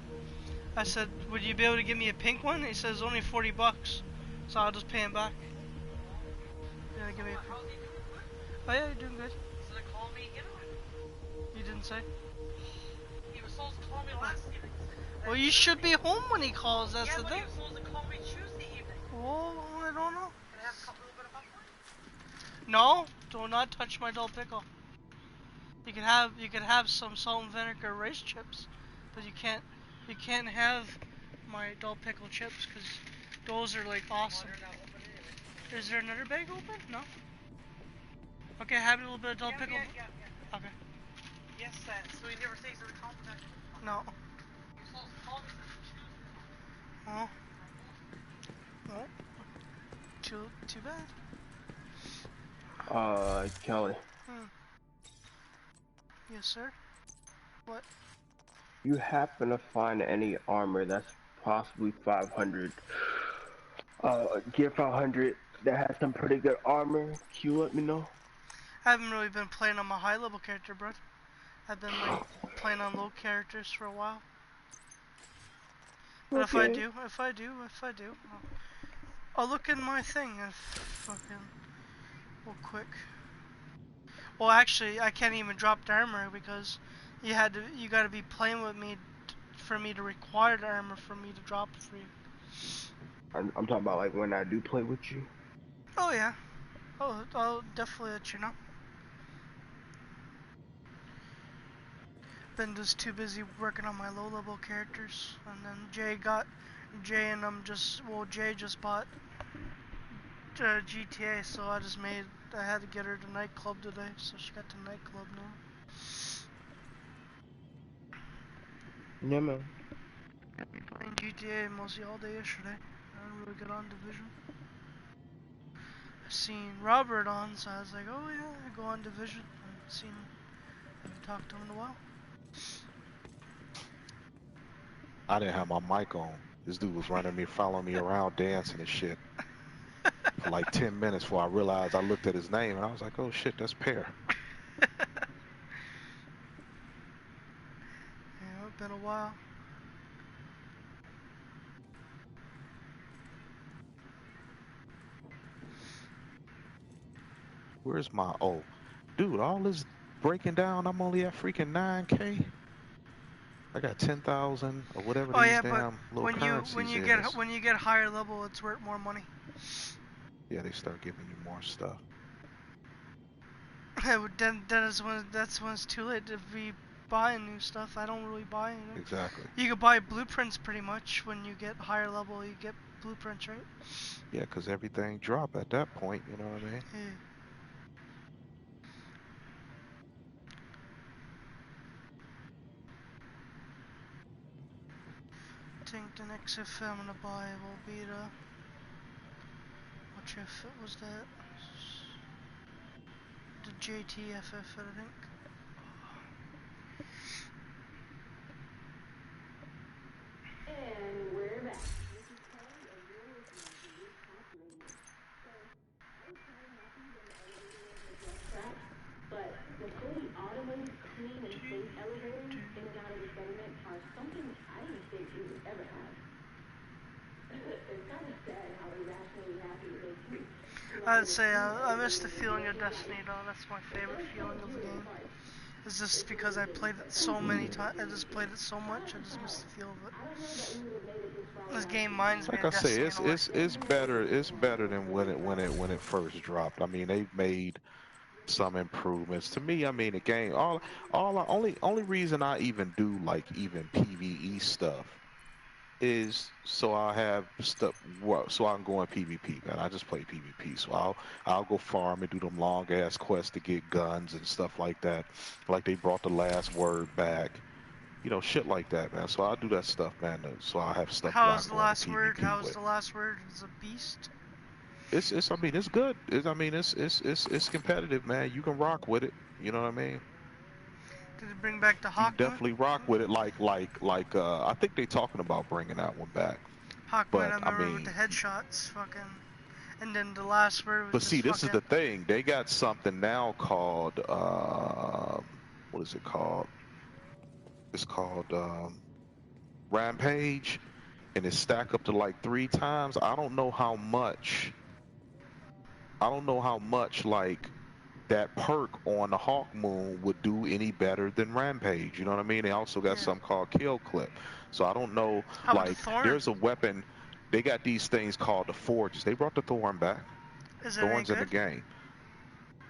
I said, would you be able to give me a pink one? He says only $40, so I'll just pay him back. Yeah, give me a pink. Oh yeah, you're doing good. Instead of calling me, You didn't say? he was supposed to call me last evening. Well, you should be home when he calls, that's the He thing. was supposed to call me Tuesday evening. Oh, I don't know. Can I have a little bit of popcorn? No, do not touch my Del Pickle. You can have some salt and vinegar rice chips, but you can't have my Del Pickle chips because those are like awesome. Is there another bag open? No. Okay, have a little bit of Del Pickle. Yeah. Okay. Yes, so he never takes it to compliment. No. You're supposed to call me Tuesday. Oh. Well, too bad. Kelly. Yes, sir. What? You happen to find any armor that's possibly 500? Gear 500 that has some pretty good armor? Can you let me know? I haven't really been playing on my high level character, bro. I've been like playing on low characters for a while. But okay. if I do, I'll look in my thing and fucking real quick. Well, actually, I can't even drop the armor because you gotta be playing with me for me to require the armor for me to drop it for you. I'm talking about like when I do play with you. Oh yeah. Oh, I'll definitely let you know. Been just too busy working on my low level characters, and then Jay just bought GTA, so I had to get her to nightclub today, so she got to nightclub now. Yeah, man. Playing GTA mostly all day yesterday. I didn't really get on Division. I seen Robert on, so I was like, oh yeah, I go on Division. I haven't talked to him in a while. I didn't have my mic on. This dude was following me around, dancing and shit. For like 10 minutes before I realized I looked at his name and I was like, oh shit, that's Pearrr. Yeah, it's been a while. Where's my, oh, dude, all this breaking down, I'm only at freaking 9K. I got 10,000 or whatever these damn little currencies when you get higher level, it's worth more money. Yeah, they start giving you more stuff. That's when it's too late to be buying new stuff. I don't really buy anything. Exactly. You can buy blueprints pretty much when you get higher level. You get blueprints, right? Yeah, because everything drop at that point. You know what I mean? Yeah. I think the next FF I'm gonna buy will be the... Which FF was that? The JTFF, I think. And we're back. This is Kelly, and you're listening to Loot Talk Radio. So, I was kind of happy when the elevator was a jet track, but the fully automated, clean, and safe elevators in and out of this government are something I didn't think we would ever have. It's kind of sad how irrationally happy it makes me to I'd say I miss the feeling of Destiny, though. That's my favorite feeling of the game. It's just because I played it so many times. I just played it so much. I just miss the feel of it. This game reminds me Like of I say, Destiny in a way. it's better than when it first dropped. I mean, they've made some improvements. To me, I mean, the game only reason I even do like even PvE stuff is so I have stuff. Well, so I can go in PvP, man. I just play PvP, so I'll go farm and do them long ass quests to get guns and stuff like that. Like they brought the last word back, you know, shit like that, man. So I'll do that stuff, man. So I have stuff that I How's can the go into last word? PvP How's with. the last word? It's a beast. It's I mean it's good. I mean it's competitive, man. You can rock with it. You know what I mean? Did it bring back the You can Hawkman? definitely rock with it. Like I think they talking about bringing that one back. Hawkman, I But I remember with the mean, headshots, fucking. And then the last word was but just see, this is fucking. the thing. They got something now called what is it called? It's called Rampage, and it stack up to like 3 times. I don't know how much. I don't know how much like that perk on the Hawk Moon would do any better than Rampage. You know what I mean? They also got something called Kill Clip. So I don't know. How about the Like, Thorn? there's a weapon. They got these things called the Forges. They brought the Thorn back. Is it Thorn's any in the good? game.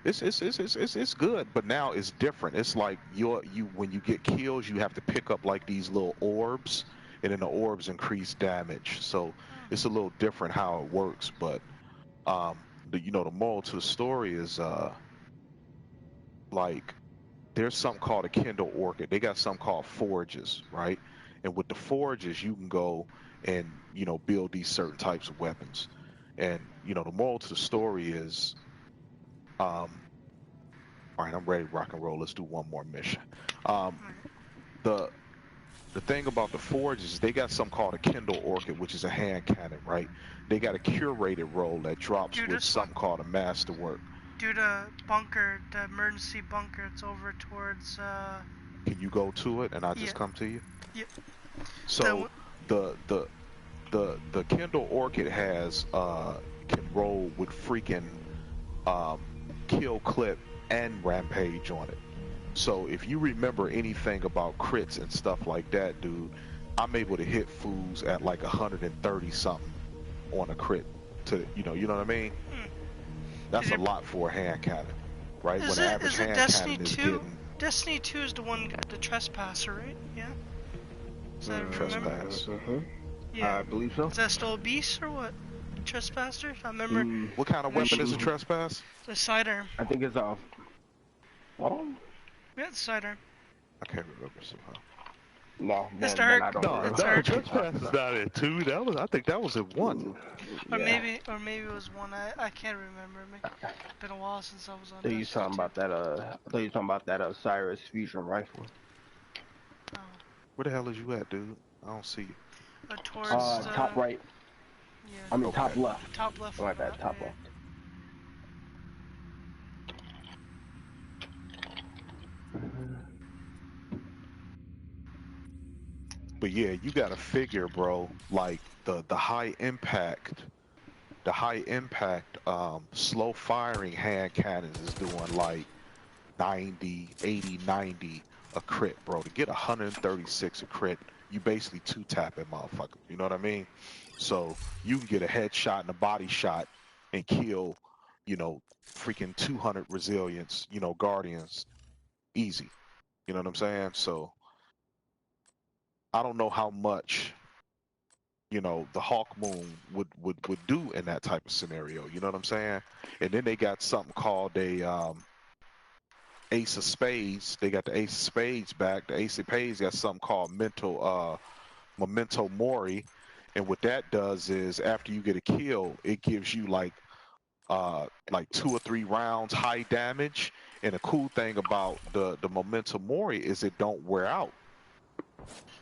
It's good, but now it's different. It's like you when you get kills, you have to pick up like these little orbs, and then the orbs increase damage. So it's a little different how it works. But the moral to the story is like there's something called a Kindle Orchid. They got something called forges, right? And with the forges, you can go and build these certain types of weapons. And the moral to the story is, all right, I'm ready to rock and roll. Let's do one more mission. The thing about the forges is they got something called a Kindle Orchid, which is a hand cannon, right? They got a curated roll that drops with something called a masterwork. Do the bunker, the emergency bunker. It's over towards. Can you go to it and I just come to you? Yep. So the Kindle Orchid has can roll with freaking kill clip and rampage on it. So if you remember anything about crits and stuff like that, dude, I'm able to hit fools at like 130 something on a crit. You know what I mean? That's a lot for a hand cannon, right? Is when an average hand Destiny cannon is 2? getting Destiny 2 is the one the trespasser, right? Yeah. Is that trespass. Yeah. I believe so. Is that still a beast or what? Trespasser? I remember. What kind of weapon is a trespass? The sidearm. I think it's a. Yeah, it's sidearm. I can't remember somehow. No, it's the hurt. No, trespass is not it too. I think that was in 1. Or maybe it was 1. I can't remember. It's been a while since I was on. You talking about that? I thought you talking about that Osiris fusion rifle. Oh. Where the hell is you at, dude? I don't see you. Towards top right. Yeah. I mean top left. Top left. Like that. Top left. But yeah, you gotta figure, bro, like the high impact slow firing hand cannons is doing like 90, 80, 90 a crit, bro. To get 136 a crit, you basically 2-tapping motherfucker. You know what I mean? So you can get a headshot and a body shot and kill, freaking 200 resilience, guardians easy. You know what I'm saying? So I don't know how much the Hawk Moon would do in that type of scenario. You know what I'm saying? And then they got something called a Ace of Spades. They got the Ace of Spades back. The Ace of Spades got something called Memento Mori. And what that does is after you get a kill, it gives you like 2 or 3 rounds high damage. And the cool thing about the Memento Mori is it don't wear out.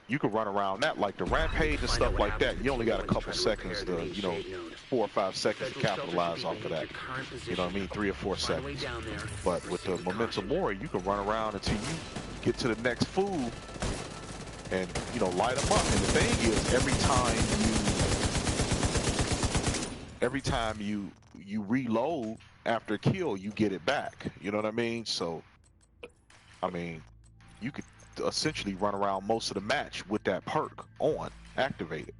You can run around that like the rampage and stuff like that. You only got a couple seconds to, 4 or 5 seconds to capitalize off of that. You know what I mean? 3 or 4 seconds. But with the Memento Mori, you can run around until you get to the next fool and, light them up. And the thing is, every time you reload after a kill, you get it back. You know what I mean? So, I mean, you could essentially run around most of the match with that perk on activated.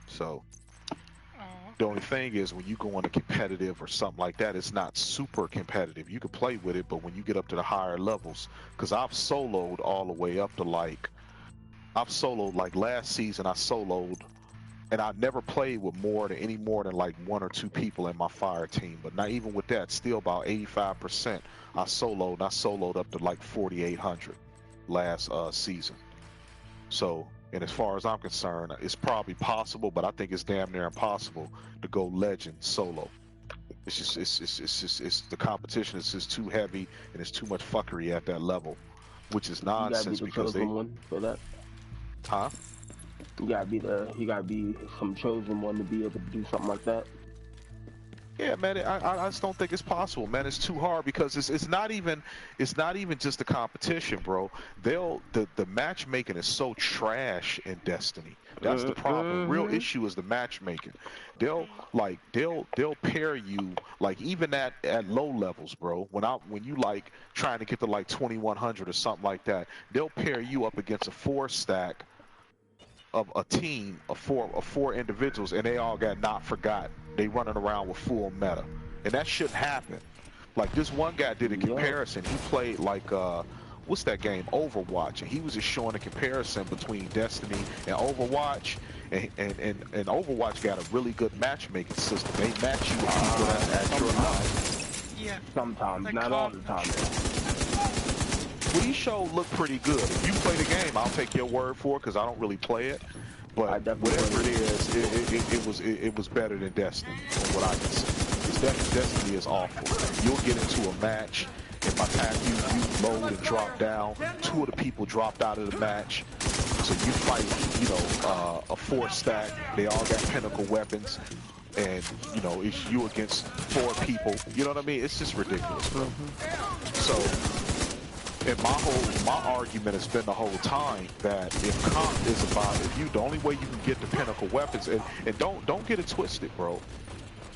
So the only thing is when you go into competitive or something like that, it's not super competitive. You can play with it, but when you get up to the higher levels, because I've soloed all the way up to like last season I soloed, and I never played with any more than like 1 or 2 people in my fire team. But not even with that, still about 85% I soloed up to like 4,800 last season. So, and as far as I'm concerned, it's probably possible, but I think it's damn near impossible to go legend solo. It's just the competition is just too heavy and it's too much fuckery at that level, which is nonsense because they. One for that. Huh? You gotta be some chosen one to be able to do something like that. Yeah, man, I just don't think it's possible, man. It's too hard because it's not even just the competition, bro. The matchmaking is so trash in Destiny. That's the problem. Real issue is the matchmaking. They'll pair you like even at low levels, bro. When you like trying to get to like 2100 or something like that, they'll pair you up against a 4-stack of a team of four individuals, and they all got not forgotten. They running around with full meta, and that shouldn't happen. Like this one guy did a comparison. He played like what's that game, Overwatch, and he was just showing a comparison between Destiny and Overwatch, and Overwatch got a really good matchmaking system. They match you with people at your level. Yeah. Sometimes, not all the time. These shows look pretty good. If you play the game, I'll take your word for it because I don't really play it. But whatever it is, it was better than Destiny, from what I can say. Destiny is awful. You'll get into a match, and by the time you load and drop down, 2 of the people dropped out of the match. So you fight, a 4-stack. They all got pinnacle weapons, and it's you against 4 people. You know what I mean? It's just ridiculous, bro. So. And my argument has been the whole time that if comp is about the only way you can get the pinnacle weapons, and don't get it twisted, bro.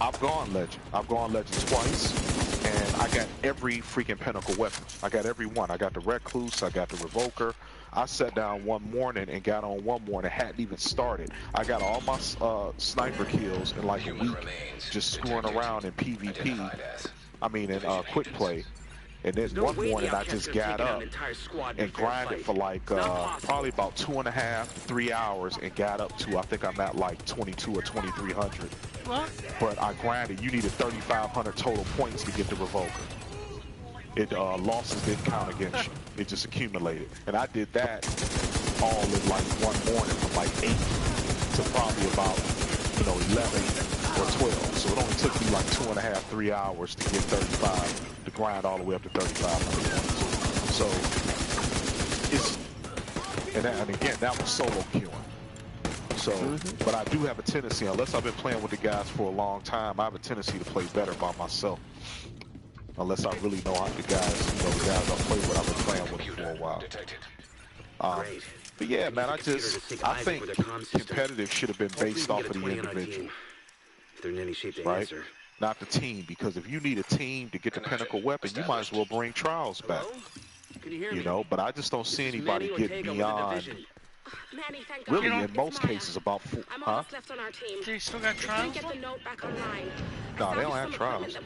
I've gone legend twice, and I got every freaking pinnacle weapon. I got every one. I got the recluse, I got the revoker. I sat down one morning and got on one morning, hadn't even started. I got all my sniper kills in like a week, just screwing around in PvP. I mean in quick play. And then one morning I just got up and grinded for like probably about 2.5 to 3 hours and got up to, I think I'm at like 22 or 2300. What? But I grinded. You needed 3,500 total points to get the revoker. It losses didn't count against you. It just accumulated. And I did that all in like one morning from like 8 to probably about 11 or 12. So it only took me like 2.5, 3 hours to get 35. To grind all the way up to 3,500 points. So and again, that was solo queuing. So, but I do have a tendency, unless I've been playing with the guys for a long time, I have a tendency to play better by myself. Unless I really know how the guys I play with, I've been playing with for a while. But yeah, man, I think competitive should have been based off of the individual. If they're in any shape to right? answer. Not the team, because if you need a team to get the pinnacle weapon, you might as well bring trials back. Can you hear me? But I just don't see anybody get beyond. Manny, thank God. Really, in most cases, about 4. I'm Huh? almost left on our team. They still got trials? Get the note back online. No, they don't have trials.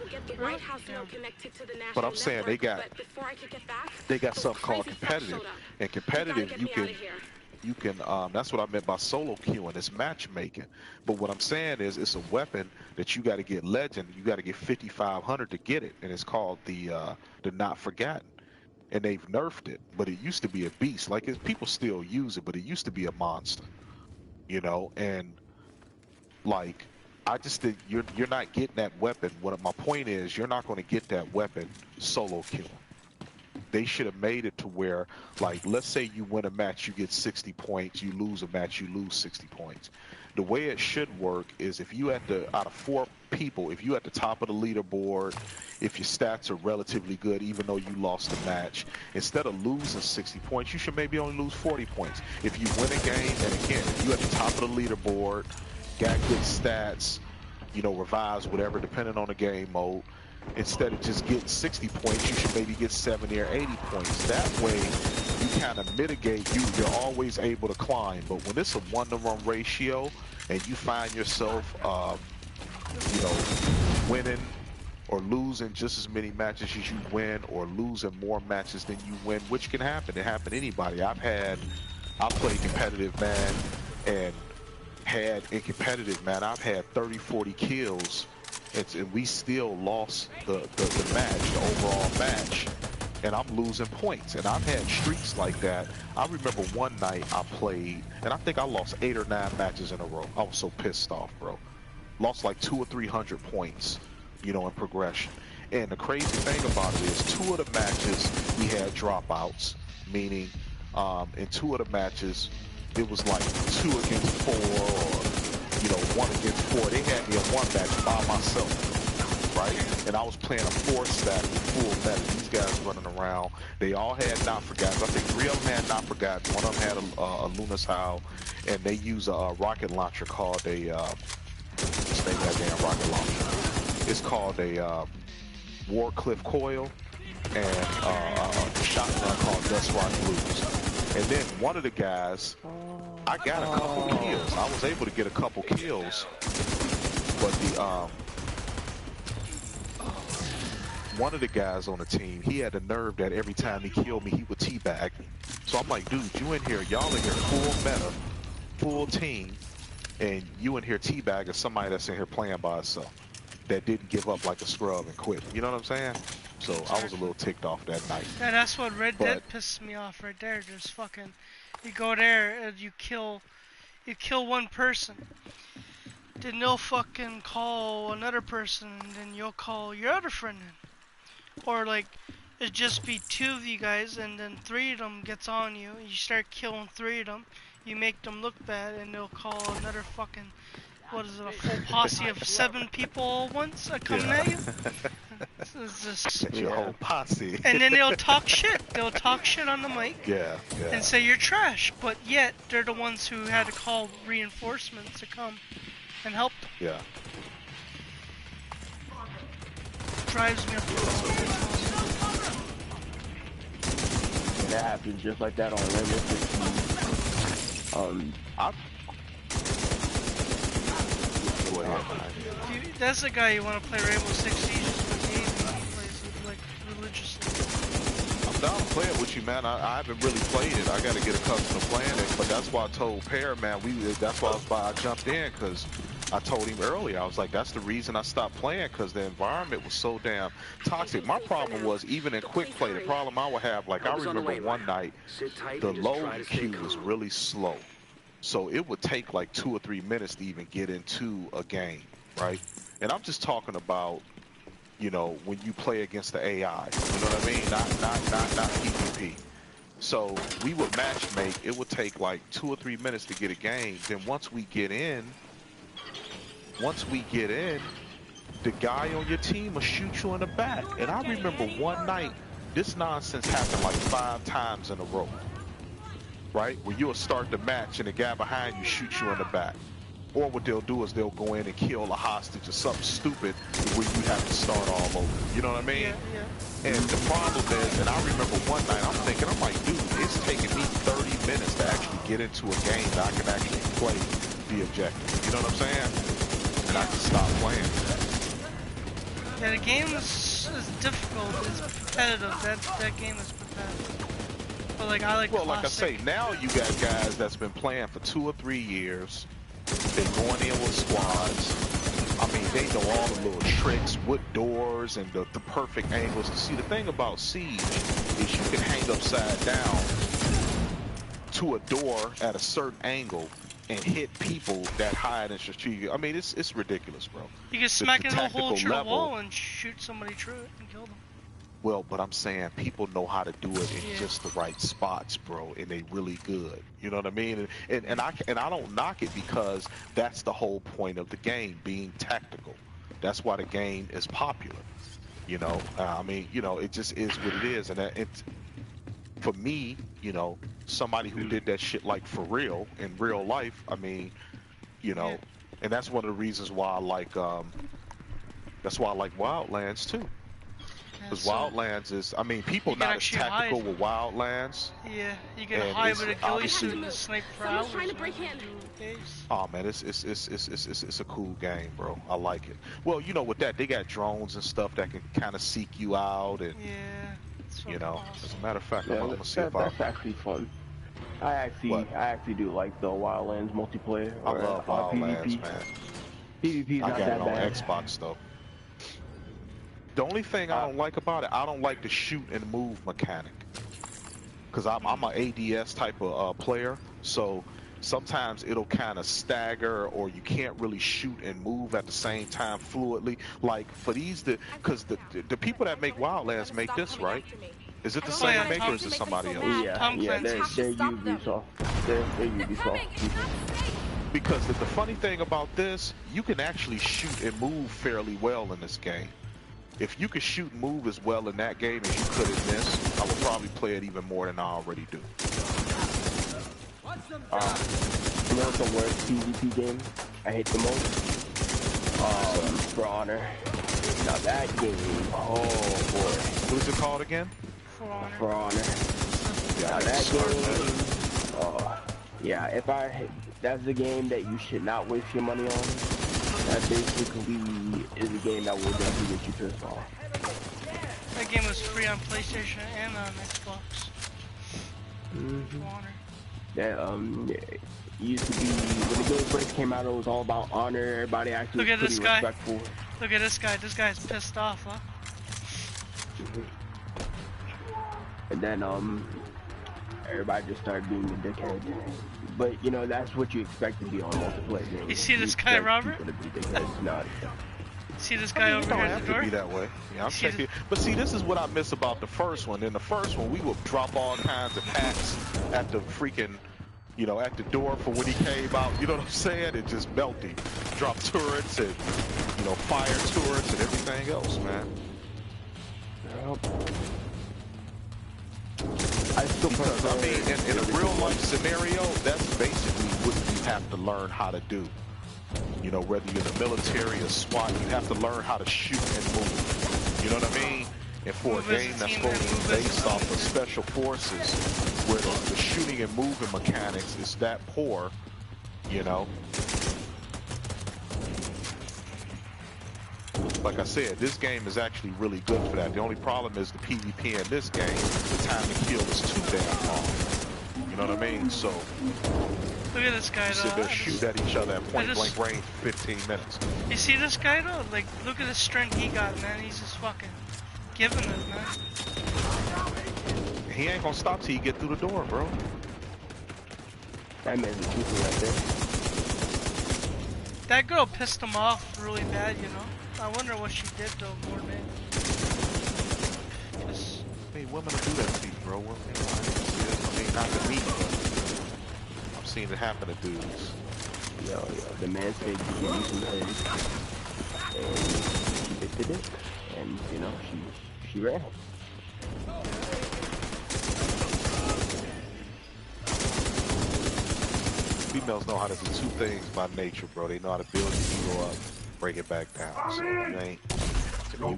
But I'm saying they got something called competitive. And competitive, you can that's what I meant by solo queuing. It's matchmaking. But what I'm saying is it's a weapon that you got to get legend. You got to get 5,500 to get it, and it's called the Not Forgotten. And they've nerfed it, but it used to be a beast. Like people still use it, but it used to be a monster. And like I just think you're not getting that weapon. What my point is, you're not going to get that weapon solo queuing. They should have made it to where, like, let's say you win a match, you get 60 points. You lose a match, you lose 60 points. The way it should work is if you out of 4 people, if you at the top of the leaderboard, if your stats are relatively good, even though you lost the match, instead of losing 60 points, you should maybe only lose 40 points. If you win a game, and again, if you at the top of the leaderboard, got good stats, you know, revives, whatever, depending on the game mode. Instead of just getting 60 points, you should maybe get 70 or 80 points. That way, you kind of mitigate. You're always able to climb. But when it's a 1-to-1 ratio, and you find yourself, you know, winning or losing just as many matches as you win, or losing more matches than you win, which can happen. It happen to anybody. I played competitive, man, and in competitive, man, I've had 30, 40 kills, and we still lost the match, the overall match, and I'm losing points. And I've had streaks like that. I remember one night I played, and I think I lost 8 or 9 matches in a row. I was so pissed off, bro. Lost like 200 or 300 points, you know, in progression. And the crazy thing about it is 2 of the matches we had dropouts, meaning in 2 of the matches it was like 2 against 4, or, you know, 1 against 4. They had me in one match by myself, right? And I was playing a 4-stack with full meta. These guys running around. They all had not forgotten. I think 3 of them had not forgotten. 1 of them had a Luna's Howl, and they use a rocket launcher called a what's the name of that damn rocket launcher? It's called a Warcliffe Coil, and a shotgun called Dust Rock Blues. And then one of the guys, I got a couple kills. I was able to get a couple kills, but the one of the guys on the team, he had the nerve that every time he killed me, he would teabag me. So I'm like, dude, you in here, y'all in here full meta, full team, and you in here teabagging somebody that's in here playing by itself, that didn't give up like a scrub and quit. You know what I'm saying? So I was a little ticked off that night. Yeah, that's what Red Dead pisses me off right there. Just fucking, you go there and you kill one person, then they'll fucking call another person, and then you'll call your other friend in. Or like, it'd just be 2 of you guys, and then 3 of them gets on you, and you start killing 3 of them, you make them look bad, and they'll call another fucking, what is it, a full posse of 7 people all once coming at you? It's just, your whole posse. And then they'll talk shit. They'll talk shit on the mic. Yeah. And say you're trash, but yet they're the ones who had to call reinforcements to come and help them. Yeah. Drives me up the wall. That happens just like that on Rainbow Six. Go ahead. That's the guy you want to play Rainbow Six Siege with. He plays it like religiously. I'm down to play it with you, man. I haven't really played it. I got to get accustomed to playing it, but that's why I told Pearrr, man. That's why I jumped in, because I told him earlier. I was like, that's the reason I stopped playing, because the environment was so damn toxic. My problem was, even in quick play, the problem I would have, like, I remember one night, the load queue was really slow. So it would take like 2 or 3 minutes to even get into a game, right? And I'm just talking about, you know, when you play against the AI, you know what I mean? Not PvP. So we would match make. It would take like 2 or 3 minutes to get a game. Then once we get in, the guy on your team will shoot you in the back. And I remember one night, this nonsense happened like 5 times in a row. Right? Where you'll start the match and the guy behind you shoots you in the back. Or what they'll do is they'll go in and kill a hostage or something stupid where you have to start all over. You know what I mean? Yeah. And the problem is, and I remember one night, I'm like, dude, it's taking me 30 minutes to actually get into a game that I can actually play the objective. You know what I'm saying? And I just stopped playing. Yeah, the game is difficult. It's competitive. That game is competitive. But like, I like well, classic. like I say, now you got guys that's been playing for 2 or 3 years. They're going in with squads. I mean, they know all the little tricks with doors and the perfect angles. And see, the thing about Siege is you can hang upside down to a door at a certain angle and hit people that hide in strategic. I mean, it's ridiculous, bro. You can smack in a hole through the wall and shoot somebody through it and kill them. Well, but I'm saying people know how to do it in just the right spots, bro, and they really good. You know what I mean? And I don't knock it, because that's the whole point of the game, being tactical. That's why the game is popular. You know, I mean, you know, it just is what it is, and it's, for me, you know, somebody who did that shit like for real in real life. I mean, you know, And that's one of the reasons why I like Wildlands too. Because Wildlands is, I mean, people not as tactical with Wildlands. Yeah, you can hide with a ghillie suit and snipe for hours. Trying to break in. Oh man, it's a cool game, bro. I like it. Well, you know, with that they got drones and stuff that can kind of seek you out, and you know, awesome. As a matter of fact, I'm gonna see if that's actually fun. I actually do like the Wildlands multiplayer. I love Wildlands, PvP. man. PvP's not that bad. I got it on Xbox though. The only thing I don't like about it, I don't like the shoot and move mechanic. Cause I'm an ADS type of player, so sometimes it'll kind of stagger, or you can't really shoot and move at the same time fluidly. Like for these, because the people that make Wildlands make this, right? Is it the same maker or is it somebody else? Yeah, they're Ubisoft. They're Ubisoft. Because the funny thing about this, you can actually shoot and move fairly well in this game. If you could shoot and move as well in that game as you could in this, I would probably play it even more than I already do. You know what's the worst PvP game I hate the most? For Honor. Now that game, oh boy. What is it called again? For Honor. Now that game, yeah, that's the game that you should not waste your money on. That basically is a game that will definitely get you pissed off. That game was free on PlayStation and on Xbox. For Honor. It used to be, when the Guild Breaks came out, it was all about honor. Everybody actually was pretty respectful. Look at this guy. This guy's pissed off, huh? And then, everybody just started being a dickhead. But, you know, that's what you expect to be on multiplayer games. You see this guy, Robert? No. See this guy over here at the door? Be that way. Yeah, I'm checking. But see, this is what I miss about the first one. In the first one, we would drop all kinds of packs at the freaking, you know, at the door for when he came out. You know what I'm saying? It just melted. Drop turrets and, you know, fire turrets and everything else, man. Because I mean, in a real life scenario, that's basically what you have to learn how to do. You know, whether you're in the military or SWAT, you have to learn how to shoot and move. You know what I mean? And for a game that's supposed to be based off of special forces, where the shooting and moving mechanics is that poor, you know. Like I said, this game is actually really good for that. The only problem is the PvP in this game, the time to kill is too damn long. You know what I mean? So, look at this guy though. Sit there, shoot at each other at point blank range for 15 minutes. You see this guy though? Like, look at the strength he got, man. He's just fucking giving it, man. He ain't gonna stop till you get through the door, bro. That man's a keeper right there. That girl pissed him off really bad, you know? I wonder what she did though, more than just... Hey, women do that to you, bro. Women, I mean, not to me, but I've seen it happen to dudes. Yo, the man said you can use some head, and she bit the dick, and you know, she ran. Females know how to do two things by nature, bro. They know how to build your ego up, break it back down. So you ain't, you're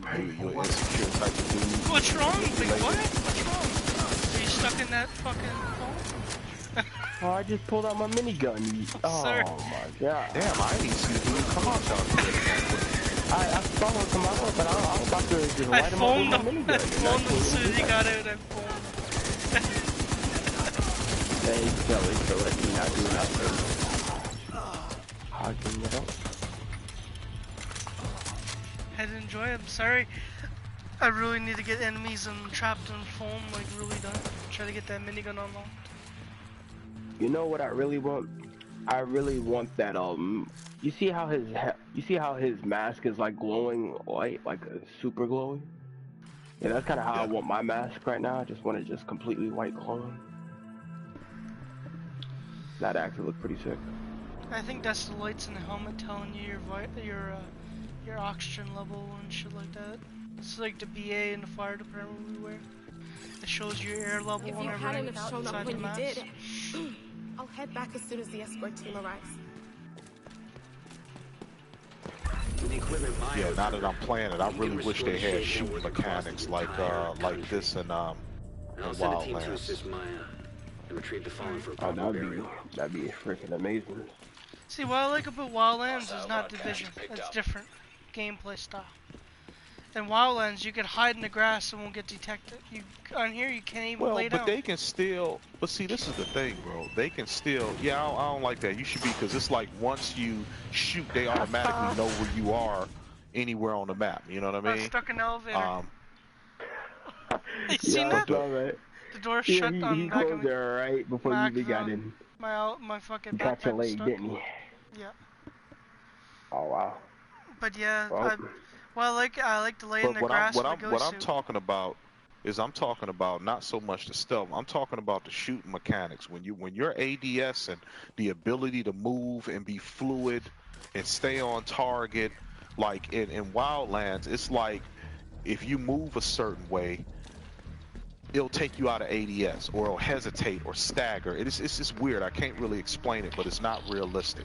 an insecure type of dude. What's wrong? Like, what? What's wrong? Are you stuck in that fucking phone? Oh, I just pulled out my minigun. Oh Sir. My god. Damn, I didn't see the dude come out there. I saw him come out, but I was about to just light him up with my minigun. I phoned him as soon as he got out, I phoned him. Thanks, Kelly, for letting me not do nothing. Hogging it up. Had to enjoy it. I'm sorry. I really need to get enemies and trapped in foam, like really done. Try to get that minigun unlocked. You know what I really want? I really want that you see how his mask is like glowing white, like a super glowing? Yeah, that's kind of how I want my mask right now. I just want it just completely white glowing. That actually looked pretty sick. I think that's the lights in the helmet telling you your oxygen level and shit like that. It's like the BA in the fire department we wear. It shows your air level If you whenever hadn't have shown up when you did, mask. I'll head back as soon as the escort team arrives. The equipment Maya Yeah, now that recovered, I'm playing it, I you really can wish restore they the had shit shooting network across the mechanics entire like country. this in I'll send a team to Wildlands. assist Maya and retrieve the fallen for a Oh, proper burial. that'd be freaking amazing. See, what I like about Wildlands is not Division. It's different gameplay style. In Wildlands, you could hide in the grass and won't get detected. On here, you can't even Well, lay but down. they can still. But see, this is the thing, bro. They can still. Yeah, I don't like that. You should be, because it's like once you shoot, they automatically know where you are anywhere on the map. You know what I I mean? was stuck in the elevator. You Yeah, seen that? the door yeah, shut on he the back of closed me. there right before you even got in. My fucking He caught your backpack was leg, stuck. didn't he? Yeah. Oh wow. But yeah, Well, I like to lay in the grass with a ghost what I'm suit. talking about is I'm talking about not so much the stealth. I'm talking about the shooting mechanics. When you're ADS and the ability to move and be fluid and stay on target, like in Wildlands, it's like if you move a certain way, it'll take you out of ADS or it'll hesitate or stagger. It's just weird. I can't really explain it, but it's not realistic.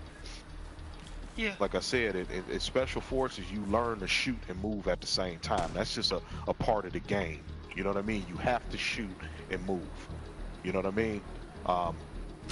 Yeah. Like I said, in Special Forces, you learn to shoot and move at the same time. That's just a part of the game. You know what I mean? You have to shoot and move. You know what I mean?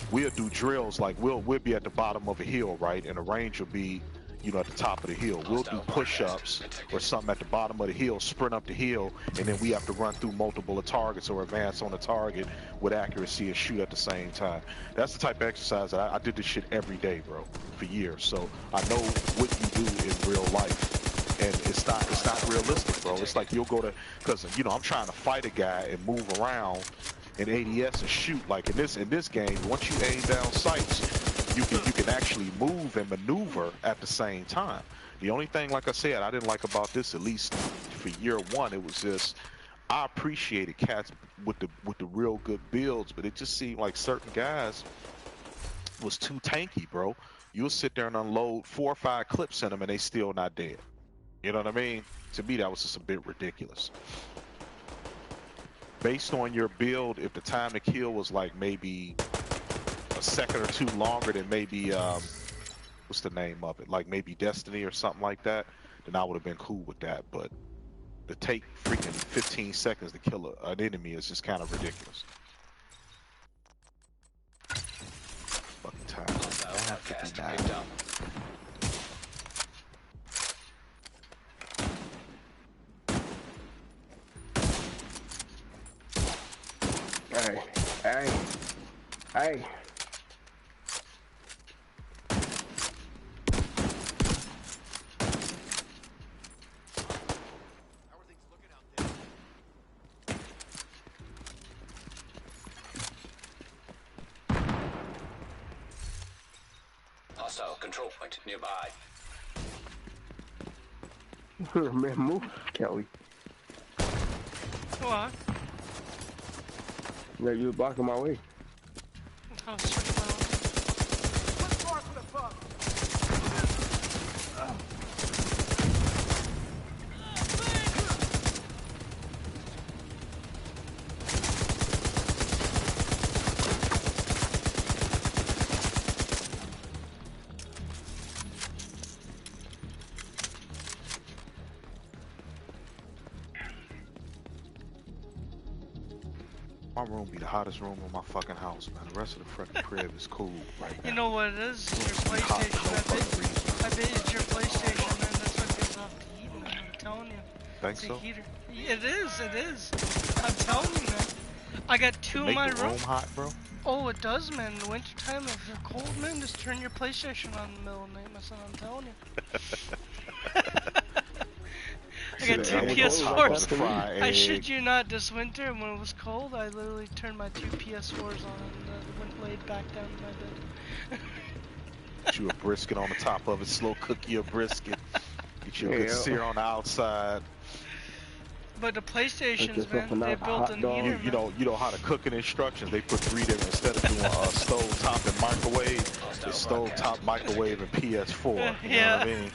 We'll do drills like we'll be at the bottom of a hill, right? And the range will be, you know, at the top of the hill. We'll do push-ups or something at the bottom of the hill, sprint up the hill, and then we have to run through multiple targets or advance on a target with accuracy and shoot at the same time. That's the type of exercise that I did this shit every day, bro, for years. So I know what you do in real life, and it's not realistic, bro. It's like you'll go to, because you know I'm trying to fight a guy and move around in ADS and shoot. Like in this game, once you aim down sights, you can actually move and maneuver at the same time. The only thing, like I said, I didn't like about this, at least for year one, it was just I appreciated cats with the real good builds, but it just seemed like certain guys was too tanky, bro. You'll sit there and unload 4 or 5 clips in them and they still not dead. You know what I mean? To me, that was just a bit ridiculous. Based on your build, if the time to kill was like maybe a second or two longer than maybe what's the name of it, like maybe Destiny or something like that, then I would have been cool with that. But to take freaking 15 seconds to kill an enemy is just kind of ridiculous. Fucking time. Hey. Hostile control point nearby. Man, move, Kelly. What? Yeah, you were blocking my way. Oh, sorry. My room be the hottest room in my fucking house, man. The rest of the fucking crib is cool right now. You know what it is? It's your PlayStation. I bet it's your PlayStation, man. That's what gives off the heat, man. I'm telling you. Think it's so? A heater. It is. I'm telling you, man. I got 2 in my room. Room hot, bro? Oh, it does, man. In the wintertime, if you're cold, man, just turn your PlayStation on in the middle of the night, my son. I'm telling you. I got 2 PS4s. I shit you not, this winter, when it was cold, I literally turned my 2 PS4s on and went laid back down in my bed. Get you a brisket on the top of it, slow cook you a brisket. Get you a good sear on the outside. But the PlayStations, man, they built an heater, you know how to cook in instructions. They put 3 different, instead of doing stove top and microwave, it's stove top, microwave, and PS4. You know what I mean?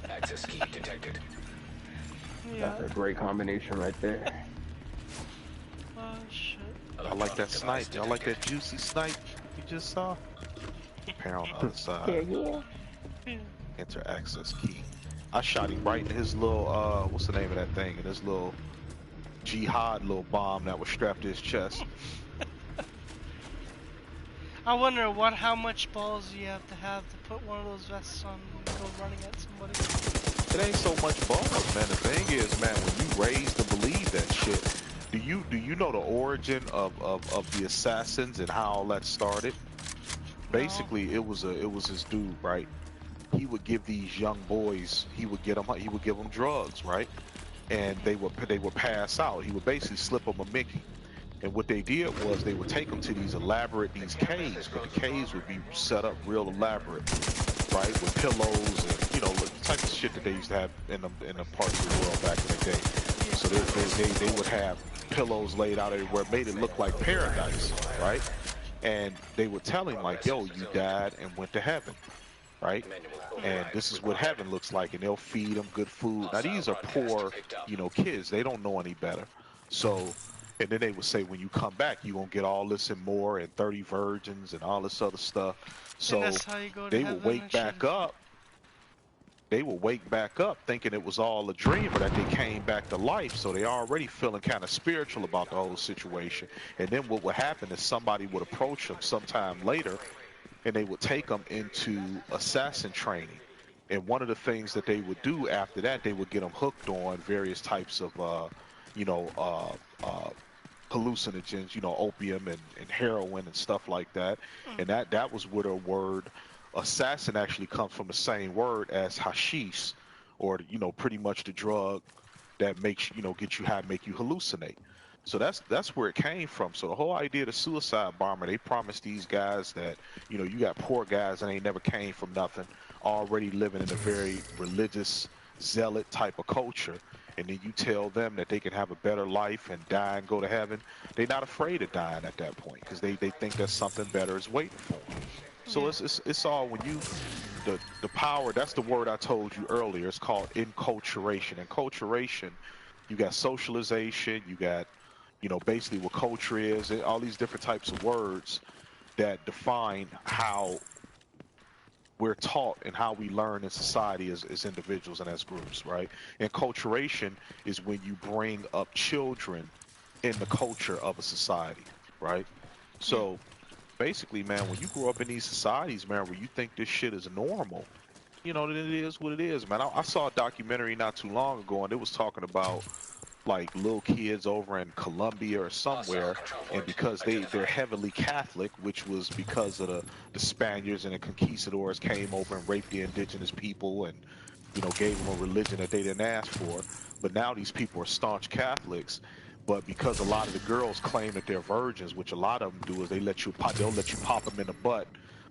Access key detected. Yeah. That's a great combination right there. Oh shit. I like that snipe. Y'all like that juicy snipe you just saw? Pair on the other side. Yeah. Enter access key. I shot him right in his little what's the name of that thing? In his little jihad little bomb that was strapped to his chest. I wonder how much balls you have to put one of those vests on and go running at somebody. It ain't so much balls, man. The thing is, man, when you raised to believe that shit, do you know the origin of the assassins and how all that started? No. Basically, it was this dude, right? He would give these young boys, he would give them drugs, right? And they would pass out. He would basically slip them a Mickey. And what they did was they would take them to these caves, but the caves would be set up real elaborate, right, with pillows and the type of shit that they used to have in the parts of the world back in the day. So they would have pillows laid out everywhere, made it look like paradise, right? And they would tell him like, "Yo, you died and went to heaven." Right? And this is what heaven looks like, and they'll feed them good food. Now these are poor, kids. They don't know any better. So, and then they would say, when you come back, you're gonna get all this and more, and 30 virgins and all this other stuff. So and that's how you go to they will wake back up. They will wake back up thinking it was all a dream or that they came back to life. So they already feeling kind of spiritual about the whole situation. And then what would happen is somebody would approach them sometime later, and they would take them into assassin training. And one of the things that they would do after that, they would get them hooked on various types of, hallucinogens, opium and heroin and stuff like that. And that was where the word assassin actually comes from, the same word as hashish, or pretty much the drug that makes get you high, make you hallucinate. So that's where it came from. So the whole idea of the suicide bomber, they promised these guys that you got poor guys that ain't never came from nothing, already living in a very religious zealot type of culture, and then you tell them that they can have a better life and die and go to heaven. They're not afraid of dying at that point because they think that something better is waiting for them. So it's all when you the power. That's the word I told you earlier. It's called enculturation. Enculturation, you got socialization, you got basically what culture is, and all these different types of words that define how we're taught and how we learn in society as individuals and as groups, right? Enculturation is when you bring up children in the culture of a society, right? So basically, man, when you grow up in these societies, man, where you think this shit is normal, then it is what it is, man. I saw a documentary not too long ago, and it was talking about like little kids over in Colombia or somewhere, and because they're heavily Catholic, which was because of the Spaniards and the conquistadors came over and raped the indigenous people and gave them a religion that they didn't ask for. But now these people are staunch Catholics. But because a lot of the girls claim that they're virgins, which a lot of them do, is they'll let you pop them in the butt,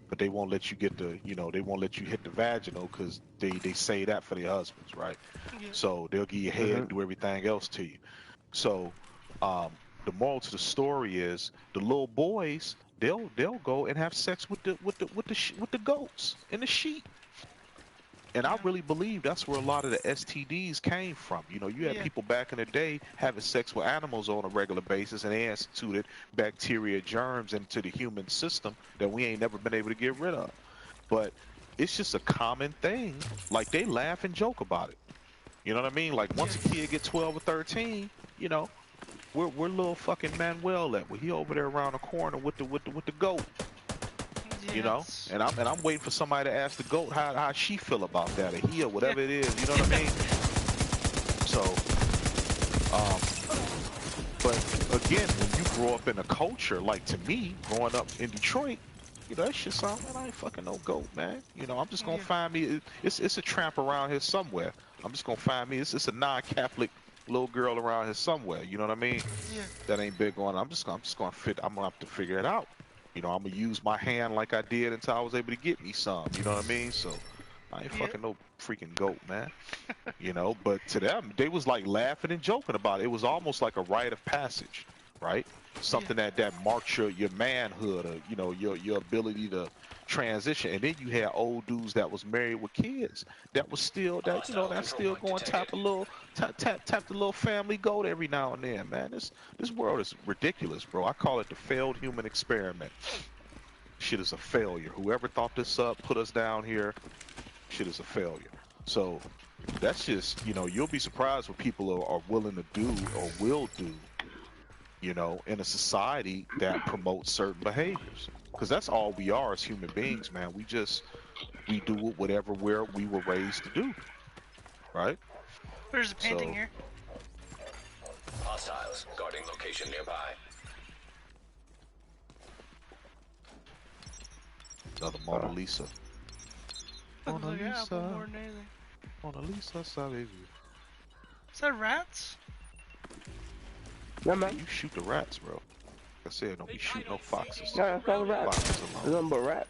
but they won't let you get they won't let you hit the vaginal because they say that for their husbands, right? Yeah. So they'll give you head and do everything else to you. So the moral to the story is the little boys they'll go and have sex with the goats and the sheep. And I really believe that's where a lot of the STDs came from. You had people back in the day having sex with animals on a regular basis, and they instituted bacteria, germs into the human system that we ain't never been able to get rid of. But it's just a common thing. Like, they laugh and joke about it. You know what I mean? Like, once a kid get 12 or 13, where little fucking Manuel at? Well, he over there around the corner with the goat. Yes. And I'm waiting for somebody to ask the goat how she feel about that, or he, or whatever it is. You know what I mean? So, but again, when you grow up in a culture, like to me, growing up in Detroit, that shit sound, man, I ain't fucking no goat, man. I'm just gonna find me. It's a tramp around here somewhere. I'm just gonna find me. It's a non-Catholic little girl around here somewhere. You know what I mean? Yeah. That ain't big on. I'm just gonna fit. I'm gonna have to figure it out. I'm gonna use my hand like I did until I was able to get me some. You know what I mean? So I ain't fucking no freaking goat, man. But to them, they was like laughing and joking about it. It was almost like a rite of passage, right? Something that marks your manhood, or your ability to transition. And then you had old dudes that was married with kids that was still that's still going tap the little family goat every now and then, man. This world is ridiculous, bro. I call it the failed human experiment. Shit is a failure. Whoever thought this up, put us down here, shit is a failure. So That's just, you know, you'll be surprised what people are willing to do or will do, you know, in a society that promotes certain behaviors. Because that's all we are as human beings, man. We do whatever we were raised to do, right? There's a painting So, here. Hostiles guarding location nearby. another Mona Lisa. Mona Look at apple Lisa. more than anything. Mona Lisa, sorry. Is that rats? Yeah, man. You shoot the rats, bro. Like I said, don't be shooting no foxes. No, that's not a rat. Foxes It's alone. nothing but rat.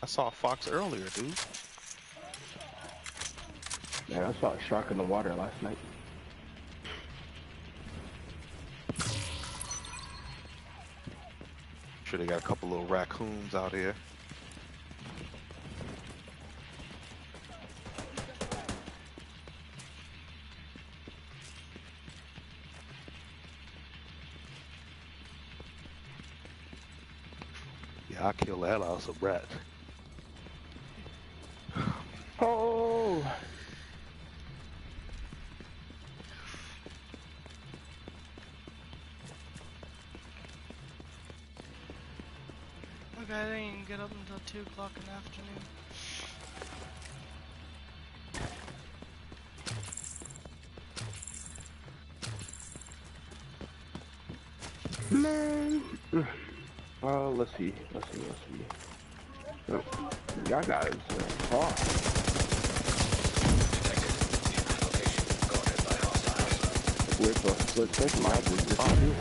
I saw a fox earlier, dude. Man, I saw a shark in the water last night. Sure, they got a couple little raccoons out here. Yeah, I killed the hell out of some rats. Oh! Look, I didn't even get up until 2 o'clock in the afternoon. Man. Well, let's see. Y'all guys are with a split second, I just disappeared.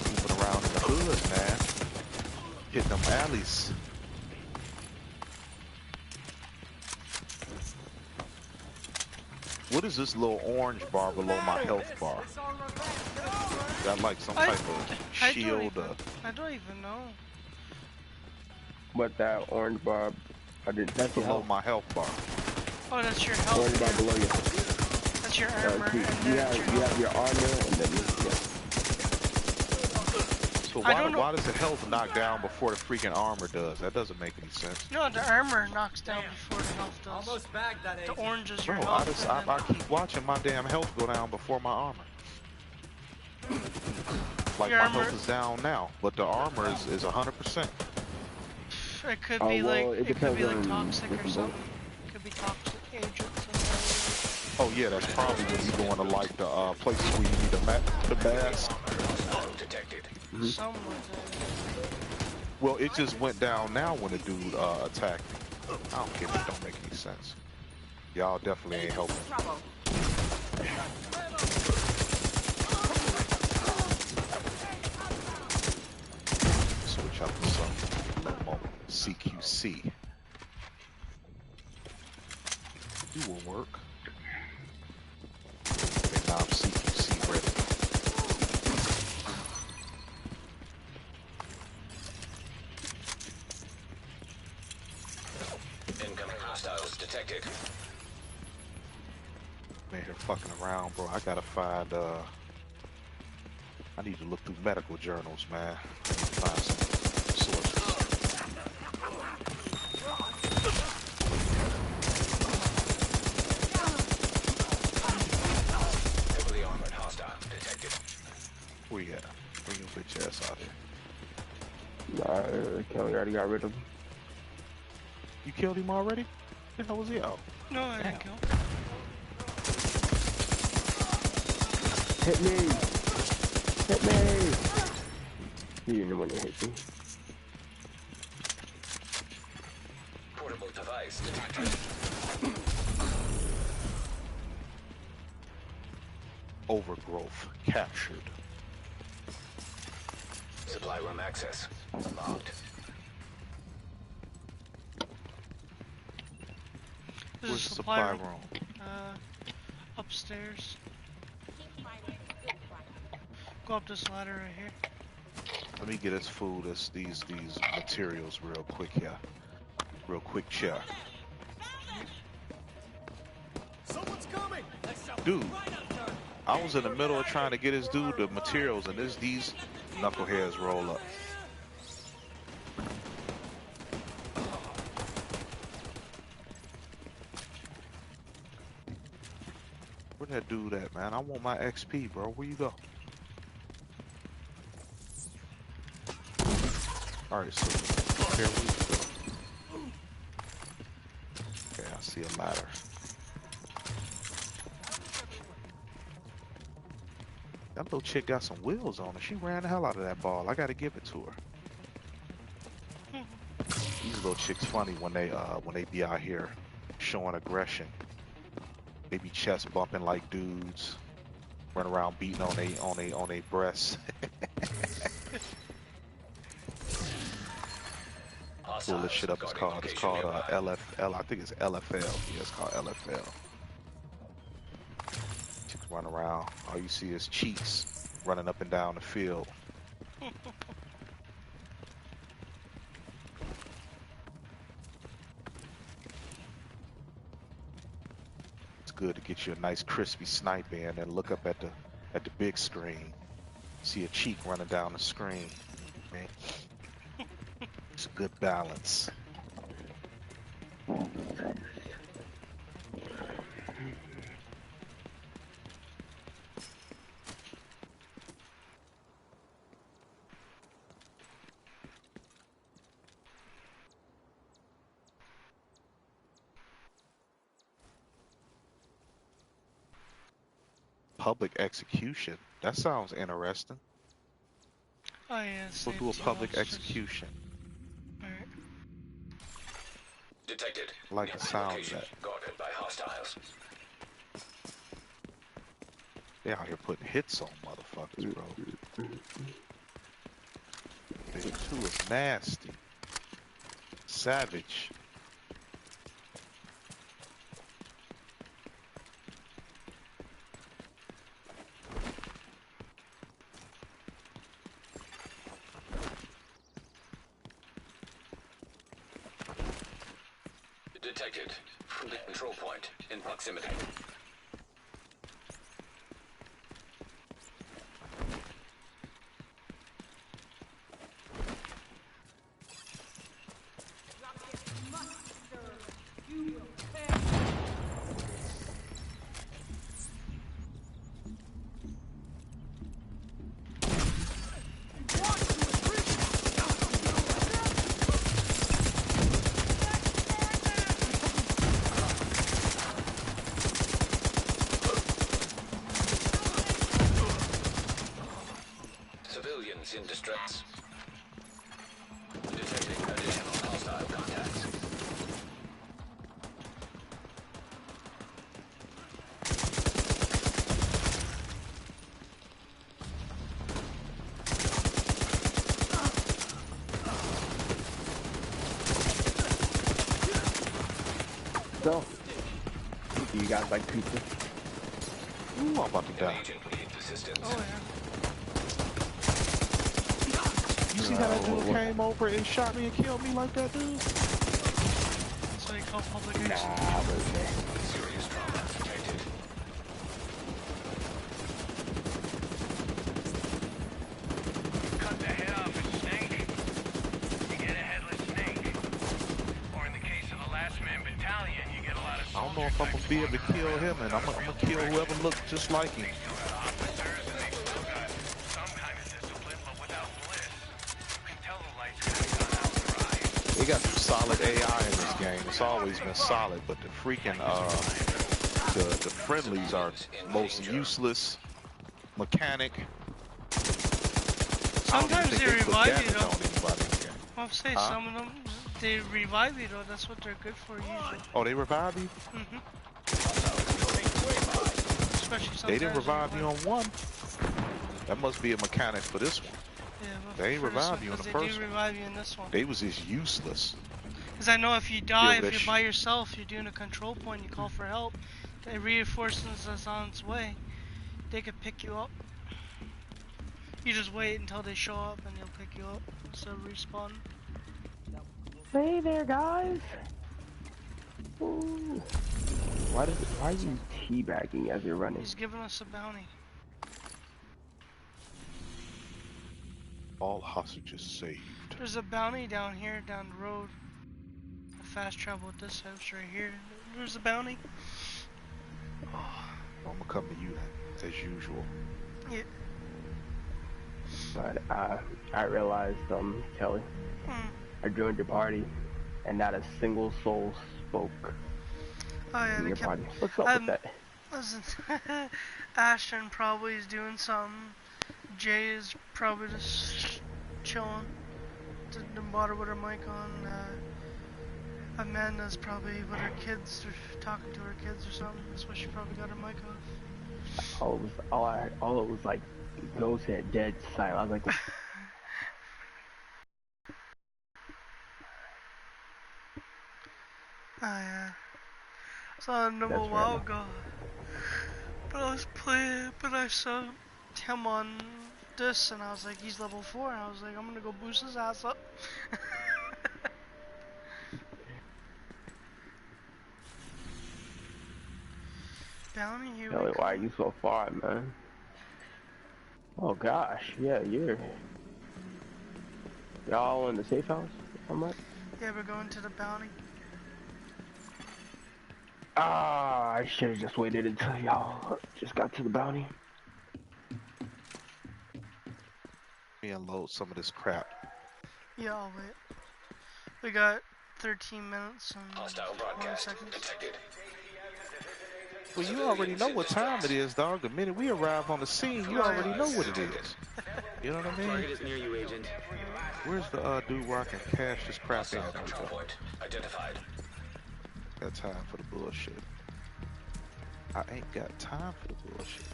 Moving around in the hood, man. Hitting them alleys. What is this little orange bar below my health bar? Is that like some type of shield? I don't even know. But that orange bar, I didn't touch Below my health bar. Oh, that's your health. Orange bar below you. That's your armor. You have your armor and then So why does the health knock down before the freaking armor does? That doesn't make any sense. No, the armor knocks down before the health does. Almost bagged that The orange is your No, health. I keep watching my damn health go down before my armor. Like Your my armor- health is down now, but the armor is 100%. It could Oh, be well, like it it could be like depends on toxic or different something. It could be toxic agents. Oh yeah, that's probably when you going to like the places where you need the mask. Detected. Something like that. Well, it just went down now when the dude attacked me. I don't get it. It don't make any sense. Y'all definitely ain't helping. Switch up to some CQC. You will work. Okay, now I'm CQC ready. Incoming hostiles detected. Man, here fucking around, bro. I gotta find, I need to look through medical journals, man. I need to find some sources. Heavily armored hostile detected. Where you at? Bring your bitch ass out here. Nah, Kelly already got rid of him. You killed him already? The hell was he out? No, I didn't kill. Hit me! Hit me! You didn't want to hit me. Portable device detected. Overgrowth captured. Supply room access unlocked. This Where's is the a supply room? Upstairs. Go up this ladder right here. Let me get us food, these materials real quick here. Real quick check. Someone's coming. Dude, I was in the middle of trying to get this dude the materials and these knuckleheads roll up. Where that dude at, man? I want my XP, bro. Where you go? Alright, so here we go. Okay, I see a ladder. That little chick got some wheels on her. She ran the hell out of that ball. I gotta give it to her. These little chicks funny when they be out here showing aggression. They be chest bumping like dudes, run around beating on they breasts. Pull this shit up. It's called LFL. I think it's LFL. Yeah, it's called LFL. Chicks run around. All you see is cheeks running up and down the field. Good to get you a nice crispy snipe in and look up at the big screen. See a cheek running down the screen. Man. It's a good balance. Public execution. That sounds interesting. Oh yeah, we'll do a public execution. Alright. Detected. I like the sound of that. Guarded by hostiles. They out here putting hits on motherfuckers, bro. They too is nasty. Savage. Detected. From the control point in proximity. In distress. Detecting additional hostile contacts. So, do you guys like pizza? Ooh, I'm about to die. Oh yeah. You see how that dude came over and shot me and killed me like that, dude? That's what you call public execution. Serious trauma detected. Cut the head off a snake, you get a headless snake. Or in the case of the Last Man Battalion, you get a lot of I don't know if I'm gonna be able to kill him, and I'm gonna kill whoever looks just like him. They got some solid AI in this game. It's always been solid, but the freaking the friendlies are most useless. Mechanic. Sometimes they revive you though. I'll say some of them they revive you though. That's what they're good for usually. Oh, they revive you? Mhm. Especially they didn't revive you on one. That must be a mechanic for this one. Yeah, they ain't revive you in the first one. They do revive you in this one. They was just useless. Because I know if you die, if you're by yourself, you're doing a control point, you call for help, the reinforcements is on its way. They could pick you up. You just wait until they show up and they'll pick you up instead of respawning. Hey there, guys. Ooh. Why are you teabagging as you're running? He's giving us a bounty. All hostages saved. There's a bounty down here, down the road. I fast travel with this house right here. There's a bounty. I'm gonna come to you then, as usual. Yeah. But I realized, Kelly, I joined your party, and not a single soul spoke Oh yeah, in they your kept. party. What's up with that? Listen, Ashton probably is doing something. Jay is probably just chilling. Didn't bother with her mic on. Amanda's probably with her kids, or talking to her kids or something. That's why she probably got her mic off. All it was like, ghost head dead silent. I was like. Oh yeah. Saw him a while ago. But I was playing, but I saw him on this, and I was like, he's level 4, and I was like, I'm gonna go boost his ass up. Bounty, here Kelly, we why are come. you so far, man? Oh gosh, yeah, you're all in the safe house, I'm right? Yeah, we're going to the bounty. Ah, I should have just waited until y'all just got to the bounty. Let me unload some of this crap. Yeah, I'll wait. We got 13 minutes and Hostile 20 broadcast seconds. detected. Well, you already know what time it is, dog. The minute we arrive on the scene, you already know what it is. You know what I mean? Target is near you, Agent. Where's the dude where I can cash this crap in? Hostile control point identified. Got time for the bullshit. I ain't got time for the bullshit.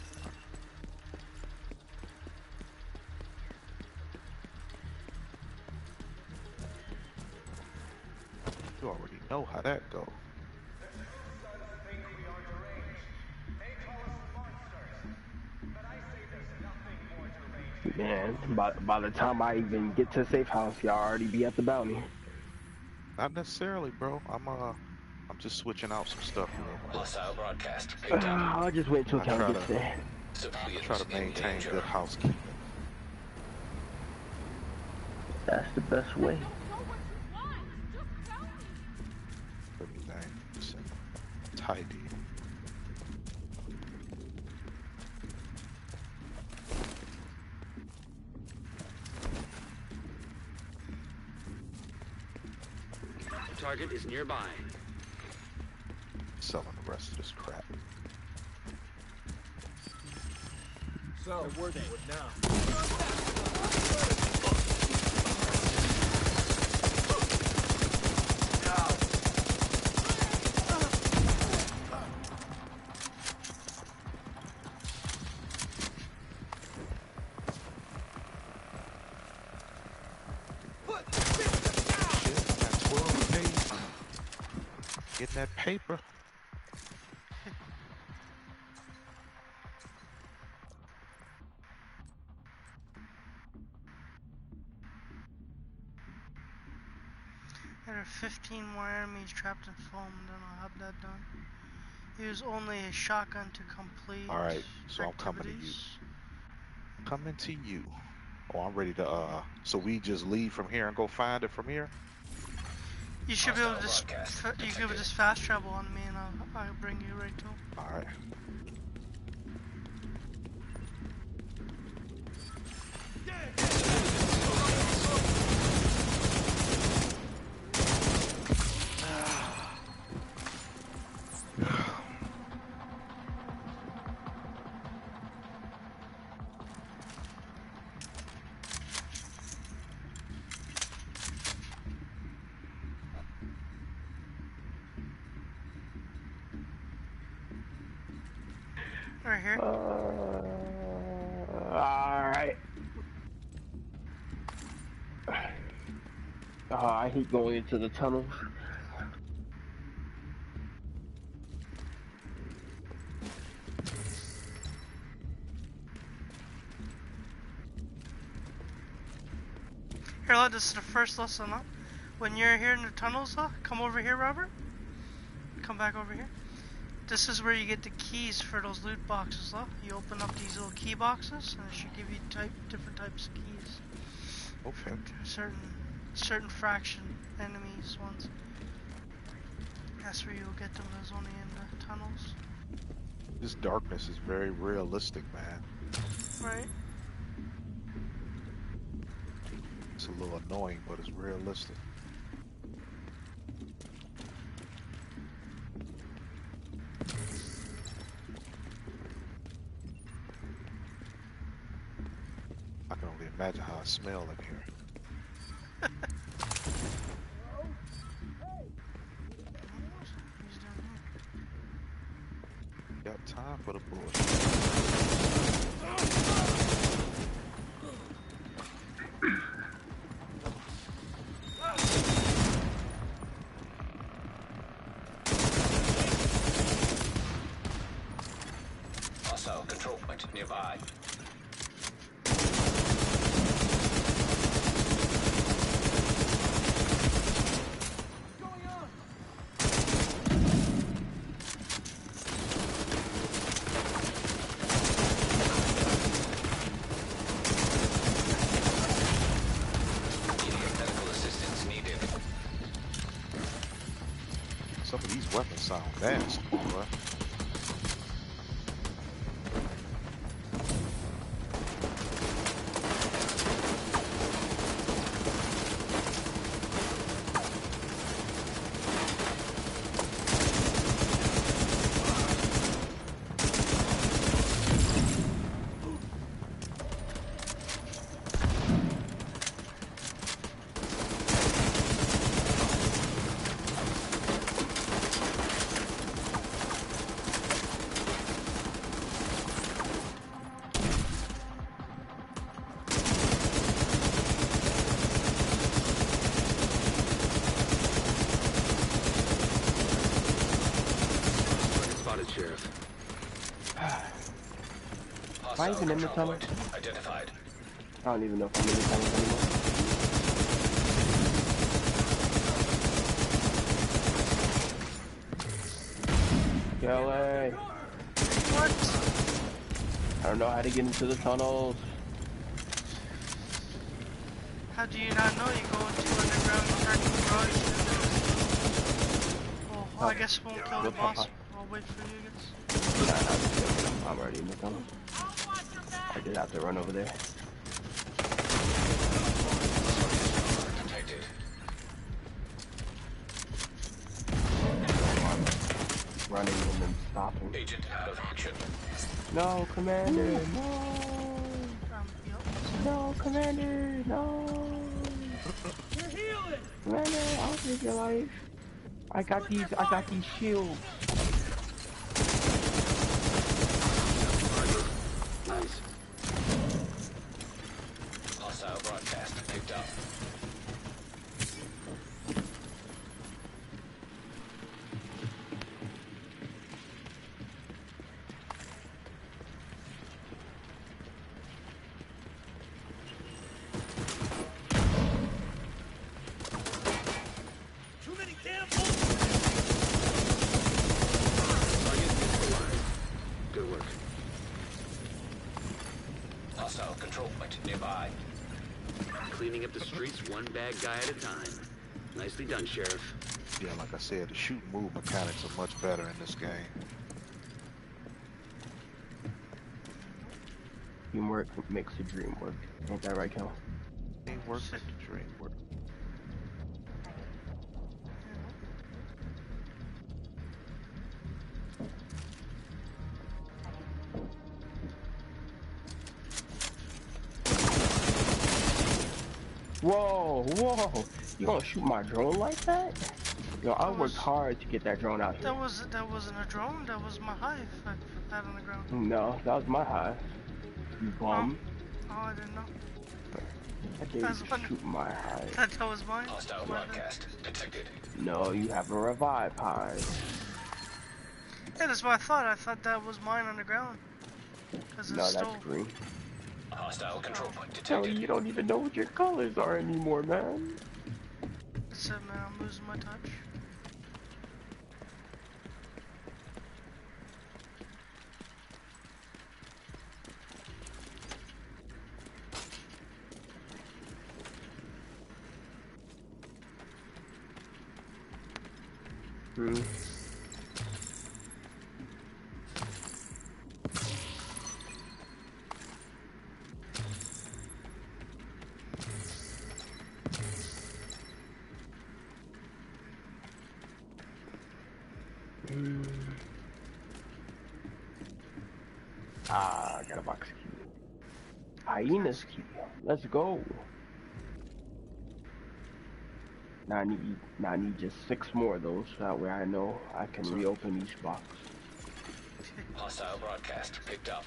You already know how that go. Man, by the time I even get to the safe house, y'all already be at the bounty. Not necessarily, bro. I'm just switching out some stuff real quick. Hostile broadcast picked up. I'll just wait until Kelly gets there. I try to maintain good housekeeping. That's the best way. Everything tidy. Target is nearby. Selling the rest of this crap. So, what now? Getting that paper. There are 15 more enemies trapped in foam, then I'll have that done. Use only a shotgun to complete. Alright, so I'm coming to you. activities. Coming to you. Oh, I'm ready to, so we just leave from here and go find it from here? You should be able to just, you could just fast travel on me and I'll bring you right to him. Alright. Right here. Alright. I hate going into the tunnels. Here, look, this is the first lesson, huh? When you're here in the tunnels, huh? Come over here, Robert. Come back over here. This is where you get the keys for those loot boxes, huh? You open up these little key boxes, and it should give you different types of keys. Okay. Certain fraction enemies ones. That's where you'll get them. There's only in the tunnels. This darkness is very realistic, man. Right. It's a little annoying, but it's realistic. I can only imagine how I smell in here. Got time for the bullshit. Hostile control point nearby. Some of these weapons sound nasty, bro. Am I even in the tunnel? Identified. I don't even know if I'm in the tunnel anymore. Kelly! What? I don't know how to get into the tunnels. How do you not know? You go into underground and start the garage. Oh, I guess won't kill the boss. I'll wait for you, I guess. I'm already in the tunnel. I did have to run over there. Detected. Running and then stopping. Agent out of action. No, Commander, no! No, Commander, no! You're healing! Commander, I'll save your life. I got these shields. Nice. Hostile broadcast picked up. Too many damn bullets! Good work. Hostile control point nearby. Cleaning up the streets one bad guy at a time. Nicely done, Sheriff. Yeah, like I said, the shoot and move mechanics are much better in this game. Teamwork makes the dream work. Ain't that right, Cal? Teamwork makes the dream work. Whoa, whoa! You gonna shoot my drone like that? Yo, I worked hard to get that drone out here. That wasn't a drone. That was my hive. I put that on the ground. No, that was my hive. You bum. Oh, I didn't know. I dare you to shoot my hive. That was mine. Hostile broadcast detected. No, you have a revive hive. Yeah, that's what I thought. I thought that was mine on the ground. Cause No, it's that's still... green. Hostile control point Tell detected. you don't even know what your colors are anymore, man. That's it, man. I'm losing my touch. Ah, I got a box key. Hyena's key. Let's go. Now I need just 6 more of those, so that way I know I can reopen each box. Hostile broadcast picked up.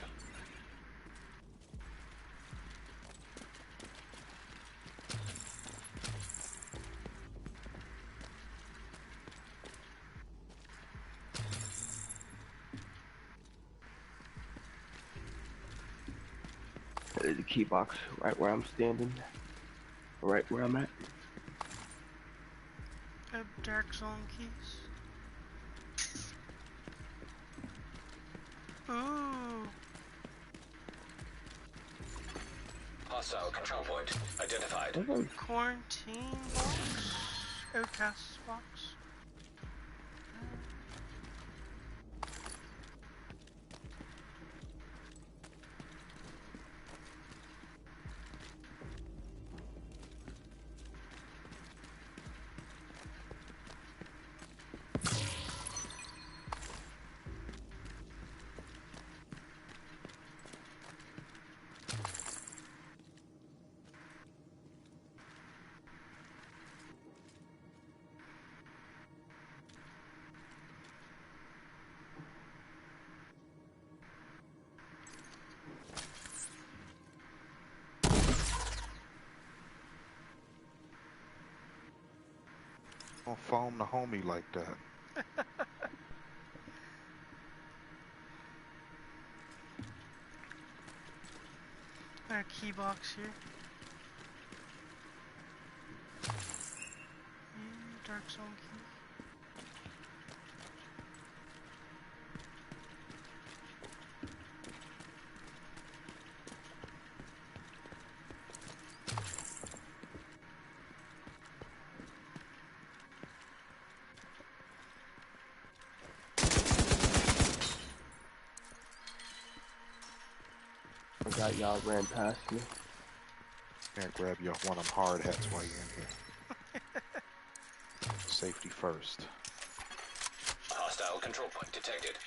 There's a key box right where I'm standing. Right where I'm at. I have dark zone keys. Ooh. Hostile control point identified. Quarantine box? Outcast box? Don't phone the homie like that. Our key box here. Dark zone key. Forgot y'all ran past me. Can't grab your one of them hard hats while you're in here. Safety first. Hostile control point detected.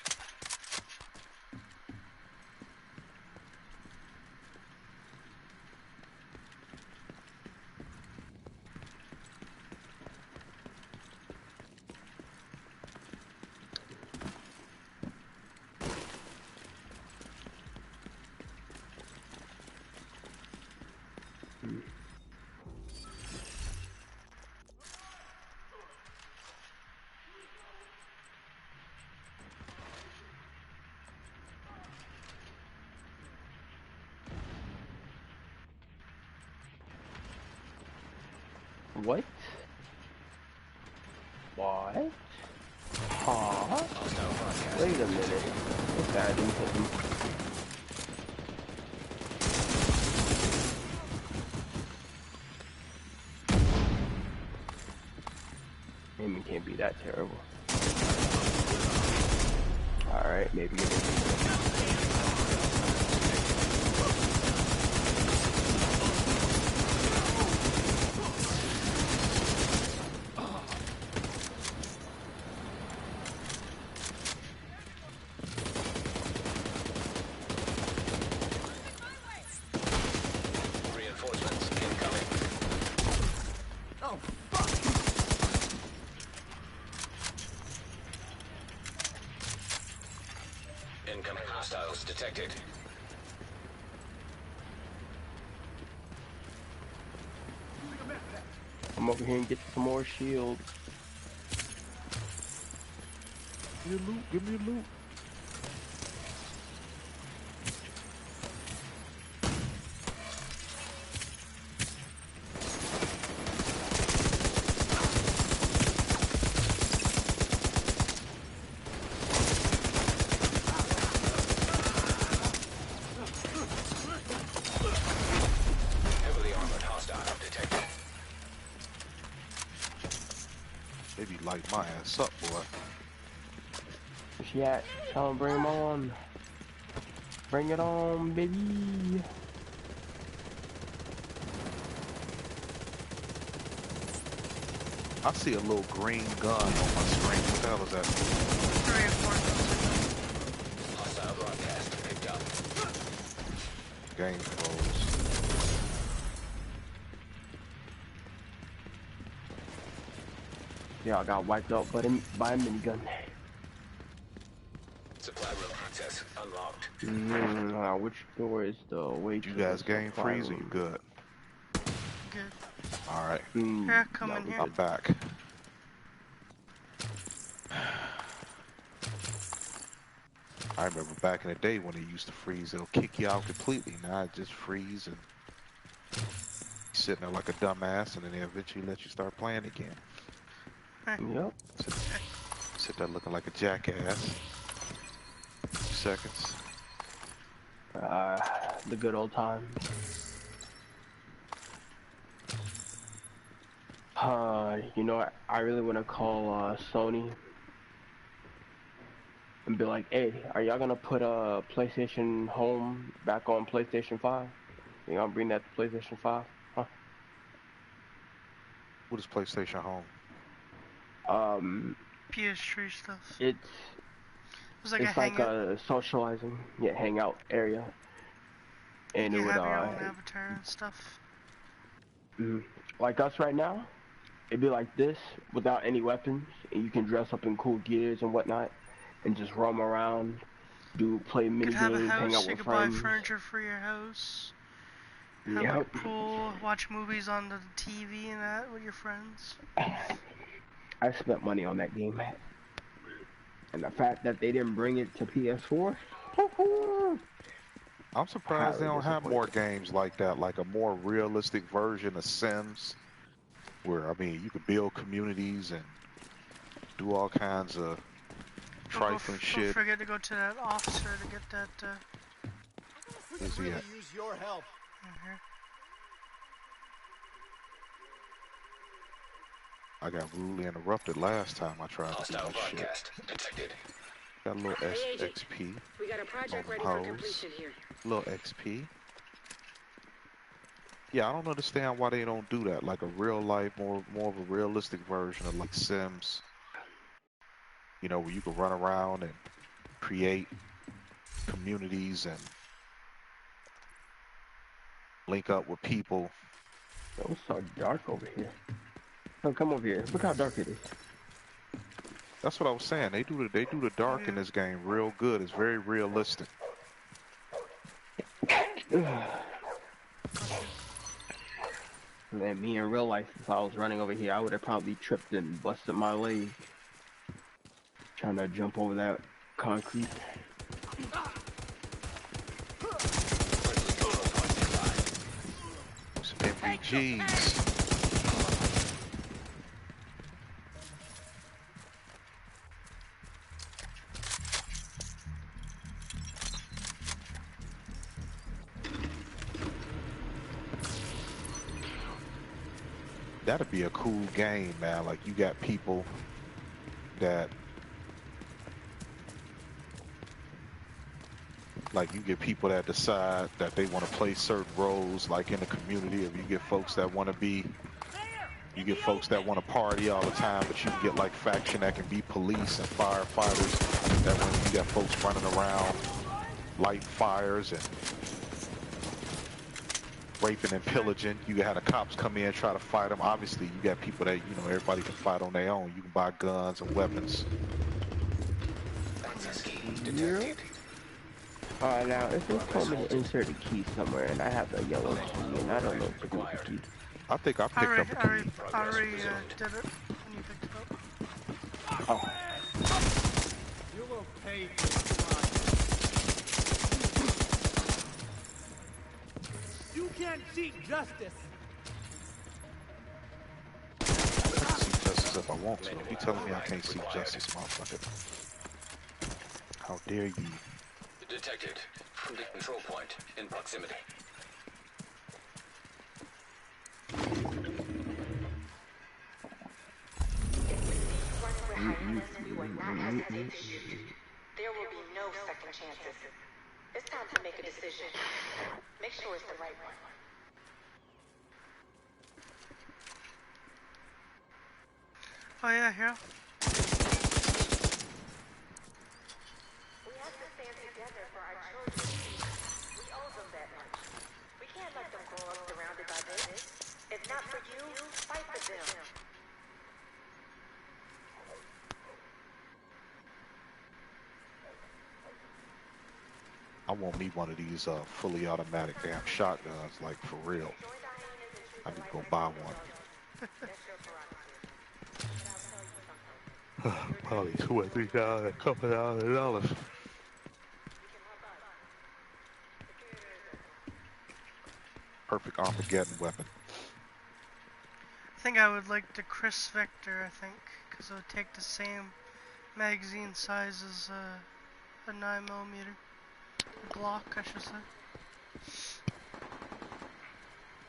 What? What? Huh? Wait a minute. Okay, I didn't hit him. Aiming can't be that terrible. Alright, maybe it is. Reinforcements incoming. Oh, fuck! Incoming hostiles detected. I'm over here and get some more shields. Give me a loot, give me a loot. Heavily armored hostile detected. Maybe light my ass up, boy. Where's she at? Tell him bring him on. Bring it on, baby. I see a little green gun on my screen. What the hell is that? Hostile broadcast picked up. game froze. Yeah, I got wiped out by a minigun. Supply room access unlocked. Which door is the way to You guys the game supply freeze or you room? good? Good. Alright. Here, come in here. I'm back. I remember back in the day when it used to freeze, it'll kick you out completely. Now it just freeze and sitting there like a dumbass, and then they eventually let you start playing again. Yep. Sit there looking like a jackass. 2 seconds. The good old times. You know, I really want to call Sony and be like, hey, are y'all gonna put PlayStation Home back on PlayStation 5? You gonna bring that to PlayStation 5? Huh? What is PlayStation Home? PS3 stuff. It's like a socializing, hangout area, and you it would have your own avatar and stuff. Like us right now, it'd be like this without any weapons, and you can dress up in cool gears and whatnot, and just roam around, play mini games, hang out with friends. You could buy furniture for your house. Have like a pool, watch movies on the TV and that with your friends. I spent money on that game, man. And the fact that they didn't bring it to PS4, I'm surprised they don't have more games like that, like a more realistic version of Sims, where, I mean, you could build communities and do all kinds of trifling shit. Don't forget to go to that officer to get that, Where's he at? Use your help. I got rudely interrupted last time I tried to do this shit. Detected. Got a little XP. We got a project ready for completion here. Little XP. Yeah, I don't understand why they don't do that. Like a real life, more of a realistic version of like Sims. You know, where you can run around and create communities and link up with people. It was so dark over here. Oh, come over here. Look how dark it is. That's what I was saying. They do the dark in this game real good. It's very realistic. Man, me in real life, if I was running over here, I would have probably tripped and busted my leg. Trying to jump over that concrete. Some MVGs. That'd be a cool game, man. Like, you got people that, like, you get people that decide that they want to play certain roles, like in the community. If you get folks that want to be, you get folks that want to party all the time, but you can get like faction that can be police and firefighters. That when you got folks running around, lighting fires and raping and pillaging. You had the cops come in and try to fight them. Obviously, you got people that, you know, everybody can fight on their own. You can buy guns and weapons. Alright, now, if it's told me to insert a key somewhere, and I have a yellow key, and I don't know what to do with the key. I think I picked up a key. I already did it when you picked it up. Oh. You will pay. You can't seek justice. I can seek justice if I want to. You telling me I can't seek justice, motherfucker? How dare you? Detected from the control point in proximity. There will be no second chances. It's time to make a decision. Make sure it's the right one. Oh yeah, here. We have to stand together for our children. We owes them that much. We can't let them grow up surrounded by this. If not for you, fight for them. I want me one of these fully automatic damn shotguns, like for real. I need to go buy one. Probably $2,000 or $3,000, a couple $1,000. Perfect Armageddon weapon. I think I would like the Chris Vector, I think, because it would take the same magazine size as a 9mm. A Glock, I should say.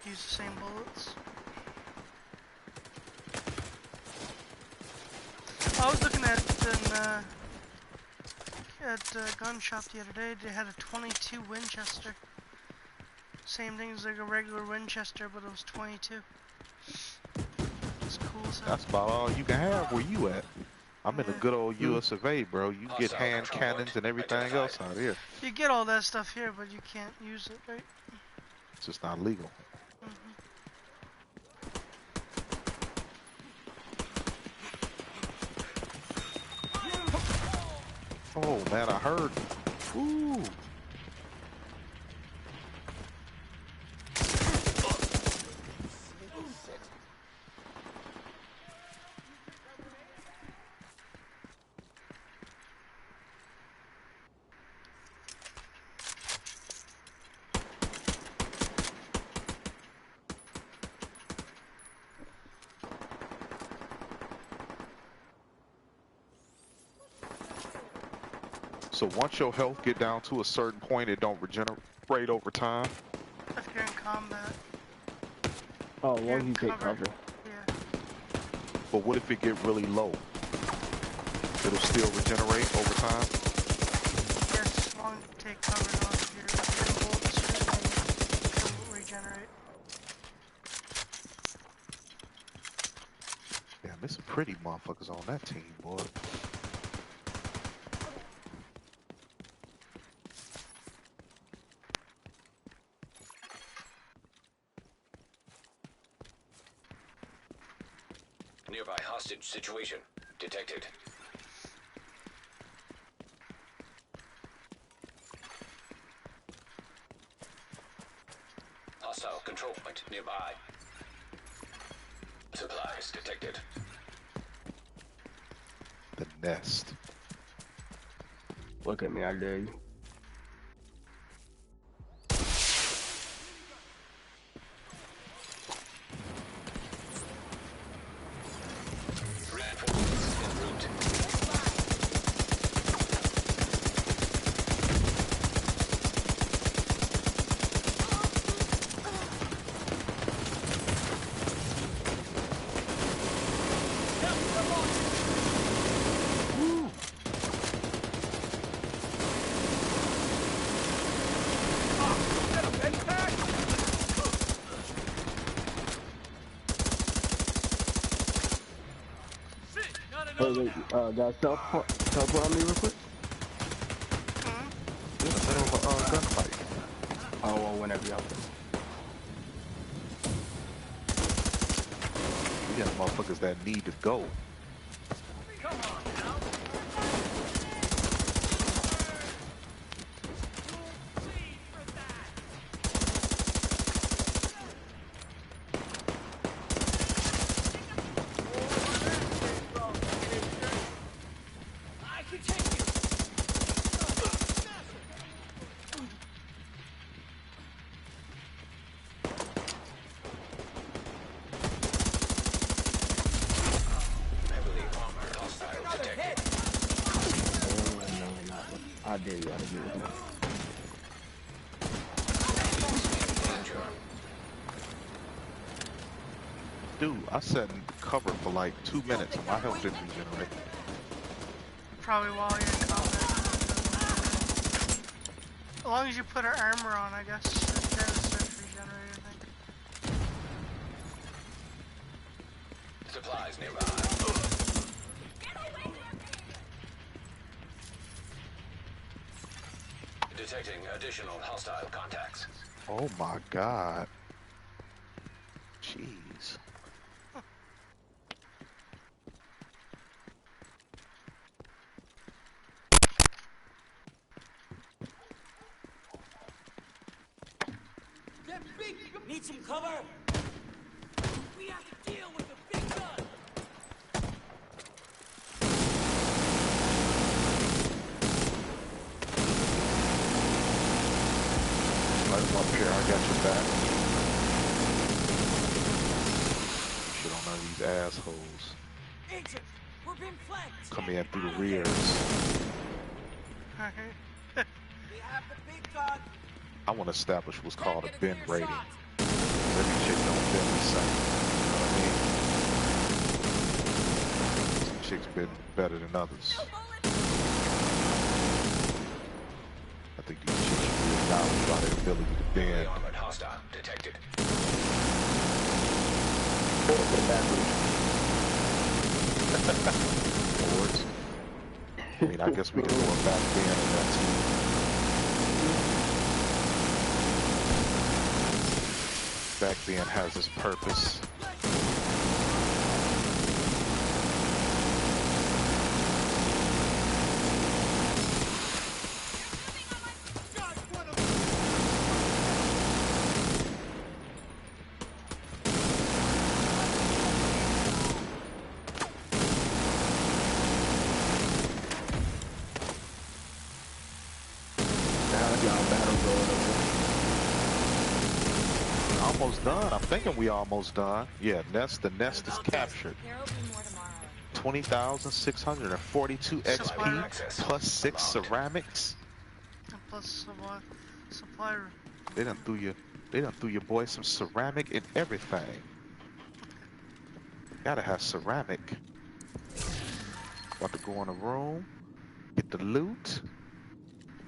Use the same bullets. I was looking at a gun shop the other day. They had a 22 Winchester. Same thing as like a regular Winchester, but it was 22. It's cool. So. That's about all you can have where you at. I'm in a good old US of A, bro. You get hand cannons and everything else out here. You get all that stuff here, but you can't use it, right? It's just not legal. Oh man, I heard. Ooh. So once your health get down to a certain point, it don't regenerate over time. If you're in combat. Oh, as long as you take cover. Yeah. But what if it get really low? It'll still regenerate over time? Yes, as long as you take cover, not if you're getting bullets, it'll regenerate. Damn, there's some pretty motherfuckers on that team, boy. Nearby hostage situation detected. Hostile control point nearby. Supplies detected. The nest. Look at me, I dare you. Hey, wait, guys, teleport on me real quick? In the middle of a gunfight. Oh, well, whenever y'all do. We got motherfuckers that need to go. Come on now. I dare you, I dare you. Dude, I sat in cover for like 2 minutes and my health didn't regenerate. Probably while you're in combat. As long as you put our armor on, I guess. Then it starts regenerating, I think. Supplies nearby. Detecting additional hostile contacts. Oh my god. Jeez. That big... Need some cover? We have to deal with the big gun! I'm up here, I got your back. Shit on none of these assholes. Agent, we're being flanked! Come in through the rears. We have the big gun! I want to establish what's called a bend rating. Every chick don't bend the same. You know what I mean? Some chicks bend better than others. I think these chicks should be acknowledged by their ability to bend. Armored hostile detected. Forwards. I mean, I guess we can go a back bend in that too. Back bend has its purpose. Almost done. I'm thinking we almost done. Yeah, the nest is captured. 20,642 XP plus 6 ceramics. And plus supply. They done threw your boy some ceramic and everything. Gotta have ceramic. About to go in a room, get the loot.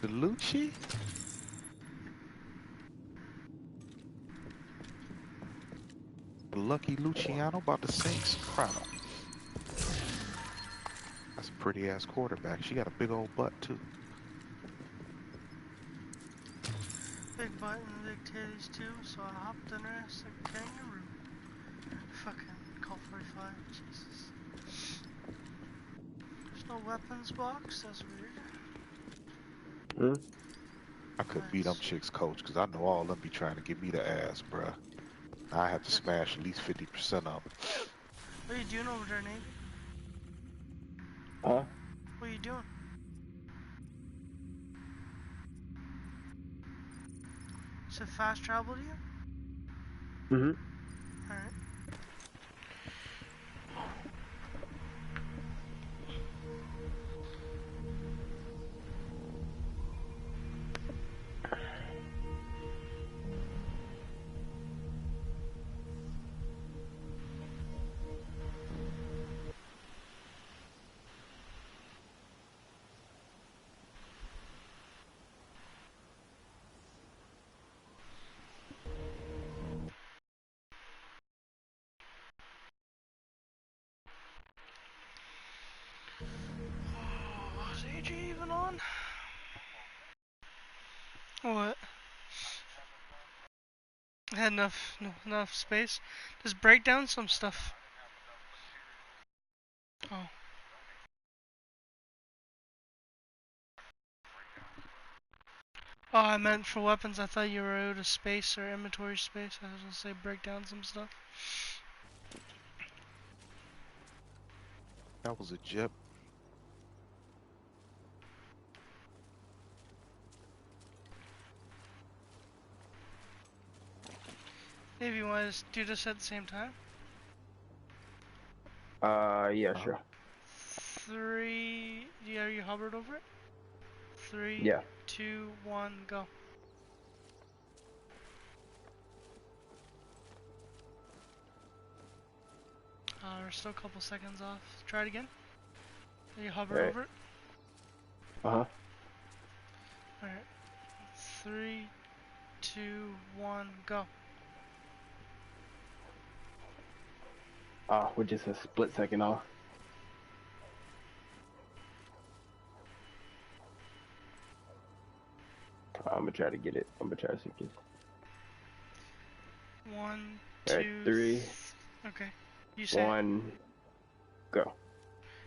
The Lucci? Lucky Luciano about to sing soprano. That's a pretty ass quarterback. She got a big old butt too. Big butt and big titties too, so I hopped in her ass like a kangaroo. Fucking Colt 45, Jesus. There's no weapons box, that's weird. I could beat them chicks, coach, because I know all of them be trying to give me the ass, bruh. I have to smash at least 50% of them. What are you doing over there, Nate? Huh? What are you doing? Is it fast travel to you? Mm-hmm. Alright. Oh, is AJ even on? What? I had enough space. Just break down some stuff. Oh. Oh, I meant for weapons. I thought you were out of space or inventory space. I was gonna say break down some stuff. That was a jip. Maybe you want to do this at the same time? Yeah, sure. 3. Yeah, you hovered over it? 3, Yeah. 2, 1, go. We're still a couple seconds off. Try it again. You hover over it. Uh-huh. Alright. 3, 2, 1, go. We're just a split second off. I'm gonna try to get it. I'm gonna try to see it. 1, Alright, 2. 3. Okay. You say 1. Go.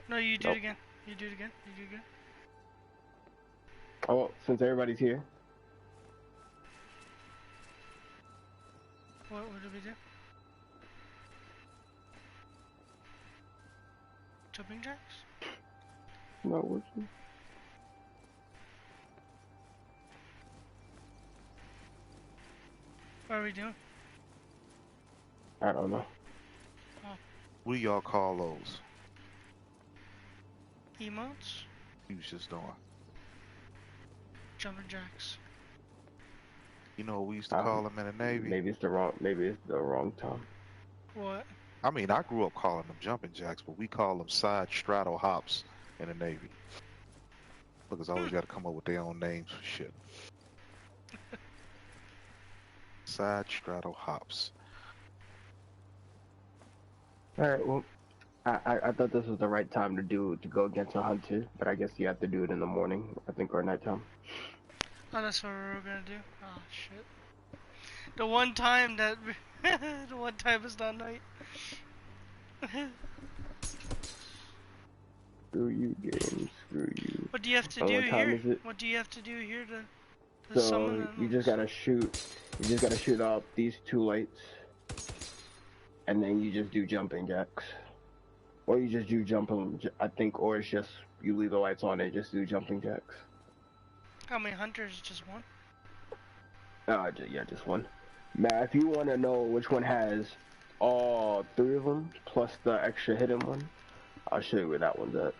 No, you do Nope. it again. You do it again. You do it again. Oh, since everybody's here. What did we do? Jumping jacks? Not working. What are we doing? I don't know. Oh. What do y'all call those? Emotes? You was just doing. Jumping jacks. You know what we used to call them in the Navy? Maybe it's the wrong time. What? I mean, I grew up calling them jumping jacks, but we call them side straddle hops in the Navy. Because I always got to come up with their own names for shit. Side straddle hops. Alright, well, I thought this was the right time to go against a hunter, but I guess you have to do it in the morning, I think, or nighttime. Oh, that's what we were gonna do? Oh, shit. The one time that... the one time is not night. Screw you, game. Screw you. What do you have to do here? What do you have to do here to summon them? You just gotta shoot. You just gotta shoot out these 2 lights, and then you just do jumping jacks, or you just do jumping. I think, or it's just you leave the lights on and just do jumping jacks. How many hunters? Just one? Yeah, just one. Now, if you want to know which one has all 3 of them plus the extra hidden one, I'll show you where that one's at.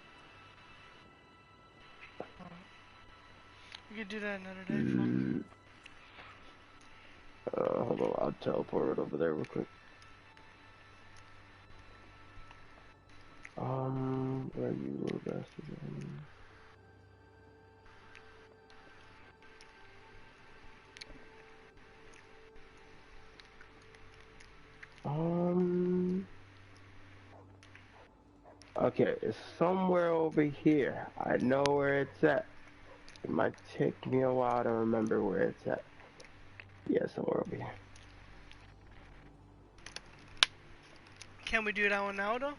We could do that another day. Hold on, I'll teleport it over there real quick. Where are you, little bastard? Okay, it's somewhere over here. I know where it's at. It might take me a while to remember where it's at. Yeah, somewhere over here. Can we do that one now, though?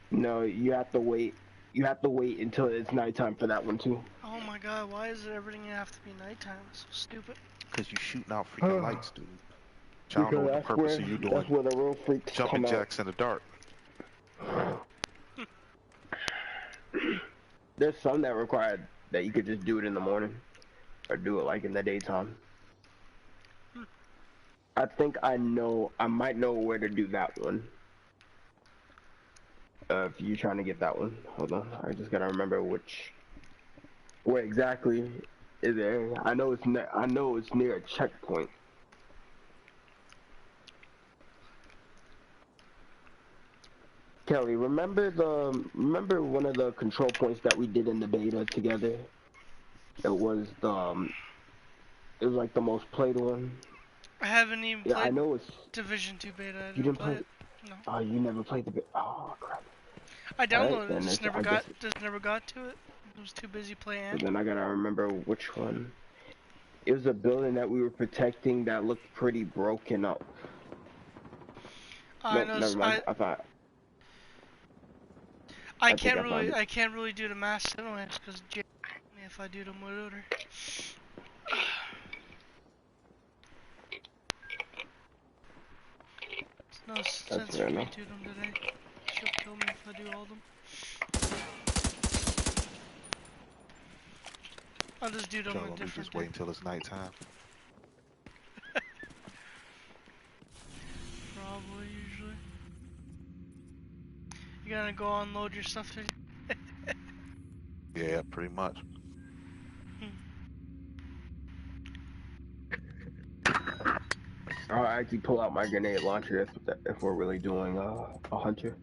No, you have to wait. You have to wait until it's nighttime for that one, too. Oh my god, why is everything have to be nighttime? It's so stupid. Because you're shooting out freaking lights, dude. I don't know what the purpose of you doing. That's where the real freaks jumping come jacks in the dark. There's some that require that you could just do it in the morning, or do it like in the daytime. I think I might know where to do that one. If you're trying to get that one, hold on. I just gotta remember where exactly is it. I know it's near a checkpoint. Kelly, remember one of the control points that we did in the beta together? It was like the most played one. I haven't even played I know it's Division 2 beta. You didn't play it? No. Oh, you never played the beta. Oh crap. I downloaded it, just never got to it. I was too busy playing. So then I gotta remember which one. It was a building that we were protecting that looked pretty broken up. Never mind. I can't really do the mass simulations because if I do them with her. No sense for me to do them today. She'll kill me if I do all of them. I'll just do them in different. Just wait until it's nighttime. Probably, usually. You gotta go unload your stuff. Yeah, pretty much. I'll actually pull out my grenade launcher if we're really doing a hunter.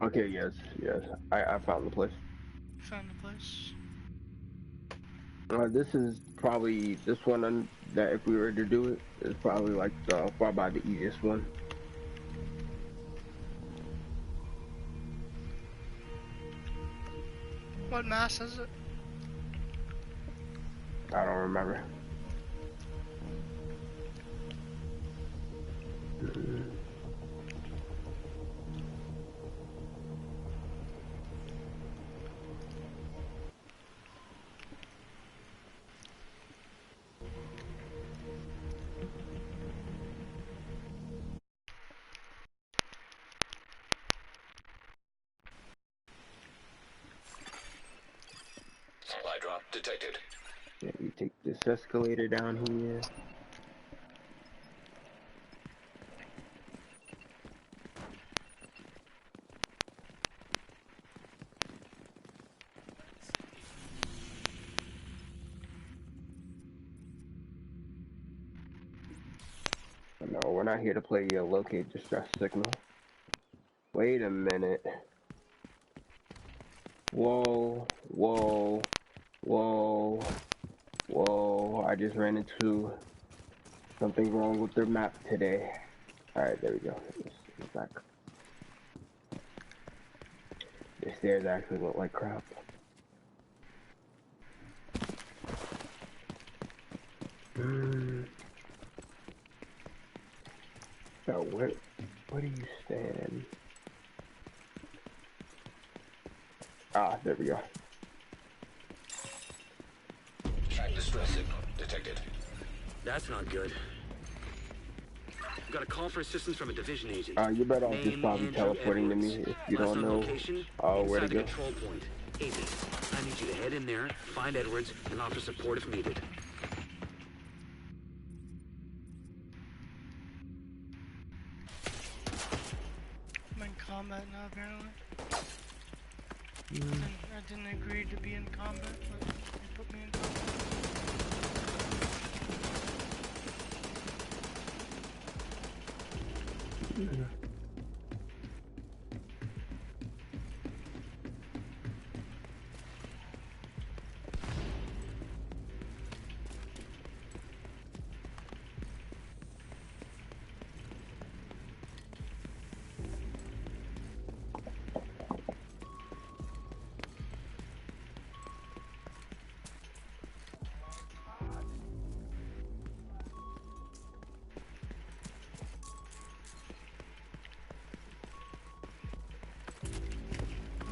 Okay, yes. I found the place. Found the place. This is probably this one that if we were to do it is probably like far by the easiest one. What mass is it? I don't remember. Supply drop detected. Yeah, we take this escalator down here. No, we're not here to play locate distress signal. Wait a minute. Whoa, whoa, whoa, whoa. I just ran into something wrong with their map today. Alright, there we go. It's back. The stairs actually look like crap. So where do you stand? Ah, there we go. Track distress signal detected. That's not good. Got a call for assistance from a division agent. You better off just Name probably Andrew teleporting to Edwards. me if you Last don't known know location, where to inside the go. control point. Amy, I need you to head in there, find Edwards, and offer support if needed. I'm in combat now, apparently. I didn't agree to be in combat, but they put me in combat.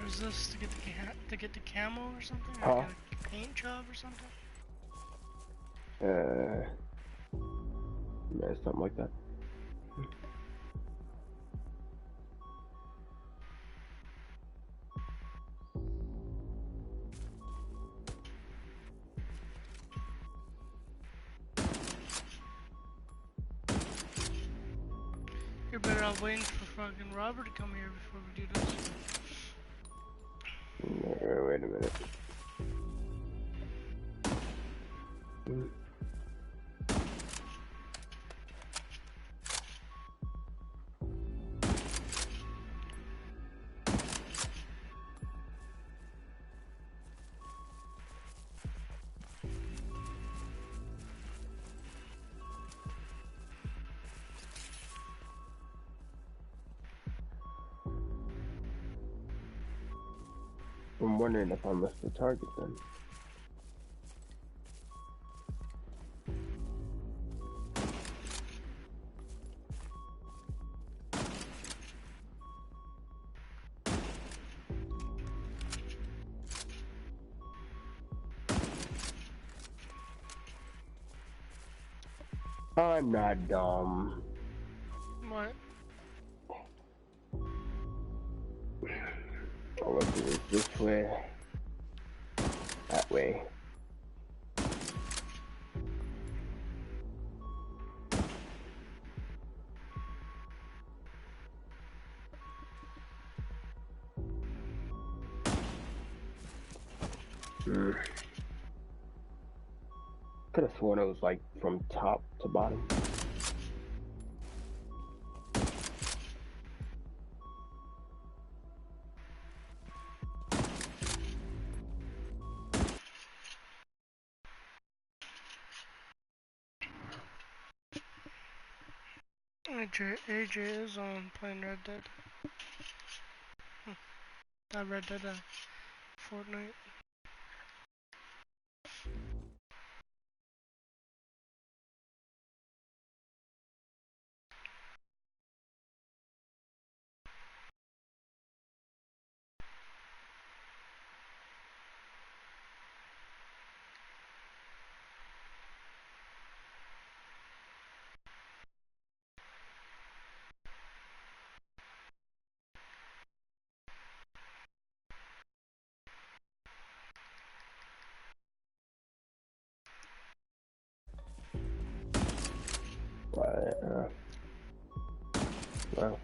Is this to get the camo or something? Or get a paint job or something? Yeah, something like that. You're better off waiting for fucking Robert to come here before we do this. Wait a minute. I'm wondering if I missed the target then. I'm not dumb. What? Oh, let's do it this way. That way. Could have sworn it was like from top to bottom. AJ is on playing Red Dead. Not Red Dead, Fortnite. Right. Well.